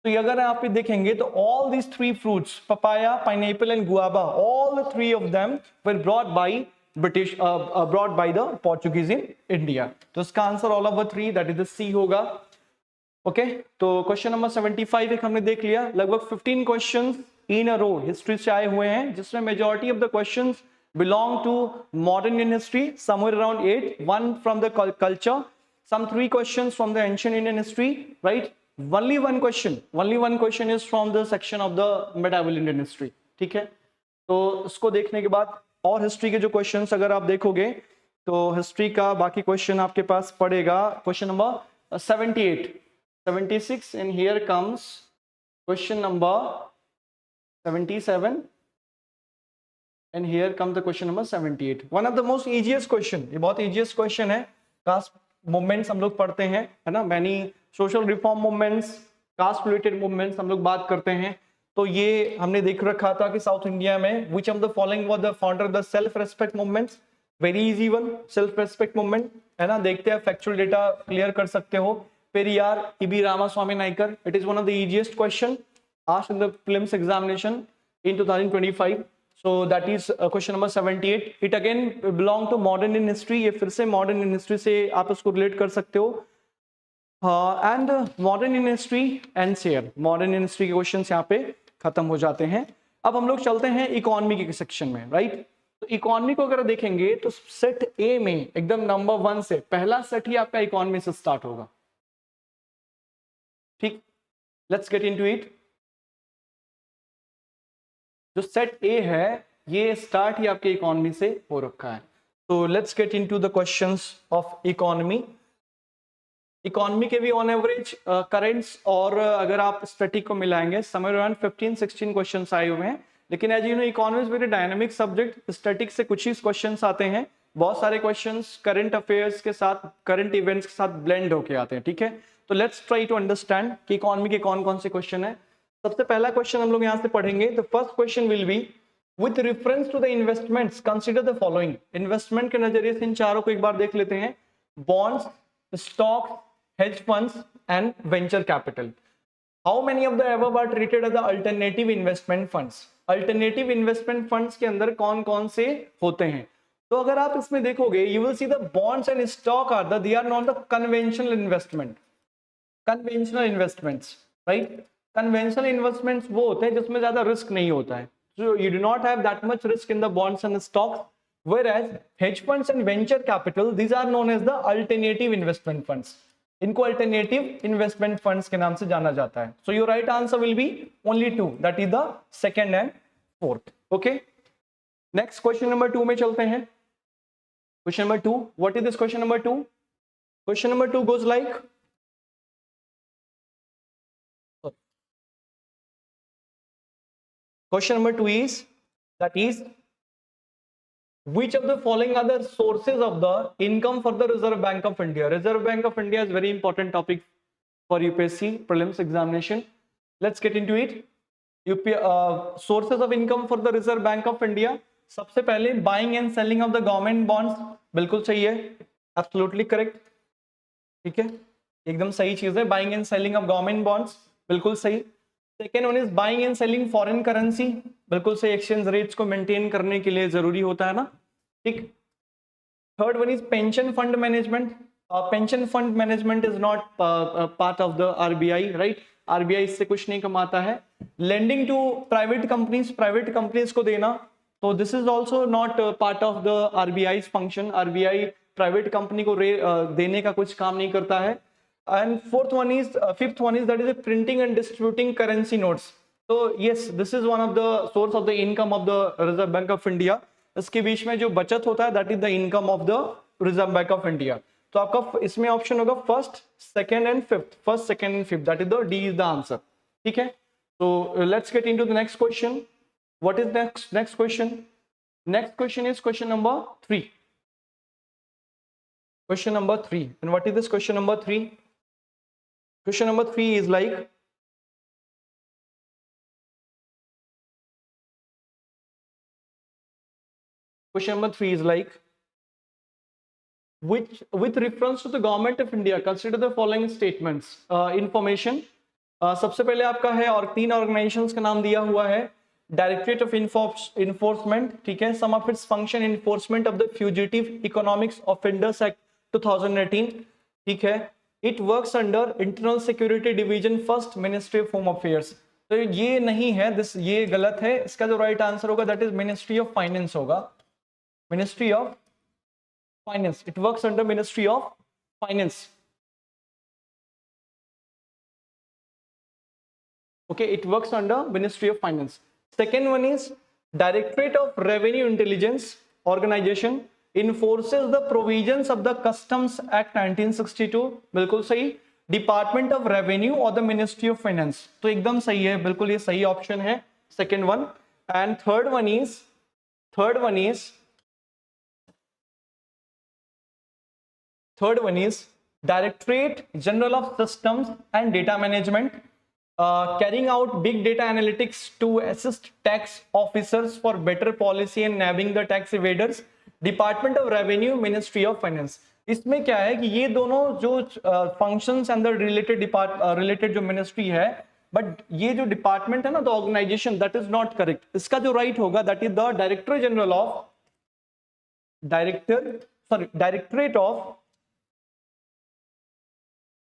Speaker 3: तो अगर आप देखेंगे तो all these three fruits, papaya, pineapple and guava, all the three of them were brought by British, brought by the Portuguese in India. तो इसका answer all of the three, that is the C होगा। Okay, तो question number 75 एक हमने देख लिया। लगभग 15 questions in a row history से आए हुए हैं, जिसमें majority of the questions belong to modern Indian history, somewhere around 8, 1 from the culture, some 3 questions from the ancient Indian history, right? Only one question is from the section of the medieval Indian history, ठीक है। तो इसको देखने के बाद और history के जो क्वेश्चंस अगर आप देखोगे तो हिस्ट्री का बाकी क्वेश्चन आपके पास पड़ेगा। Question number 78, 76 and here comes question number 77 and here comes the question number 78. One of the most easiest question, ये बहुत easiest question है। कास्ट मूवमेंट्स हम लोग पढ़ते हैं, है ना, many social reform movements, caste related movements हम लोग बात करते हैं। तो ये हमने देख रखा था कि साउथ इंडिया में विच of the following was the founder of the self respect movements. Very easy one, self respect movement, है ना। देखते हैं, फैक्चुअल डेटा क्लियर कर सकते हो। Periyar, E.B. Ramaswamy Naikar. It is one of the easiest question asked in the prelims examination in 2025. So that is question number 78. It again belong to modern in history. ये फिर से modern in history से आप इसको relate कर सकते हो. And modern in history and share. Modern in history के questions यहाँ पे खत्म हो जाते हैं. अब हम लोग चलते हैं इकोनॉमी के सेक्शन में, राइट? तो इकोनॉमी को अगर देखेंगे तो सेट ए में एकदम नंबर 1 से पहला सेट ही आपका इकोनॉमी से स्टार्ट होगा. ठीक, लेट्स गेट इनटू इट. जो सेट ए है ये स्टार्ट ही आपके इकोनॉमी से हो रखा है. तो let's get into the questions of economy. Economy के भी ऑन एवरेज करेंट्स और अगर आप स्टैटिक को मिलाएंगे समवेयर अराउंड 15-16 क्वेश्चंस आए हुए हैं. लेकिन as you know economy is very dynamic subject. Static से कुछ ही क्वेश्चंस आते हैं, बहुत सारे क्वेश्चंस करंट अफेयर्स के साथ, करंट इवेंट्स के साथ ब्लेंड होके आते हैं. ठीक है, तो लेट्स ट्राई टू अंडरस्टैंड कि इकोनॉमी के कौन कौन से क्वेश्चन है. सबसे पहला क्वेश्चन हम लोग यहाँ से पढ़ेंगे. The first question will be with reference to the investments consider the following. Investment के नजरिए से इन चारों को एक बार देख लेते हैं. Bonds, stocks, hedge funds and venture capital. How many of the above are treated as the alternative investment funds? Alternative investment funds के अंदर कौन कौन से होते हैं? तो अगर आप इसमें देखोगे you will see the bonds and stock are they are not the conventional investment. Conventional investments, right? Conventional investments वो होते हैं जिसमें ज्यादा रिस्क नहीं होता है. So you do not have that much risk in the bonds and stocks. Whereas hedge funds and venture capital, these are known as the alternative investment funds. इनको alternative investment funds के नाम से जाना जाता है. So your right answer will be only 2, that is the second and fourth. Okay, next question number 2 में चलते हैं. Question number 2, what is this question number 2? Question number 2 goes like, question number 2 is that is which of the following are the sources of the income for the Reserve Bank of India? Reserve Bank of India is very important topic for UPSC Prelims examination. Let's get into it. Sources of income for the Reserve Bank of India. सबसे पहले buying and selling of the government bonds. बिल्कुल सही है, absolutely correct. ठीक है, एकदम सही चीज है. buying and selling of government bonds बिल्कुल सही. Second one is buying and selling foreign currency. बिल्कुल सही, एक्सचेंज रेट्स को मेंटेन करने के लिए जरूरी होता है ना. ठीक. Third one is pension fund management. Pension fund management is not part of the RBI, right? RBI इससे कुछ नहीं कमाता है. Lending to private companies, private companies को देना, तो this is also not part of the RBI function. RBI private company को देने का कुछ काम नहीं करता है. And fifth one is that is printing and distributing currency notes. So yes, this is one of the source of the income of the Reserve Bank of India. इसके बीच में जो बचत होता है that is the income of the Reserve Bank of India. तो आपका इसमें option होगा first, second and fifth. First, second and fifth, that is the D is the answer. ठीक है, तो let's get into the next question. What is next question? Next question is question number 3. Question number 3. And what is this question number 3? Question number 3 is like, question number 3 is like, with reference to the government of India, consider the following statements. Information. सबसे पहले आपका है और 3 organisations का नाम दिया हुआ है. डायरेक्टरेट ऑफ इन्फोर्समेंट, ठीक है. Some of its function enforcement of the fugitive economics offenders act 2018, ठीक है. It works under internal security division, first ministry of home affairs. तो ये नहीं है, ये गलत है. इसका जो राइट आंसर होगा that is ministry of finance होगा. Ministry of finance, it works under ministry of finance. Okay, it works under ministry of finance. Second one is directorate of revenue intelligence organisation enforces the provisions of the Customs Act 1962. बिल्कुल सही. Department of revenue और the ministry of finance, तो एकदम सही है, बिल्कुल ये सही ऑप्शन है, second one. And third one is directorate general of systems and data management, carrying out big data analytics to assist tax officers for better policy and nabbing the tax evaders. Department of revenue, ministry of finance. इसमें क्या है कि ये दोनों जो functions and the related जो ministry है, but ये जो डिपार्टमेंट है ना, the organisation, that is not correct. इसका जो राइट होगा that is the directorate of,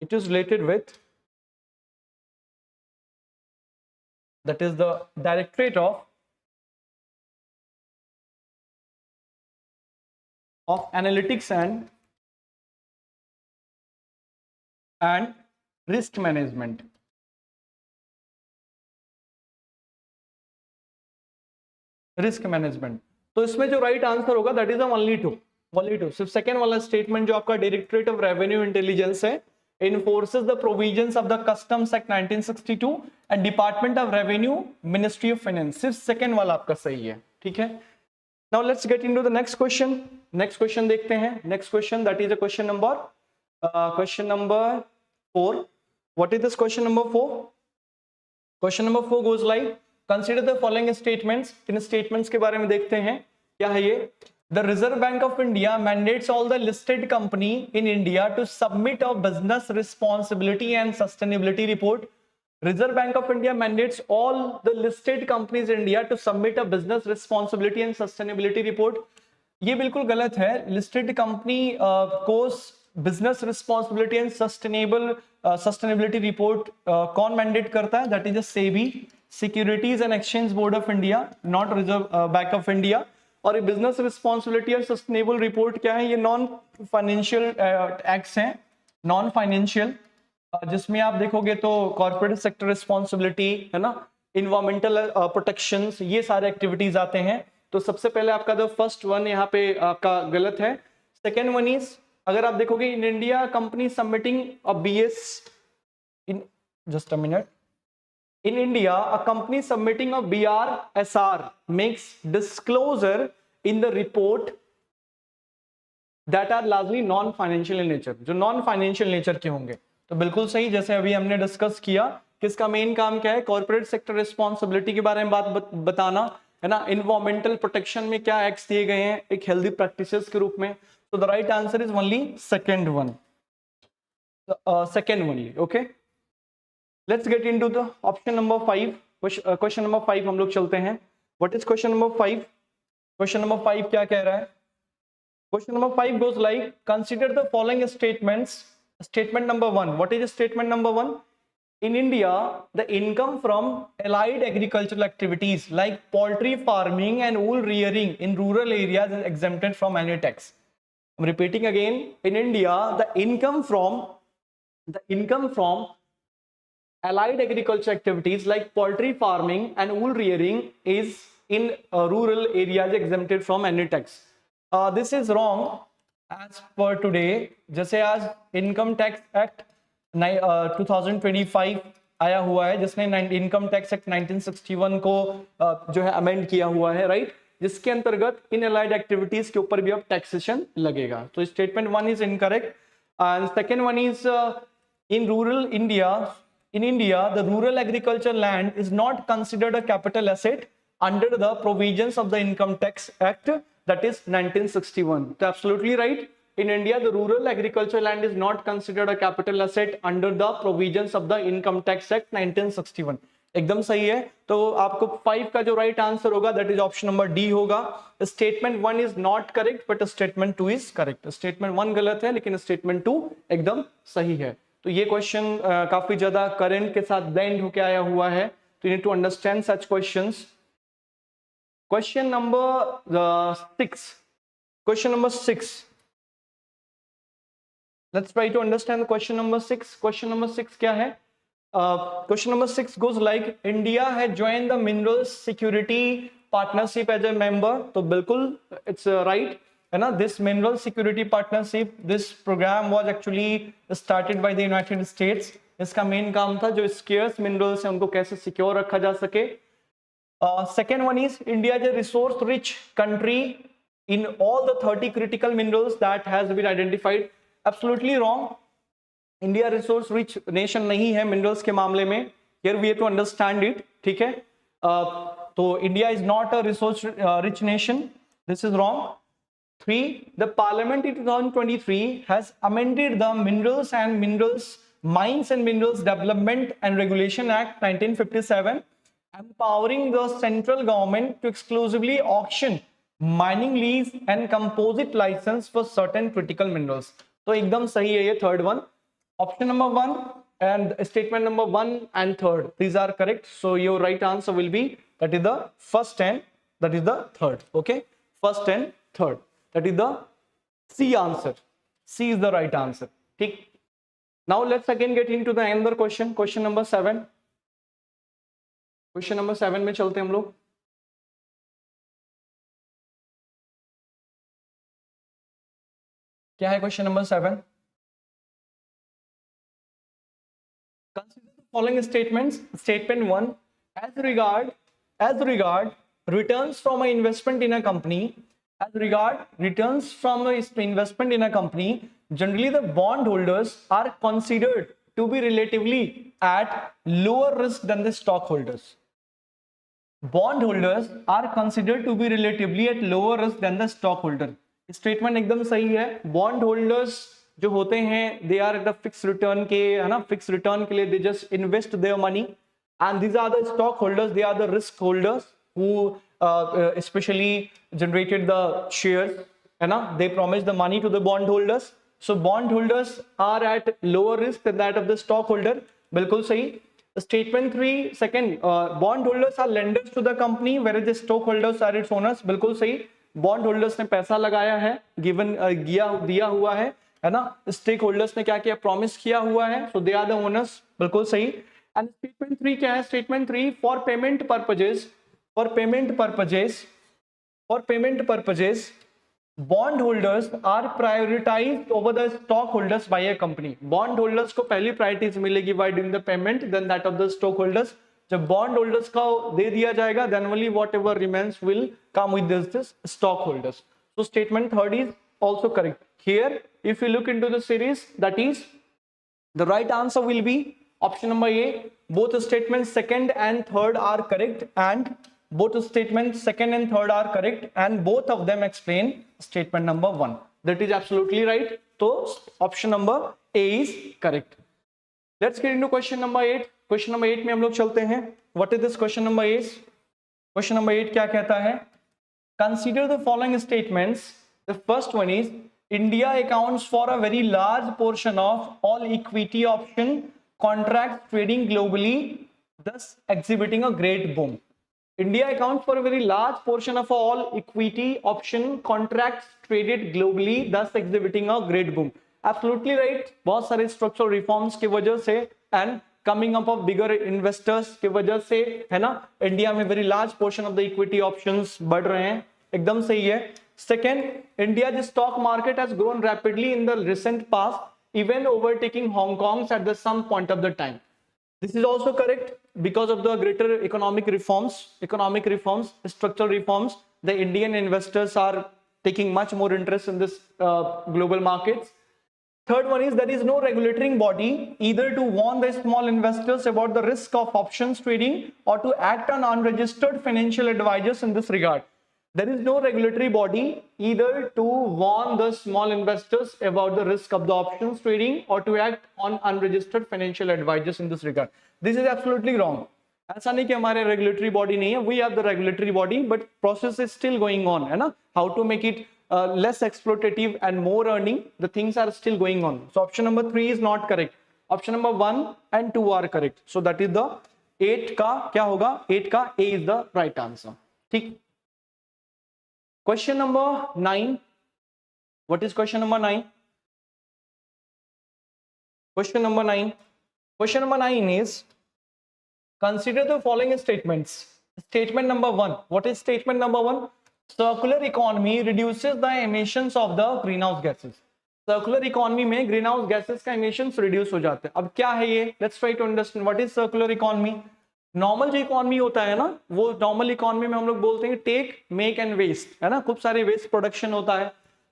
Speaker 3: it is related with, that is the Directorate of Analytics and Risk Management. Risk management. तो इसमें जो राइट आंसर होगा दैट इज ओनली टू. सिर्फ second वाला statement जो आपका डायरेक्टरेट ऑफ रेवेन्यू इंटेलिजेंस है, enforces the provisions of the Customs Act 1962 and Department of Revenue, Ministry of Finance. सिर्फ सेकंड वाला आपका सही है. ठीक है. Now let's get into the next question. Next question देखते हैं. Next question, that is a question number 4. What is this question number 4? Question number 4 goes like, consider the following statements. In statements के बारे में देखते हैं. क्या है ये? The Reserve Bank of India mandates all the listed company in India to submit a business responsibility and sustainability report. Reserve Bank of India mandates all the listed companies in India to submit a business responsibility and sustainability report. ये बिल्कुल गलत है. Listed company को business responsibility and sustainability report कौन mandate करता है? That is the SEBI, Securities and Exchange Board of India, not Reserve Bank of India. और ये बिजनेस रिस्पॉन्सिबिलिटी और सस्टेनेबल रिपोर्ट क्या है? ये नॉन फाइनेंशियल एक्ट्स हैं, नॉन फाइनेंशियल, जिसमें आप देखोगे तो कॉर्पोरेट सेक्टर रिस्पॉन्सिबिलिटी है ना, इन्वायरमेंटल प्रोटेक्शंस, ये सारे एक्टिविटीज आते हैं. तो सबसे पहले आपका द फर्स्ट वन यहाँ पे आपका गलत है. सेकेंड वन इज, अगर आप देखोगे in India company submitting a BS in just a minute. In India, a company submitting a BRSR makes disclosure in the report that are largely non-financial in nature. जो non-financial nature के होंगे. तो बिल्कुल सही, जैसे अभी हमने डिस्कस किया, किसका मेन काम क्या है? कॉर्पोरेट सेक्टर रिस्पॉन्सिबिलिटी के बारे में बताना है ना, इन्वायरमेंटल प्रोटेक्शन में क्या एक्ट्स दिए गए हैं एक हेल्दी प्रैक्टिसेस के रूप में. तो the right answer is only second one. Second only. Okay, let's get into the option number 5. Question number 5 हम लोग चलते हैं. What is question number 5? Question number 5 क्या कह रहा है? Question number 5 goes like, consider the following statements. Statement number 1. What is statement number 1? In India, the income from allied agricultural activities like poultry farming and wool rearing in rural areas is exempted from annual tax. I'm repeating again. In India, the income from allied agriculture activities like poultry farming and wool rearing is in rural areas exempted from annual tax. This is wrong as per today. जैसे आज income tax act 2025 आया हुआ है, जिसने income tax act 1961 को जो है amend किया हुआ है, राइट, जिसके अंतर्गत इन अलाइड एक्टिविटीज के ऊपर भी अब टैक्सेशन लगेगा. तो statement 1 is incorrect. And second one is, in rural India, the rural agriculture land is not considered a capital asset under the provisions of the Income Tax Act, that is 1961. So absolutely right. In India, the rural agriculture land is not considered a capital asset under the provisions of the Income Tax Act 1961. एकदम सही है. तो आपको 5 का जो right answer होगा that is option number D होगा. Statement 1 is not correct but statement 2 is correct. Statement 1 गलत है लेकिन स्टेटमेंट 2 एकदम सही है. तो ये क्वेश्चन काफी ज्यादा करंट के साथ ब्लेंड होकर आया हुआ है. तो you need to understand such questions. Question number 6. Question number 6. Let's try to understand the question number 6. Question number 6 क्या है? Question number 6 goes like, India had joined the Minerals Security Partnership as a member. तो बिल्कुल it's right है ना. This Mineral Security Partnership, this program was actually started by the United States. इसका main काम था जो scarce minerals है उनको कैसे secure रखा जा सके. Second one is, India is a resource rich country in all the 30 critical minerals that has been identified. Absolutely wrong. India resource rich nation नहीं है minerals के मामले में. Here we have to understand it. ठीक है. तो India is not a resource rich nation. This is wrong. 3. The Parliament in 2023 has amended the Mines and Minerals Development and Regulation Act 1957, empowering the central government to exclusively auction mining lease and composite license for certain critical minerals. तो एकदम सही है ये third one. Option number 1 and statement number 1 and 3rd, these are correct. So your right answer will be, that is the first and that is the third. Okay, first and third, that is the C answer. C is the right answer. Okay. Now let's again get into the another question. Question number 7. Question number 7 में चलते हैं हम लोग. क्या है question number 7? Consider the following statements. Statement 1, as regard returns from an investment in a company, generally the bondholders are considered to be relatively at lower risk than the stockholders. Bondholders are considered to be relatively at lower risk than the stockholder. Statement एकदम सही है. Bondholders जो होते हैं, they are at the fixed return के, है ना, fixed return के लिए they just invest their money, and these are the stockholders, they are the risk holders who especially generated the shares, है ना, they promised the money to the bondholders. So bondholders are at lower risk than that of the stockholder. बिल्कुल सही. Statement 3, second, bondholders are lenders to the company whereas the stockholders are its owners. बिल्कुल सही. Bondholders ने पैसा लगाया है, given दिया हुआ है ना. स्टेक होल्डर्स ने क्या किया, प्रॉमिस किया हुआ है, so they are the owners. बिल्कुल सही. एंड स्टेटमेंट 3 क्या है? Statement 3, for payment purposes bond holders are prioritised over the stock holders by a company. Bond holders को पहली प्रायोरिटी मिलेगी by doing the payment then that of the stock holders. जब bond holders का दे दिया जाएगा then only whatever remains will come with this stock holders. So statement 3 is also correct. Here if you look into the series, that is the right answer will be option number A. Both statements second and third are correct, and both statements second and third are correct, and both of them explain statement number 1. That is absolutely right. So option number A is correct. Let's get into question number 8. Question number 8 में हम लोग चलते हैं. What is this question number 8? Question number 8 क्या कहता है? Consider the following statements. The first one is, India accounts for a very large portion of all equity option contracts trading globally, thus exhibiting a great boom. India accounts for a very large portion of all equity option contracts traded globally, thus exhibiting a great boom. Absolutely right. बहुत सारे structural reforms की वजह से and coming up of bigger investors की वजह से, है ना, इंडिया में very large portion of the equity options बढ़ रहे हैं. एकदम सही है. Second, India's stock market has grown rapidly in the recent past, even overtaking Hong Kong's at some point of the time. This is also correct because of the greater economic reforms, structural reforms. The Indian investors are taking much more interest in this global markets. Third one is, there is no regulatory body either to warn the small investors about the risk of options trading or to act on unregistered financial advisors in this regard. There is no regulatory body either to warn the small investors about the risk of the options trading or to act on unregistered financial advisors in this regard. This is absolutely wrong. ऐसा नहीं कि हमारे regulatory body नहीं है. We have the regulatory body, but process is still going on, है ना? How to make it less exploitative and more earning, the things are still going on. So option number 3 is not correct. Option number 1 and 2 are correct. So that is the 8 का क्या होगा? 8 का A is the right answer. ठीक. Question number 9. What is question number 9? Question number 9. Question number 9 is, consider the following statements. Statement number 1. What is statement number 1? Circular economy reduces the emissions of the greenhouse gases. Circular economy में greenhouse gases का emissions reduce हो जाते हैं. अब क्या है ये? Let's try to understand what is circular economy. Normal जो इकोनॉमी होता है ना, वो नॉर्मल इकोनॉमी में हम लोग बोलते हैं टेक, मेक एंड वेस्ट, है ना, खूब सारे वेस्ट प्रोडक्शन होता है.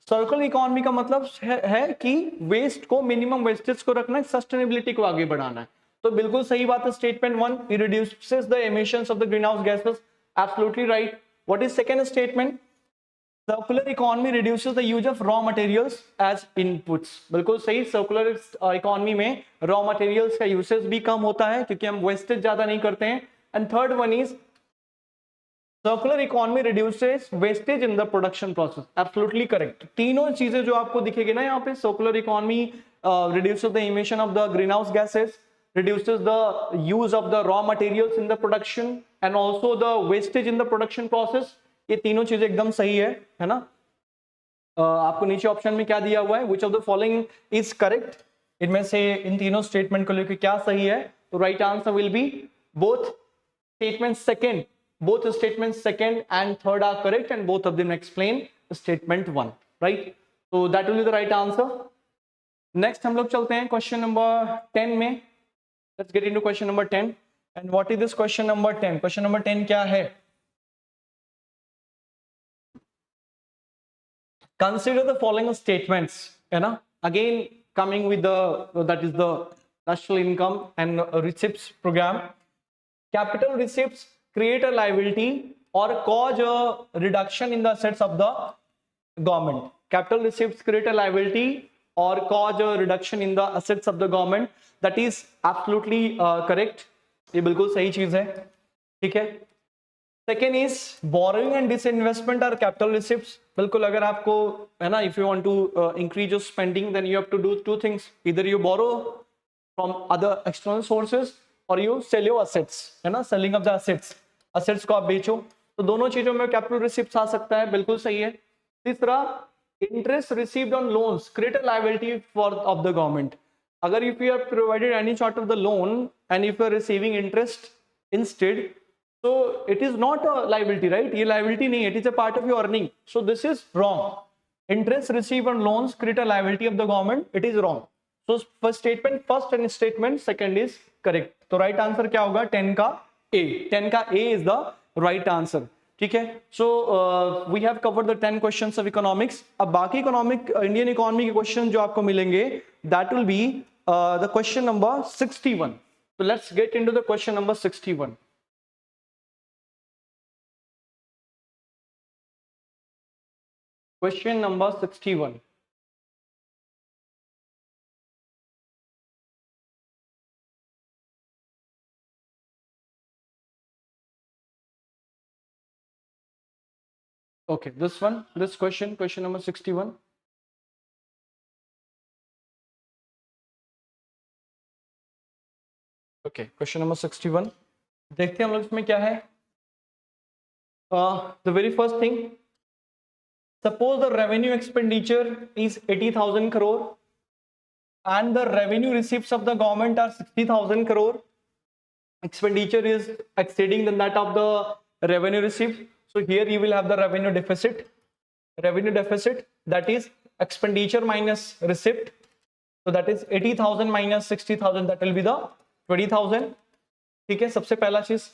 Speaker 3: सर्कुलर इकोनॉमी का मतलब है कि वेस्ट को, मिनिमम वेस्टेज को रखना है, सस्टेनेबिलिटी को आगे बढ़ाना है. तो बिल्कुल सही बात है. Statement 1, it reduces the emissions of the green house gases. Absolutely right. What is second statement? Circular economy reduces the use of raw materials as inputs. बिल्कुल सही, सर्कुलर इकोनॉमी में रॉ मटेरियल्स का यूसेज भी कम होता है क्योंकि हम वेस्टेज ज्यादा नहीं करते हैं। And third one is circular economy reduces wastage in the production process. Absolutely correct. तीनों चीजें जो आपको दिखेगी ना यहाँ पे, circular economy reduces the emission of the green house gases, reduces the use of the raw materials in the production and also the wastage in the production process। ये तीनों चीजें एकदम सही है ना। आपको नीचे ऑप्शन में क्या दिया हुआ है, which of the following is correct, इनमें से इन तीनों स्टेटमेंट को लेकर क्या सही है, तो right answer will be both statements second and third are correct and both of them explain statement 1, right? So that will be the right answer। Next हम लोग चलते हैं क्वेश्चन नंबर 10 में। Let's get into question number 10. And what is this question number 10? Question number 10 क्या है? Consider the following statements, है ना? Again coming with that is the national income and receipts program. Capital receipts create a liability or cause a reduction in the assets of the government. Capital receipts create a liability or cause a reduction in the assets of the government। That is absolutely correct। ये बिल्कुल सही चीज है, ठीक है। Second is borrowing and disinvestment are capital receipts. बिल्कुल, अगर आपको है ना, if you want to increase your spending then you have to do two things, इधर you borrow from other external sources और यू सेल योर असेट्स, है ना, selling of the assets को आप बेचो, तो दोनों चीजों में कैपिटल रिसिप्ट्स आ सकता है, बिल्कुल सही है। तीसरा, interest received on loans create a liability of the government। अगर if you have provided any sort of the loan and if you are receiving interest instead, so it is not a liability, right? ये liability नहीं है, it is a part of your earning, so this is wrong। interest received on loans create a liability of the government, it is wrong। so first and statement second is correct। तो right answer क्या होगा? 10 का A is the right answer, ठीक है। So we have covered the 10 questions of economics. अब बाकी Indian economy के question जो आपको मिलेंगे that will be the question number 61। तो let's get into the question number 61। Question number 61। Okay, this question number 61। Okay, question number 61 देखते हैं हम लोग इसमें क्या है। The very first thing, suppose the revenue expenditure is 80,000 crore and the revenue receipts of the government are 60,000 crore। Expenditure is exceeding than that of the revenue receipt, so here you will have the revenue deficit that is expenditure minus receipt, so that is 80,000 minus 60,000, that will be the 20,000, ठीक है। सबसे पहला चीज,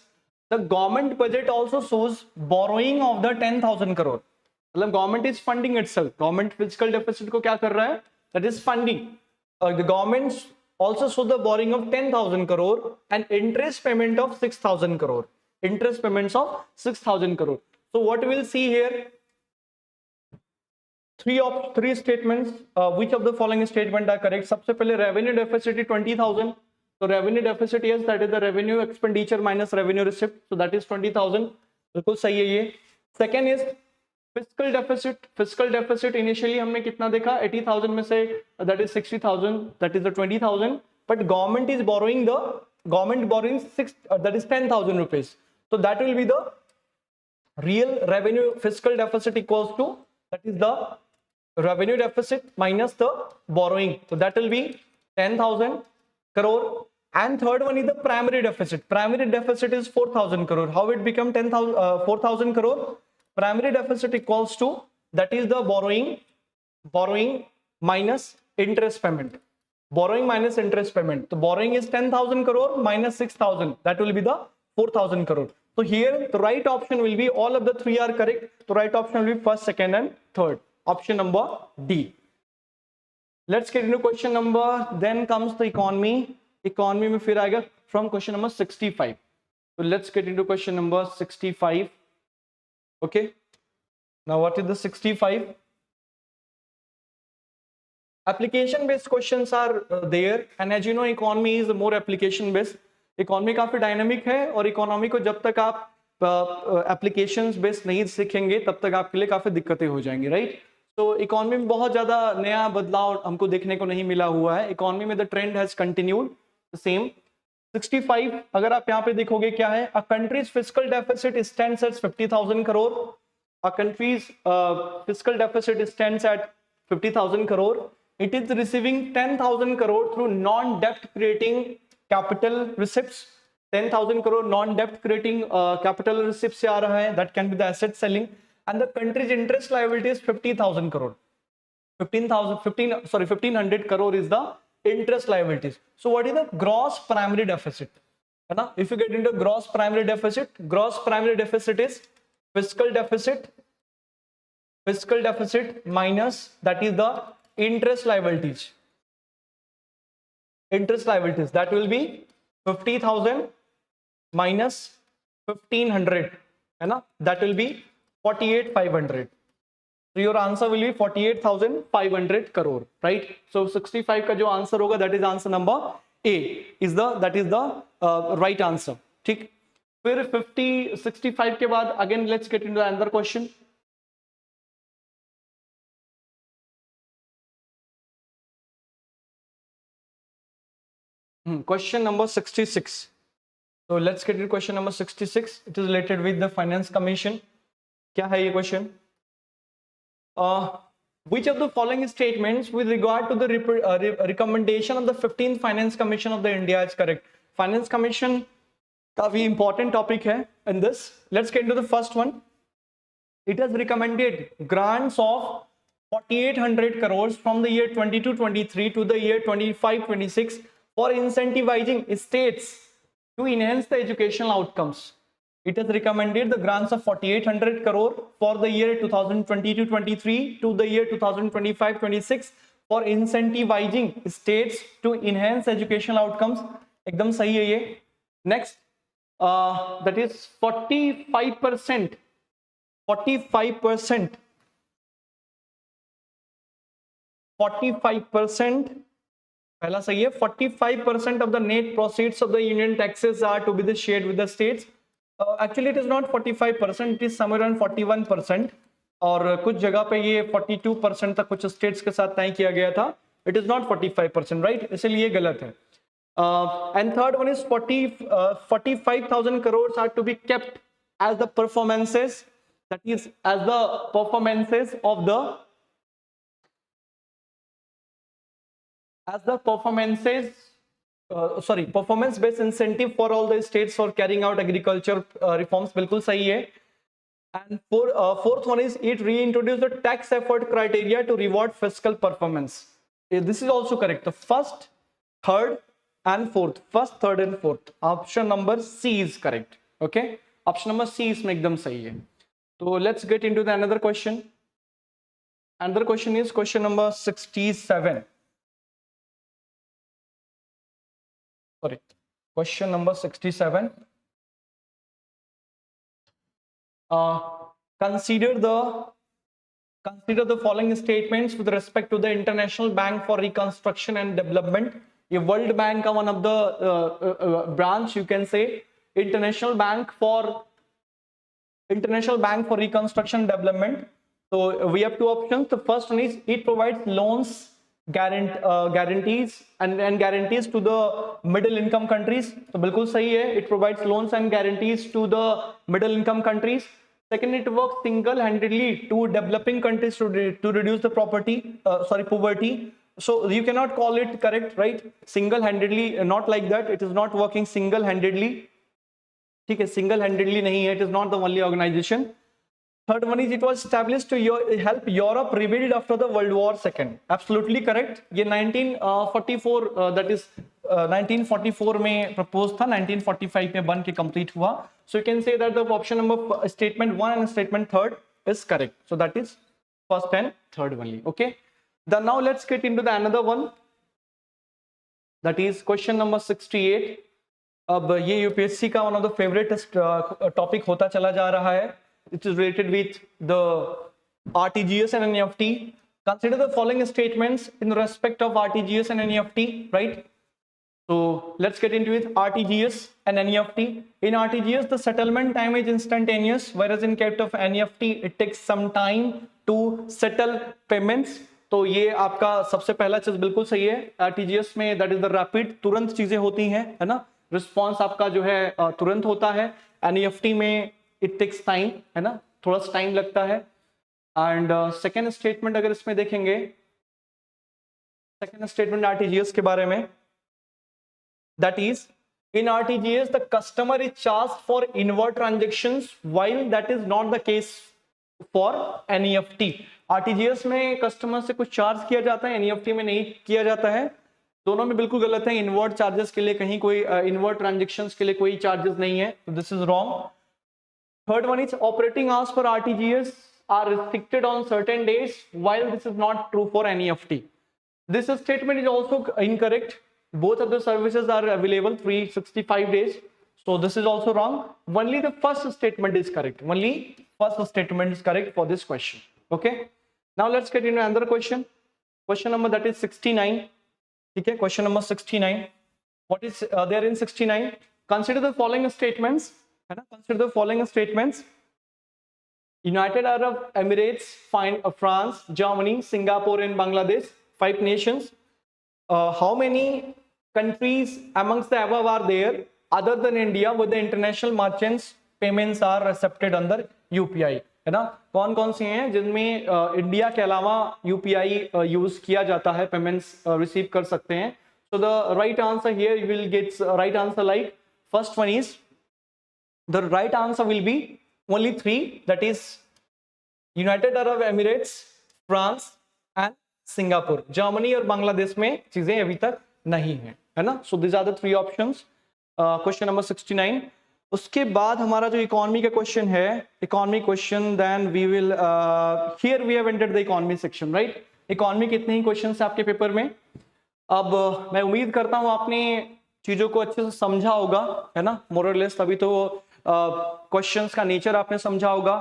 Speaker 3: the government budget also shows borrowing of the 10,000 crore, मतलब government is funding itself, government fiscal deficit को क्या कर रहा है, that is funding। the government also show the borrowing of 10,000 crore and interest payment of 6,000 crore, interest payments of 6,000 crore। so what we will see here, three statements, which of the following statement are correct? सबसे पहले revenue deficit is 20,000, so revenue deficit, yes, that is the revenue expenditure minus revenue receipt, so that is 20,000, बिल्कुल सही है ये। second is fiscal deficit initially हमने कितना देखा, 80,000 में से that is 60,000, that is the 20,000, but government borrowing 6, that is 10,000 rupees, so that will be the real revenue fiscal deficit equals to, that is the revenue deficit minus the borrowing, so that will be 10,000 crore। and third one is the primary deficit is 4,000 crore। how it become 4,000 crore? Primary deficit equals to, that is the borrowing minus interest payment, so borrowing is 10,000 crore minus 6,000, that will be the 4,000 crore। so here the right option will be, all of the three are correct, so right option will be first, second and third, option number D। let's get into question number, then comes the economy में फिर आएगा from question number 65। so let's get into question number 65। okay, Now what is the 65? Application based questions are there, and as you know economy is more application based. Economy काफी dynamic है, और economy को जब तक आप applications based नहीं सीखेंगे तब तक आपके लिए काफी दिक्कतें हो जाएंगी, राइट? तो इकोनॉमी में बहुत ज्यादा नया बदलाव हमको देखने को नहीं मिला हुआ है. इकोनॉमी में the trend has continued the same. 65 अगर आप यहाँ पे देखोगे क्या है, a country's fiscal deficit stands at 50,000 crore. A country's fiscal deficit stands at 50,000 crore. It is receiving 10,000 crore through non-debt creating capital receipts. 10,000 crore non-debt creating capital receipts से आ रहा है. That can be the asset selling. And the country's interest liability is 50,000 crore. 1,500 crore is the interest liabilities. So what is the gross primary deficit? है ना? If you get into gross primary deficit is fiscal deficit minus, that is the interest liabilities. That will be 50,000 minus 1,500, है ना? That will be 48,500. So your answer will be 48,500 crore, right? So 65 का जो answer होगा, that is answer number A is the right answer. ठीक. फिर 65 के बाद again let's get into another question. Question number 66. So let's get to question number 66. It is related with the Finance Commission. क्या है ये question? Which of the following statements with regard to the recommendation of the 15th Finance Commission of the India is correct? Finance Commission काफी important topic है in this. Let's get into the first one. It has recommended grants of 4,800 crores from the year 22-23 to the year 25-26 for incentivizing states to enhance the educational outcomes. It has recommended the grants of 4,800 crore for the year 2022-23 to the year 2025-26 for incentivizing states to enhance educational outcomes. एकदम सही है ये. Next, that is 45%. पहला सही है. 45% of the net proceeds of the union taxes are to be the shared with the states. Actually it is not 45%, it is somewhere around 41%, और कुछ जगह पे ये 42% तक कुछ स्टेट्स के साथ तय किया गया था. It is not 45%, right? इसलिए गलत है. And third one is 45,000 crores are to be kept as the performances, that is as the performances of the performance based incentive for all the states for carrying out agriculture reforms. बिल्कुल सही है. And fourth one is it reintroduced the tax effort criteria to reward fiscal performance. This is also correct. The first, third and fourth. Option number C is correct. Okay. Option number C is एकदम सही है. So let's get into the another question. Another question is question number 67. Sorry, question number 67. Consider the following statements with respect to the International Bank for Reconstruction and Development. ये World Bank का one of the branch, you can say International Bank for Reconstruction and Development. So we have two options. The first one is it provides loans, guarantees and guarantees to the middle income countries. So बिल्कुल सही है. It provides loans and guarantees to the middle income countries. Second, it works single-handedly to developing countries to reduce the poverty. So you cannot call it correct, right? Single-handedly, not like that. It is not working single-handedly. ठीक है, single-handedly नहीं है. It is not the only organization. Third one is it was established to help Europe rebuild after the World War II. Absolutely correct. ये 1944 that is 1944 में proposed था, 1945 में बन के complete हुआ. So you can say that the option number statement 1 and statement 3 is correct. So that is first and third only. Okay. Then now let's get into the another one. That is question number 68. अब ये UPSC का one of the favorite topic होता चला जा रहा है. It is related with the RTGS and NEFT. Consider the following statements in respect of RTGS and NEFT, right? So let's get into it. RTGS and NEFT. In RTGS, the settlement time is instantaneous, whereas in case of NEFT, it takes some time to settle payments. तो ये आपका सबसे पहला चीज बिल्कुल सही है. RTGS में that is the rapid, तुरंत चीजें होती हैं, है ना. रिस्पॉन्स आपका जो है तुरंत होता है. NEFT में it takes time, है ना, थोड़ा सा टाइम लगता है. एंड सेकेंड स्टेटमेंट अगर इसमें देखेंगे, सेकेंड स्टेटमेंट RTGS के बारे में, that is in RTGS the customer is charged for inward transactions while that is not the case for NEFT. RTGS में कस्टमर से कुछ चार्ज किया जाता है, NEFT में नहीं किया जाता है. दोनों में बिल्कुल गलत है. इनवर्ड चार्जेस के लिए कहीं कोई इनवर्ड ट्रांजेक्शंस के लिए कोई चार्जेस नहीं है, तो this is wrong. Third one is operating hours for RTGS are restricted on certain days while this is not true for NEFT. This statement is also incorrect. Both of the services are available 365 days. So this is also wrong. Only the first statement is correct. Only first statement is correct for this question. Okay. Now let's get into another question. Question number that is 69. Okay. Question number 69. What is there in 69? Consider the following statements. Consider the following statements. United Arab Emirates, France, Germany, Singapore and Bangladesh, 5 nations. How many countries amongst the above are there other than India with the international merchants payments are accepted under UPI? है ना, कौन कौन सी हैं जिनमें India के अलावा UPI use किया जाता है, पेमेंट्स रिसीव कर सकते हैं? So the right answer here you will get right answer like first one is, the right answer will be only 3, that is United Arab Emirates, France and Singapore. Germany और बांग्लादेश में चीजें अभी तक नहीं है, है ना. So these are the 3 options. Question number 69. उसके बाद हमारा जो इकोनॉमी का क्वेश्चन है, economy question, then we will here we have entered the economy section, right. Economy के इतने ही क्वेश्चन है आपके पेपर में. अब मैं उम्मीद करता हूँ आपने चीजों को अच्छे से समझा होगा, है ना, मोर और लेस. तभी तो क्वेश्चंस का नेचर आपने समझा होगा.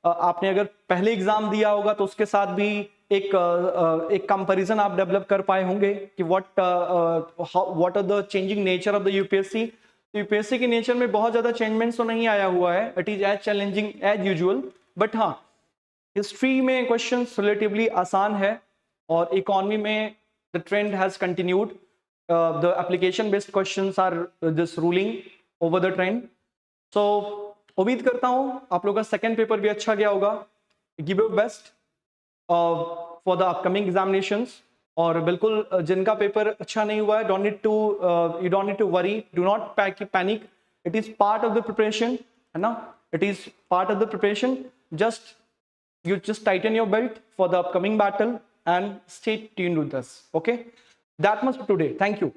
Speaker 3: आपने अगर पहले एग्जाम दिया होगा तो उसके साथ भी एक कंपैरिजन आप डेवलप कर पाए होंगे कि what are the changing nature of the UPSC. UPSC के नेचर में बहुत ज्यादा चेंजमेंट्स तो नहीं आया हुआ है. It is as challenging as usual, but हाँ, हिस्ट्री में क्वेश्चंस रिलेटिवली आसान है और इकोनॉमी में the trend has continued. The application based questions are this ruling over the trend. So उम्मीद करता हूं आप लोगों का सेकंड पेपर भी अच्छा गया होगा. Give your best for the upcoming examinations. और बिल्कुल जिनका पेपर अच्छा नहीं हुआ है, don't need to worry, do not panic. It is part of the preparation, है ना, it is part of the preparation. You just tighten your belt for the upcoming battle and stay tuned with us. Okay, that much for today. Thank you.